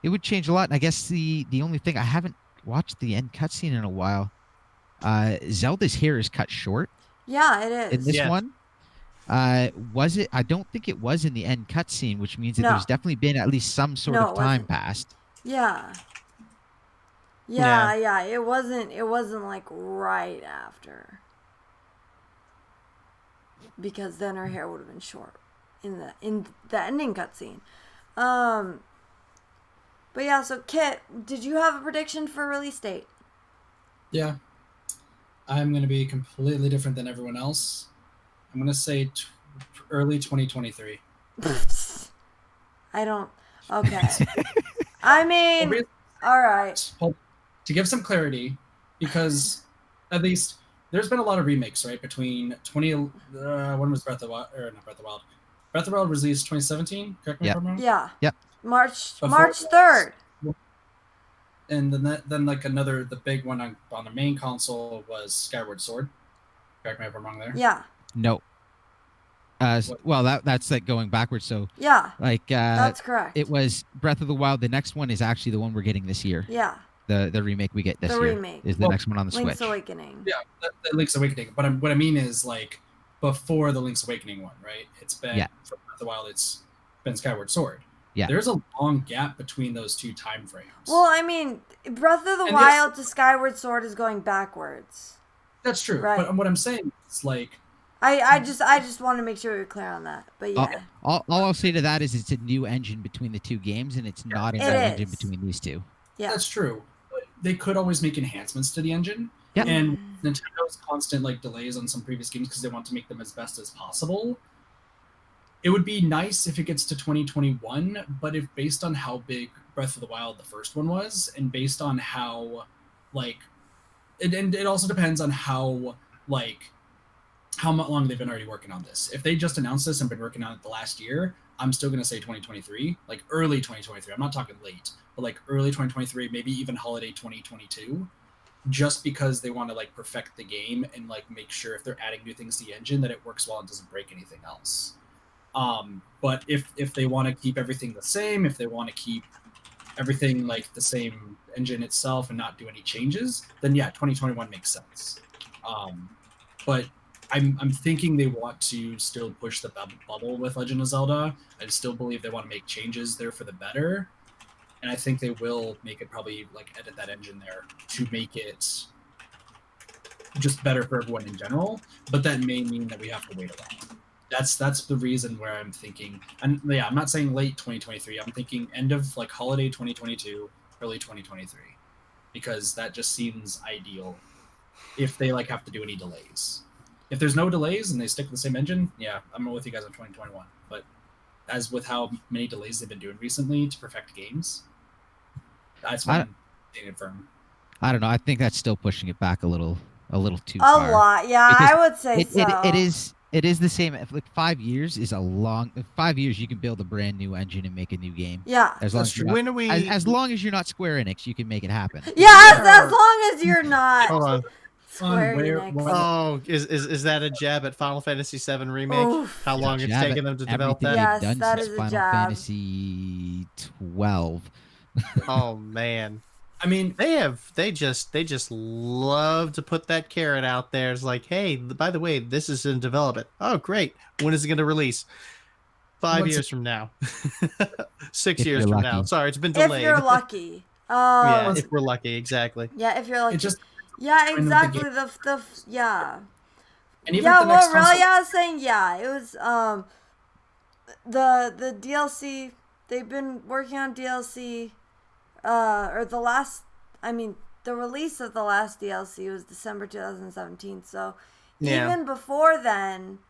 it would change a lot. And I guess the only thing, I haven't watched the end cutscene in a while. Zelda's hair is cut short. Yeah, it is. In this one. Was it? I don't think it was in the end cutscene, which means that there's definitely been at least some sort of time passed. Yeah. It wasn't like right after, because then her hair would have been short in the ending cutscene. But yeah, so Kit, did you have a prediction for release date? Yeah, I'm gonna be completely different than everyone else. I'm gonna say early 2023. I don't. Okay. I mean, all right. To give some clarity, because at least there's been a lot of remakes, right? Between when was Breath of the Wild? Or not Breath of the Wild. Breath of the Wild released 2017. Correct me if I'm wrong. Yeah. Yep. March Before March that- 3rd. And then like the big one on the main console was Skyward Sword. Correct me if I'm wrong there. Yeah. No. Well, that's like going backwards. So Yeah. like That's correct. it was Breath of the Wild. The next one is actually the one we're getting this year. Yeah. The remake we get this The year remake. is the next one on the Link's Switch. Awakening. Yeah, the Link's Awakening. But what I mean is like before the Link's Awakening one, right? It's been for Breath of the Wild. It's been Skyward Sword. Yeah. There's a long gap between those two time frames. Well, I mean, Breath of the Wild to Skyward Sword is going backwards. That's true. Right. But what I'm saying is like I just want to make sure you're clear on that. But yeah. All I'll say to that is it's a new engine between the two games, and it's not a new engine between these two. Yeah. That's true. But they could always make enhancements to the engine. Yeah. And Nintendo's constant like delays on some previous games because they want to make them as best as possible. It would be nice if it gets to 2021, but if based on how big Breath of the Wild the first one was, and based on how like it also depends on how long they've been already working on this. If they just announced this and been working on it the last year, I'm still going to say 2023, like early 2023. I'm not talking late, but like early 2023, maybe even holiday 2022, just because they want to like perfect the game and like make sure if they're adding new things to the engine that it works well and doesn't break anything else. But if they want to keep everything the same, if they want to keep everything like the same engine itself and not do any changes, then yeah, 2021 makes sense. But I'm thinking they want to still push the bubble with Legend of Zelda. I still believe they want to make changes there for the better. And I think they will make it probably like edit that engine there to make it just better for everyone in general. But that may mean that we have to wait a while. That's the reason where I'm thinking, and yeah, I'm not saying late 2023. I'm thinking end of like holiday 2022, early 2023, because that just seems ideal. If they like have to do any delays, if there's no delays and they stick with the same engine, yeah, I'm with you guys on 2021. But as with how many delays they've been doing recently to perfect games, that's what I'm staying firm. I don't know. I think that's still pushing it back a little too A far. lot, yeah. Because I would say so. It is the same. Like 5 years is a long. 5 years you can build a brand new engine and make a new game. Yeah. As long as you're not, as long as you're not Square Enix, you can make it happen. Yeah, as long as you're not. Hold on. Square Enix. Oh, is that a jab at Final Fantasy VII Remake? Oof. How long it's taken them to develop that? Yes, done that since is a Final jab. Fantasy 12. Oh man. I mean, they just love to put that carrot out there. It's like, hey, by the way, this is in development. Oh, great. When is it going to release? 5 years from now. 6 years from now. Sorry, it's been delayed. If you're lucky. Yeah, if we're lucky, exactly. Yeah, if you're lucky. it just yeah, exactly. The yeah. and even Yeah, the next well, really, console, I was saying, yeah, it was the DLC. They've been working on DLC, or the release of the last DLC was December 2017. So even before then,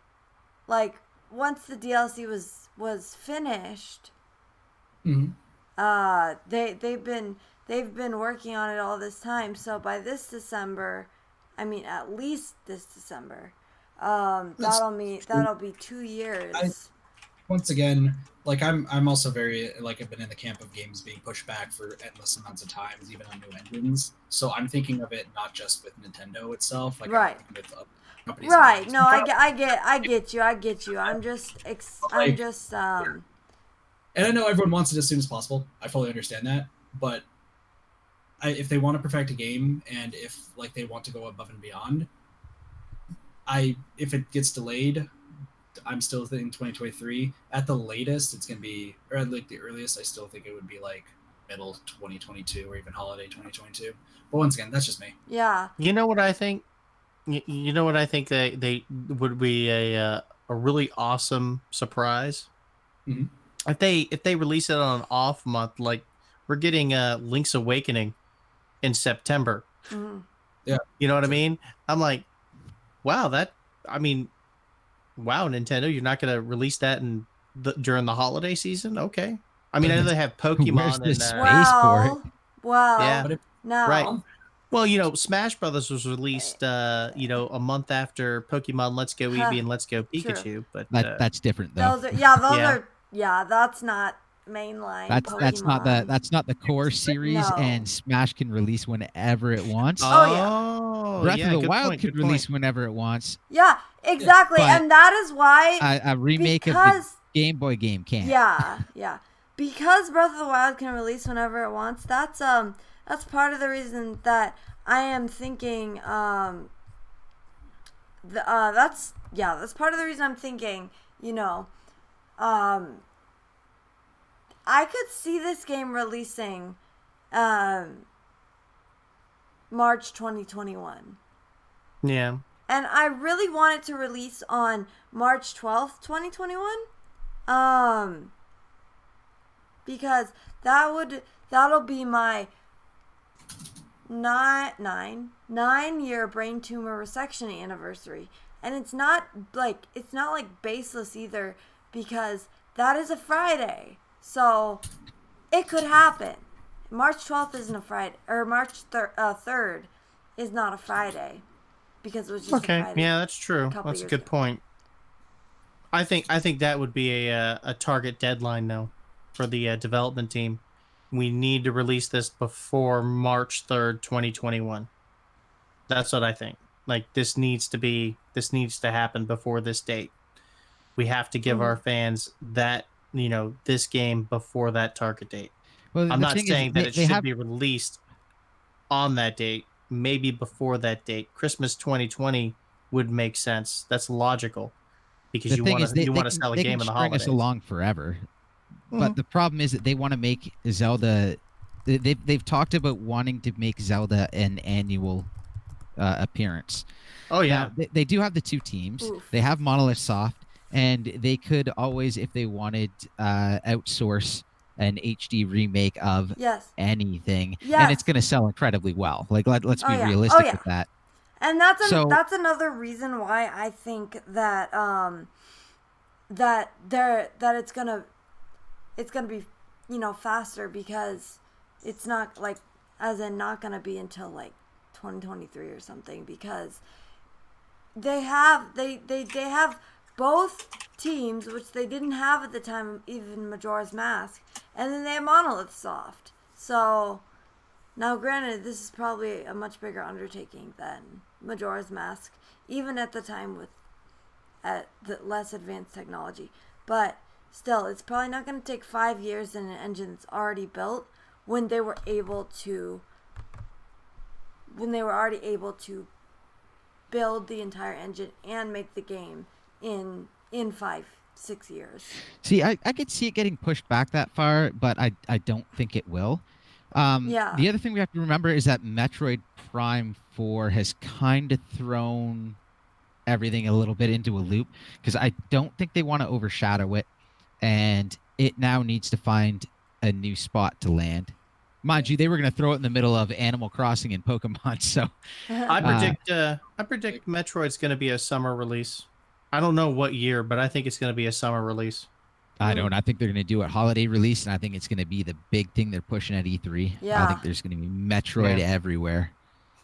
like once the DLC was finished, they've been working on it all this time. So by this December, at least this December, that'll be 2 years. Once again, like I'm also very like I've been in the camp of games being pushed back for endless amounts of times, even on new engines. So I'm thinking of it not just with Nintendo itself, like right. with companies. Right. No, I get you. I'm just. And I know everyone wants it as soon as possible. I fully understand that, but if they want to perfect a game and if like they want to go above and beyond, if it gets delayed, I'm still thinking 2023. At the latest, it's gonna be, or at like the earliest, I still think it would be like middle 2022 or even holiday 2022. But once again, that's just me. Yeah. You know what I think? You know what I think they would be a really awesome surprise. Mm-hmm. If they release it on an off month, like we're getting Link's Awakening in September. Mm-hmm. Yeah. You know what I mean? I'm like, wow, wow, Nintendo, you're not going to release that during the holiday season? Okay. I know they have Pokemon. Where's the and space for it? Well, yeah, no. Right. Well, Smash Brothers was released, a month after Pokemon Let's Go Eevee and Let's Go Pikachu. True. But that's different, though. Those are. That's not mainline That's Pokemon. not the core series, No. and Smash can release whenever it wants. Oh, Breath of the good Wild point, could good release point. whenever it wants. Yeah, exactly. But And that is why a remake of the Game Boy game can't. Yeah. Because Breath of the Wild can release whenever it wants, that's part of the reason that I am thinking that's part of the reason I'm thinking, I could see this game releasing March 2021. Yeah. And I really want it to release on March 12th, 2021. Because that'll be my 9-year brain tumor resection anniversary. And it's not like baseless either, because that is a Friday. So it could happen. March 12th isn't a Friday, or March 3rd is not a Friday, because it was just a Friday. Yeah, that's true. That's a good point. I think that would be a target deadline though for the development team. We need to release this before March 3rd, 2021. That's what I think. Like this needs to happen before this date. We have to give our fans that, this game before that target date. Well, I'm not saying that it should be released on that date, maybe before that date. Christmas 2020 would make sense. That's logical, because you want to sell a game in the holidays. They can string us along forever. Mm-hmm. But the problem is that they want to make Zelda. They've talked about wanting to make Zelda an annual appearance. Oh yeah. Now, they do have the two teams. Oof. They have Monolith Soft, and they could always, if they wanted, outsource an HD remake of anything, and it's going to sell incredibly well. Like let's be realistic with that. And that's another reason why I think that that it's gonna be faster, because it's not like, as in not gonna be until like 2023 or something, because they have both teams, which they didn't have at the time of even Majora's Mask, and then they have Monolith Soft. So now, granted, this is probably a much bigger undertaking than Majora's Mask, even at the time at the less advanced technology. But still, it's probably not going to take 5 years in an engine that's already built, when they were already able to build the entire engine and make the game in 5-6 years. See, I could see it getting pushed back that far, but I don't think it will. The other thing we have to remember is that Metroid Prime 4 has kind of thrown everything a little bit into a loop, because I don't think they want to overshadow it, and it now needs to find a new spot to land. Mind you, they were going to throw it in the middle of Animal Crossing and Pokemon, so I predict Metroid's going to be a summer release. I don't know what year, but I think it's going to be a summer release. I don't. I think they're going to do a holiday release, and I think it's going to be the big thing they're pushing at E3. Yeah. I think there's going to be Metroid everywhere.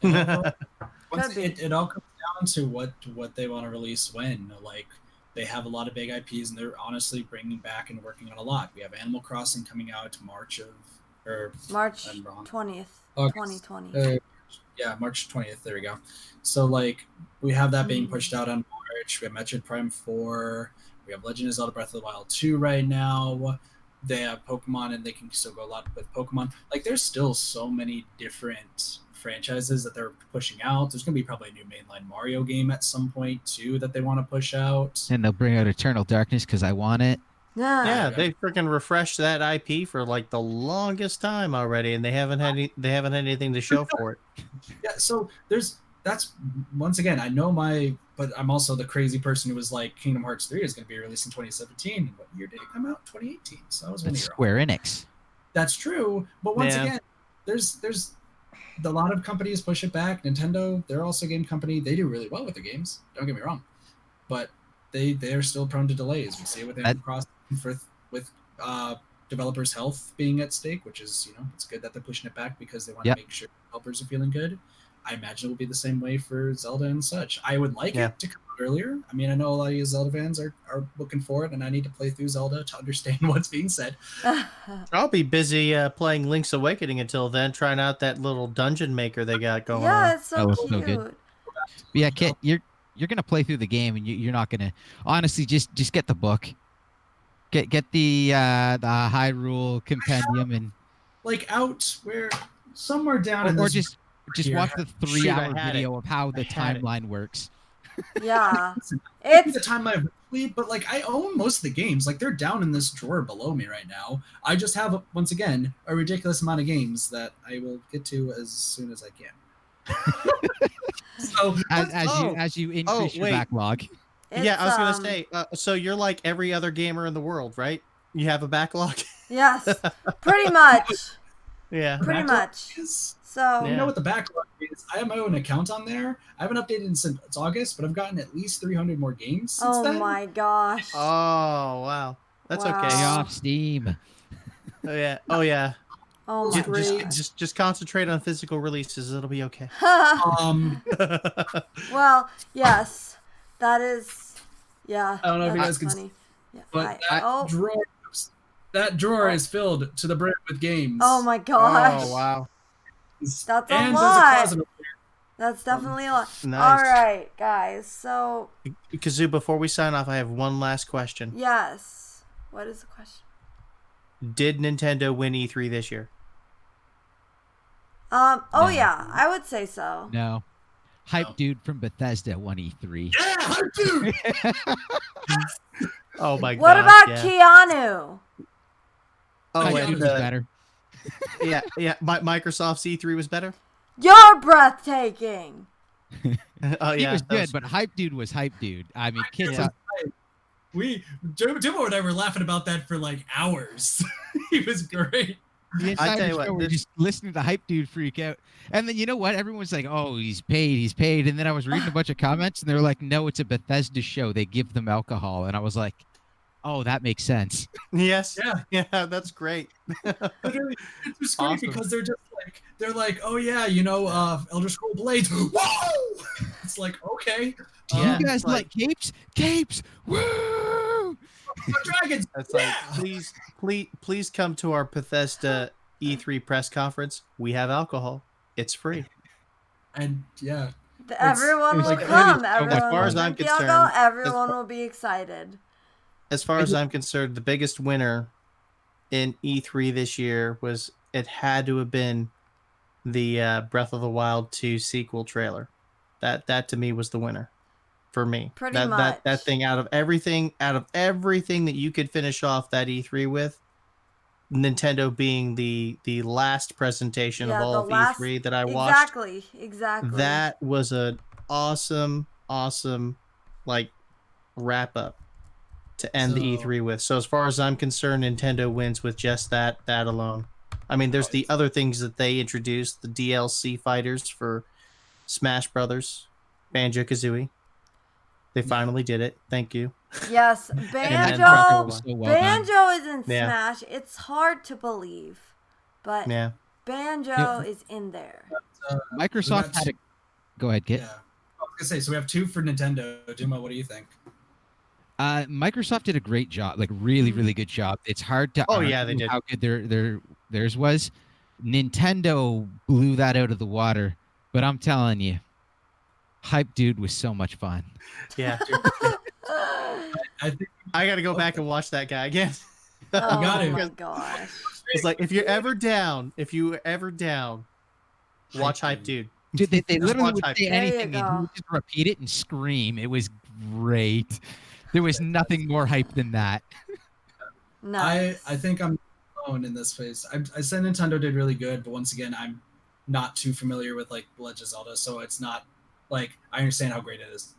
It all comes down to what they want to release when. Like, they have a lot of big IPs, and they're honestly bringing back and working on a lot. We have Animal Crossing coming out March 20th, August. 2020. March 20th. There we go. So, like, we have that being pushed out on March. We have Metroid Prime 4. We have Legend of Zelda Breath of the Wild 2 right now. They have Pokemon, and they can still go a lot with Pokemon. Like, there's still so many different franchises that they're pushing out. There's going to be probably a new mainline Mario game at some point, too, that they want to push out. And they'll bring out Eternal Darkness because I want it. Yeah, they freaking refreshed that IP for like the longest time already, and they haven't had anything to show for it. Yeah, so that's once again, I know but I'm also the crazy person who was like, Kingdom Hearts 3 is going to be released in 2017. What year did it come out? 2018. So that was 1 year. Square Enix. That's true, but once again, there's a lot of companies push it back. Nintendo, they're also a game company. They do really well with their games. Don't get me wrong, but they are still prone to delays. We see it with Animal Crossing with developers' health being at stake, which is, it's good that they're pushing it back because they want to make sure developers are feeling good. I imagine it will be the same way for Zelda and such. I would like it to come earlier. I mean, I know a lot of you Zelda fans are looking for it, and I need to play through Zelda to understand what's being said. I'll be busy playing Link's Awakening until then, trying out that little dungeon maker they got going on. Yeah, it's so That was cute. so good. But yeah, Kit, you're gonna play through the game, and you're not gonna honestly just get the book, get the Hyrule Compendium, and Like out where somewhere down in or this just here. watch the Shoot, I 3-hour had video of how the had it. timeline works. Yeah. It's the It's time I've played, but like I own most of the games. Like they're down in this drawer below me right now. I just have once again a ridiculous amount of games that I will get to as soon as I can. So as you increase your wait. backlog. Yeah, I was it's, gonna say. So you're like every other gamer in the world, right? You have a backlog. yes, pretty much. Yeah. Pretty Backlog much. is- So You Yeah. know what the backlog is? I have my own account on there. I haven't updated since August, but I've gotten at least 300 more games since oh then. my gosh. Oh wow, that's Wow. okay. Stay off Steam. Oh yeah. Oh yeah. Oh Yeah, my just- gosh. Just concentrate on physical releases. It'll be okay. Well, yes, that is. Yeah. I don't know if you that's guys can funny. Yeah, But that oh, drawer is filled to the brim with games. oh my gosh. Oh wow. That's a and there's lot. closet over there. That's definitely a lot. Nice. All right, guys. So Kazoo, before we sign off, I have one last question. yes. What is the question? Did Nintendo win E3 this year? Oh No. yeah, I would say so. No. Hype No. dude from Bethesda won E3. Yeah, dude. Oh my god. What about yeah. Keanu? Oh, Hype wait, dude was better. yeah. Microsoft's E3 was better. You're breathtaking. Oh He yeah, was that good, but hype dude was hype dude. I mean, kids. Yeah. Dumo and I were laughing about that for like hours. He was great. The I entire tell you show, what, we're this- just listening to hype dude freak out. And then you know what? Everyone's like, "Oh, he's paid." And then I was reading a bunch of comments, and they were like, "No, it's a Bethesda show. They give them alcohol." And I was like, "Oh, that makes sense." Yes. Yeah. Yeah, that's great. Literally, it's just great Awesome. because they're like, oh yeah, you know, Elder Scroll Blades. Whoa! It's like, okay. Do Yeah, you guys it's like- like capes? Capes! Woo! Dragons. That's Yeah. like, please come to our Bethesda E3 press conference. We have alcohol. It's free. And yeah, Everyone it's will like- come. so much Everyone fun. will As far as I'm drink the alcohol. concerned, Everyone will be excited. As far as I'm concerned, the biggest winner in E3 this year had to have been the Breath of the Wild 2 sequel trailer. That to me was the winner for me. Pretty that, much. that thing out of everything that you could finish off that E3 with, Nintendo being the last presentation Yeah, of all the of last- E3 that I watched. Exactly. That was an awesome like wrap up to end the So- E3 with. So as far as I'm concerned, Nintendo wins with just that alone. I mean, there's the other things that they introduced, the DLC fighters for Smash Brothers, Banjo-Kazooie. They finally did it. Thank you. Yes, then Banjo. Breath of the So well done. Banjo is in Yeah. Smash. It's hard to believe, but Yeah. Banjo Yeah. is in there. Microsoft had a. Go ahead, Kit. yeah. I was gonna say, so we have 2 for Nintendo. Dumo, what do you think? Microsoft did a great job, like really, really good job. It's hard to Oh, yeah, they argue did. how good theirs was. Nintendo blew that out of the water, but I'm telling you, Hype Dude was so much fun. Yeah. I think I got to go back and watch that guy again. Oh got it. my gosh. It's like if you're ever down, watch Hype Dude. Dude, they Just literally watch would Hype say Dude. There you anything and he go. would just repeat it and scream. It was great. There was nothing more hype than that. Nice. I think I'm alone in this phase. I said Nintendo did really good, but once again, I'm not too familiar with like Legend of Zelda, so it's not like I understand how great it is.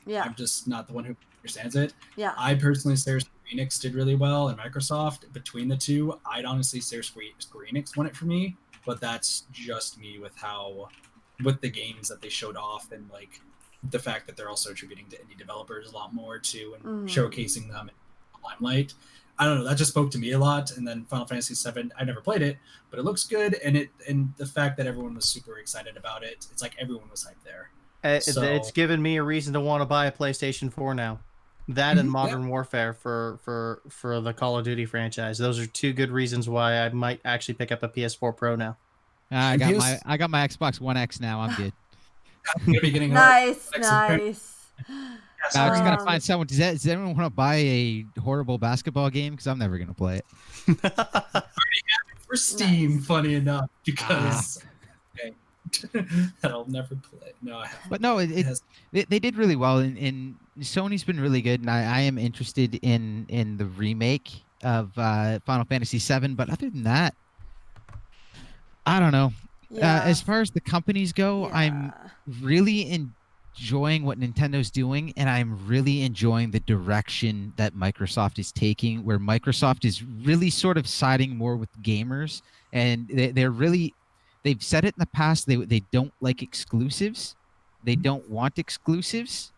Yeah. I'm just not the one who understands it. Yeah. I personally say Square Enix did really well, and Microsoft. Between the two, I'd honestly say Square Enix won it for me, but that's just me with the games that they showed off and like the fact that they're also attributing to indie developers a lot more too and showcasing them in the limelight. I don't know, that just spoke to me a lot. And then Final Fantasy VII, I never played it, but it looks good, and the fact that everyone was super excited about it, it's like everyone was hyped there. It's given me a reason to want to buy a PlayStation 4 now. That and Modern Warfare for the Call of Duty franchise. Those are two good reasons why I might actually pick up a PS4 Pro now. I got my Xbox One X now. I'm good. I'm gonna be getting nice. Now I just gotta find someone. Does anyone want to buy a horrible basketball game? Because I'm never gonna play it. I already have it for Steam, funny enough, because that I'll never play. No, I haven't. But no, they did really well, and Sony's been really good, and I am interested in the remake of Final Fantasy VII. But other than that, I don't know. Yeah. As far as the companies go, I'm really enjoying what Nintendo's doing, and I'm really enjoying the direction that Microsoft is taking, where Microsoft is really sort of siding more with gamers, and they've said it in the past, they don't like exclusives. They don't want exclusives.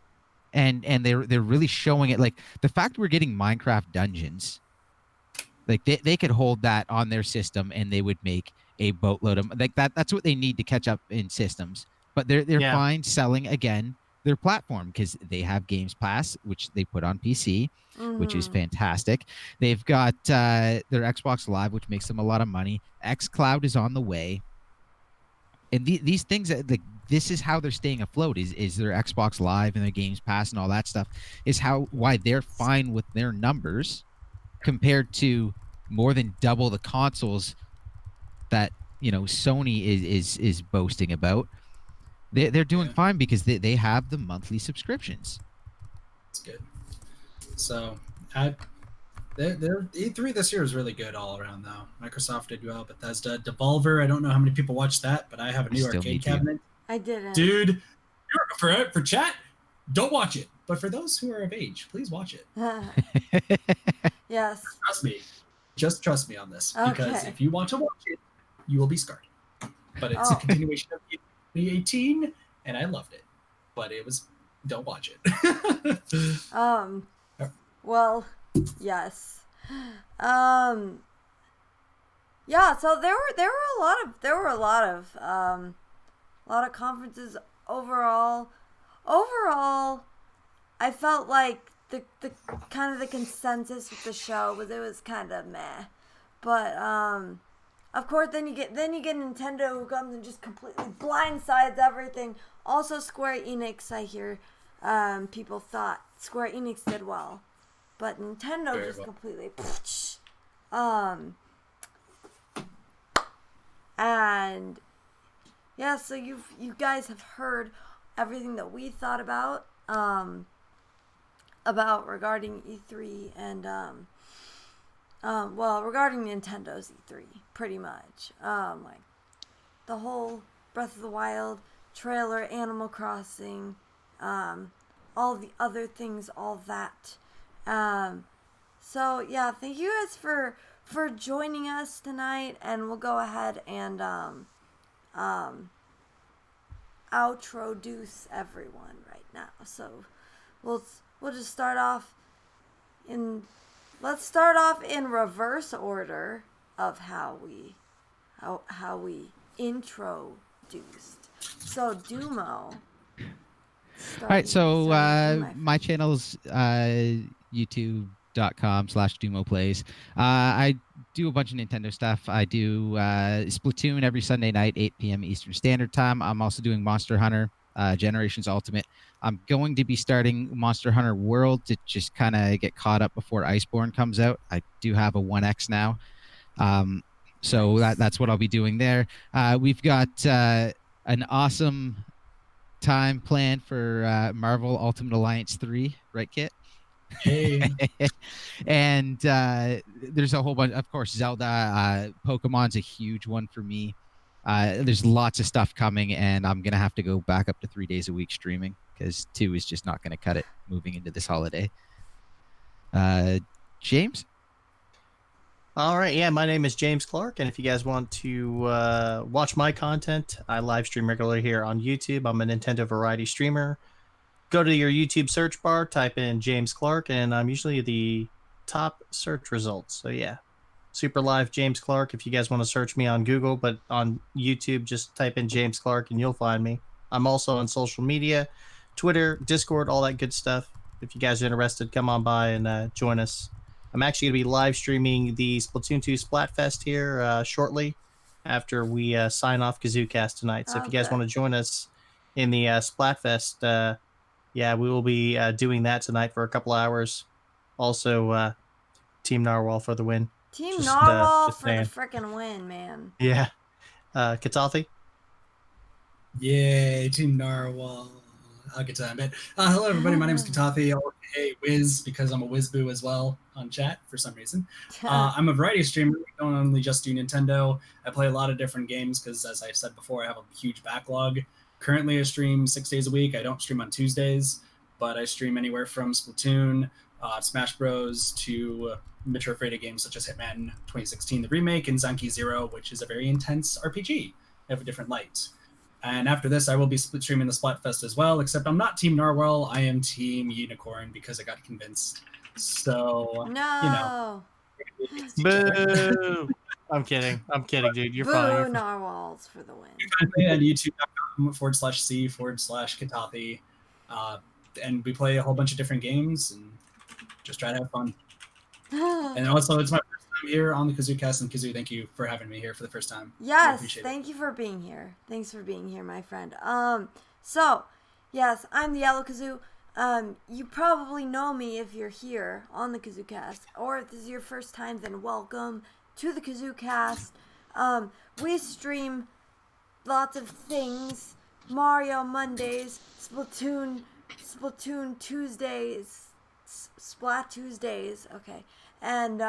And they're really showing it. Like the fact we're getting Minecraft Dungeons, like they could hold that on their system and they would make a boatload of like that's what they need to catch up in systems. But they're fine selling again their platform because they have Games Pass, which they put on PC, which is fantastic. They've got their Xbox Live, which makes them a lot of money. xCloud is on the way. And these things, like this is how they're staying afloat. Is their Xbox Live and their Games Pass and all that stuff is why they're fine with their numbers compared to more than double the consoles that Sony is boasting about. They're doing fine because they have the monthly subscriptions. That's good. So their E3 this year is really good all around, though. Microsoft did well, Bethesda, Devolver. I don't know how many people watched that, but I have a new arcade cabinet. I didn't. Dude, for chat, don't watch it. But for those who are of age, please watch it. Yes. Just trust me on this. Because if you want to watch it, you will be scarred. But it's a continuation of 2018, and I loved it. But don't watch it. Well, yes. Yeah, so there were a lot of conferences overall. Overall, I felt like the kind of the consensus with the show was it was kind of meh. But of course then you get Nintendo, who comes and just completely blindsides everything. Also Square Enix, I hear people thought Square Enix did well. But Nintendo completely and yeah, so you guys have heard everything that we thought about regarding E3 and regarding Nintendo's E3 pretty much. Like the whole Breath of the Wild trailer, Animal Crossing, all the other things, all that. So yeah, thank you guys for joining us tonight, and we'll go ahead and outroduce everyone right now. So we'll just start off in reverse order of how we introduced. So Dumo. All right, so my channel's youtube.com/Dumo Plays. I do a bunch of Nintendo stuff. I do Splatoon every Sunday night, 8 p.m. Eastern Standard Time. I'm also doing Monster Hunter Generations Ultimate. I'm going to be starting Monster Hunter World to just kind of get caught up before Iceborne comes out. I do have a 1X now. So that's what I'll be doing there. We've got an awesome time planned for Marvel Ultimate Alliance 3, right, Kit? Hey. And there's a whole bunch, of course, Zelda. Pokemon's a huge one for me. There's lots of stuff coming, and I'm going to have to go back up to 3 days a week streaming because 2 is just not going to cut it moving into this holiday. James? All right. Yeah, my name is James Clark, and if you guys want to watch my content, I live stream regularly here on YouTube. I'm a Nintendo variety streamer. Go to your YouTube search bar, type in James Clark, and I'm usually the top search results. So yeah, Super Live James Clark if you guys want to search me on Google, but on YouTube, just type in James Clark and you'll find me. I'm also on social media, Twitter, Discord, all that good stuff. If you guys are interested, come on by and join us. I'm actually going to be live streaming the Splatoon 2 Splatfest here shortly after we sign off Kazoocast tonight. So if you guys want to join us in the Splatfest, yeah, we will be doing that tonight for a couple hours. Also, Team Narwhal for the win. Team Narwhal for saying. the frickin' win, man. Yeah. Kitathi? Yay, Team Narwhal. I'll get to that in a bit. Hello, everybody. My name is Kitathi, aka Wiz, because I'm a Wizboo as well on chat for some reason. I'm a variety streamer. I don't only just do Nintendo. I play a lot of different games because, as I said before, I have a huge backlog. Currently, I stream 6 days a week. I don't stream on Tuesdays, but I stream anywhere from Splatoon, Smash Bros, to mature rated games such as Hitman 2016, the remake, and Zanki Zero, which is a very intense RPG of a different light. And after this, I will be streaming the Splatfest as well, except I'm not Team Narwhal. I am Team Unicorn because I got convinced. So, no. Boo! I'm kidding, dude. You're fine. Boo Narwhals for the win. You can play at youtube.com/c/Kitathi. And we play a whole bunch of different games and just try to have fun. And also, it's my first time here on the Kazoocast, and Kazoo, thank you for having me here for the first time. Yes, thank you for being here. Thanks for being here, my friend. So, yes, I'm TheYellowKazoo. You probably know me if you're here on the Kazoocast, or if this is your first time, then welcome to the Kazoocast. We stream lots of things: Mario Mondays, Splatoon Tuesdays, Splat Tuesdays, okay, and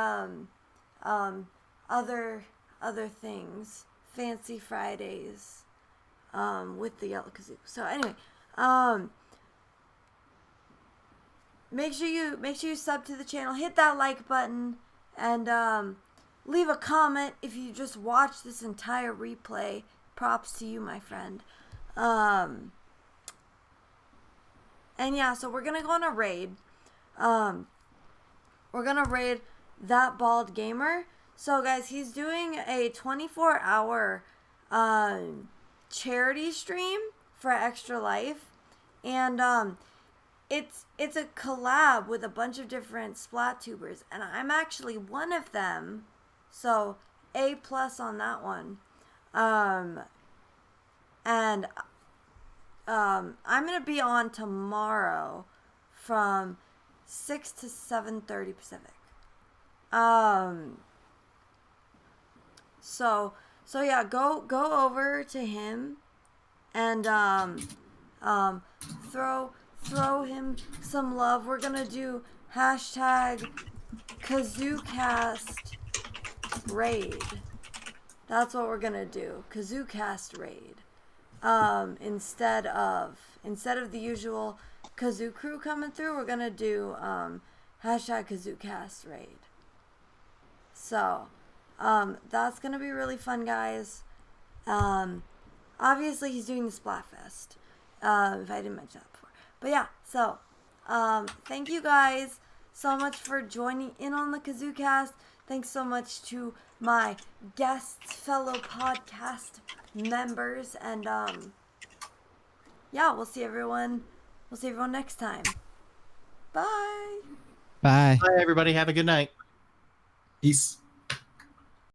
other things, Fancy Fridays, with TheYellowKazoo. So anyway, make sure you sub to the channel, hit that like button, and leave a comment if you just watched this entire replay. Props to you, my friend. And yeah, so we're gonna go on a raid. We're gonna raid That Bald Gamer. So guys, he's doing a 24-hour charity stream for Extra Life, and it's a collab with a bunch of different Splat-tubers, and I'm actually one of them. So A+ on that one. And I'm gonna be on tomorrow from 6 to 7:30 Pacific. So yeah, go over to him and throw him some love. We're gonna do #Kazoocast raid. That's what we're gonna do. Kazoocast raid. Instead of the usual Kazoo crew coming through, we're gonna do #Kazoocast raid. So that's gonna be really fun, guys. Obviously he's doing the Splatfest, if I didn't mention that before. But yeah, so thank you guys so much for joining in on the Kazoocast. Thanks so much to my guests, fellow podcast members, and yeah, we'll see everyone next time. Bye. Bye, everybody. Have a good night. Peace.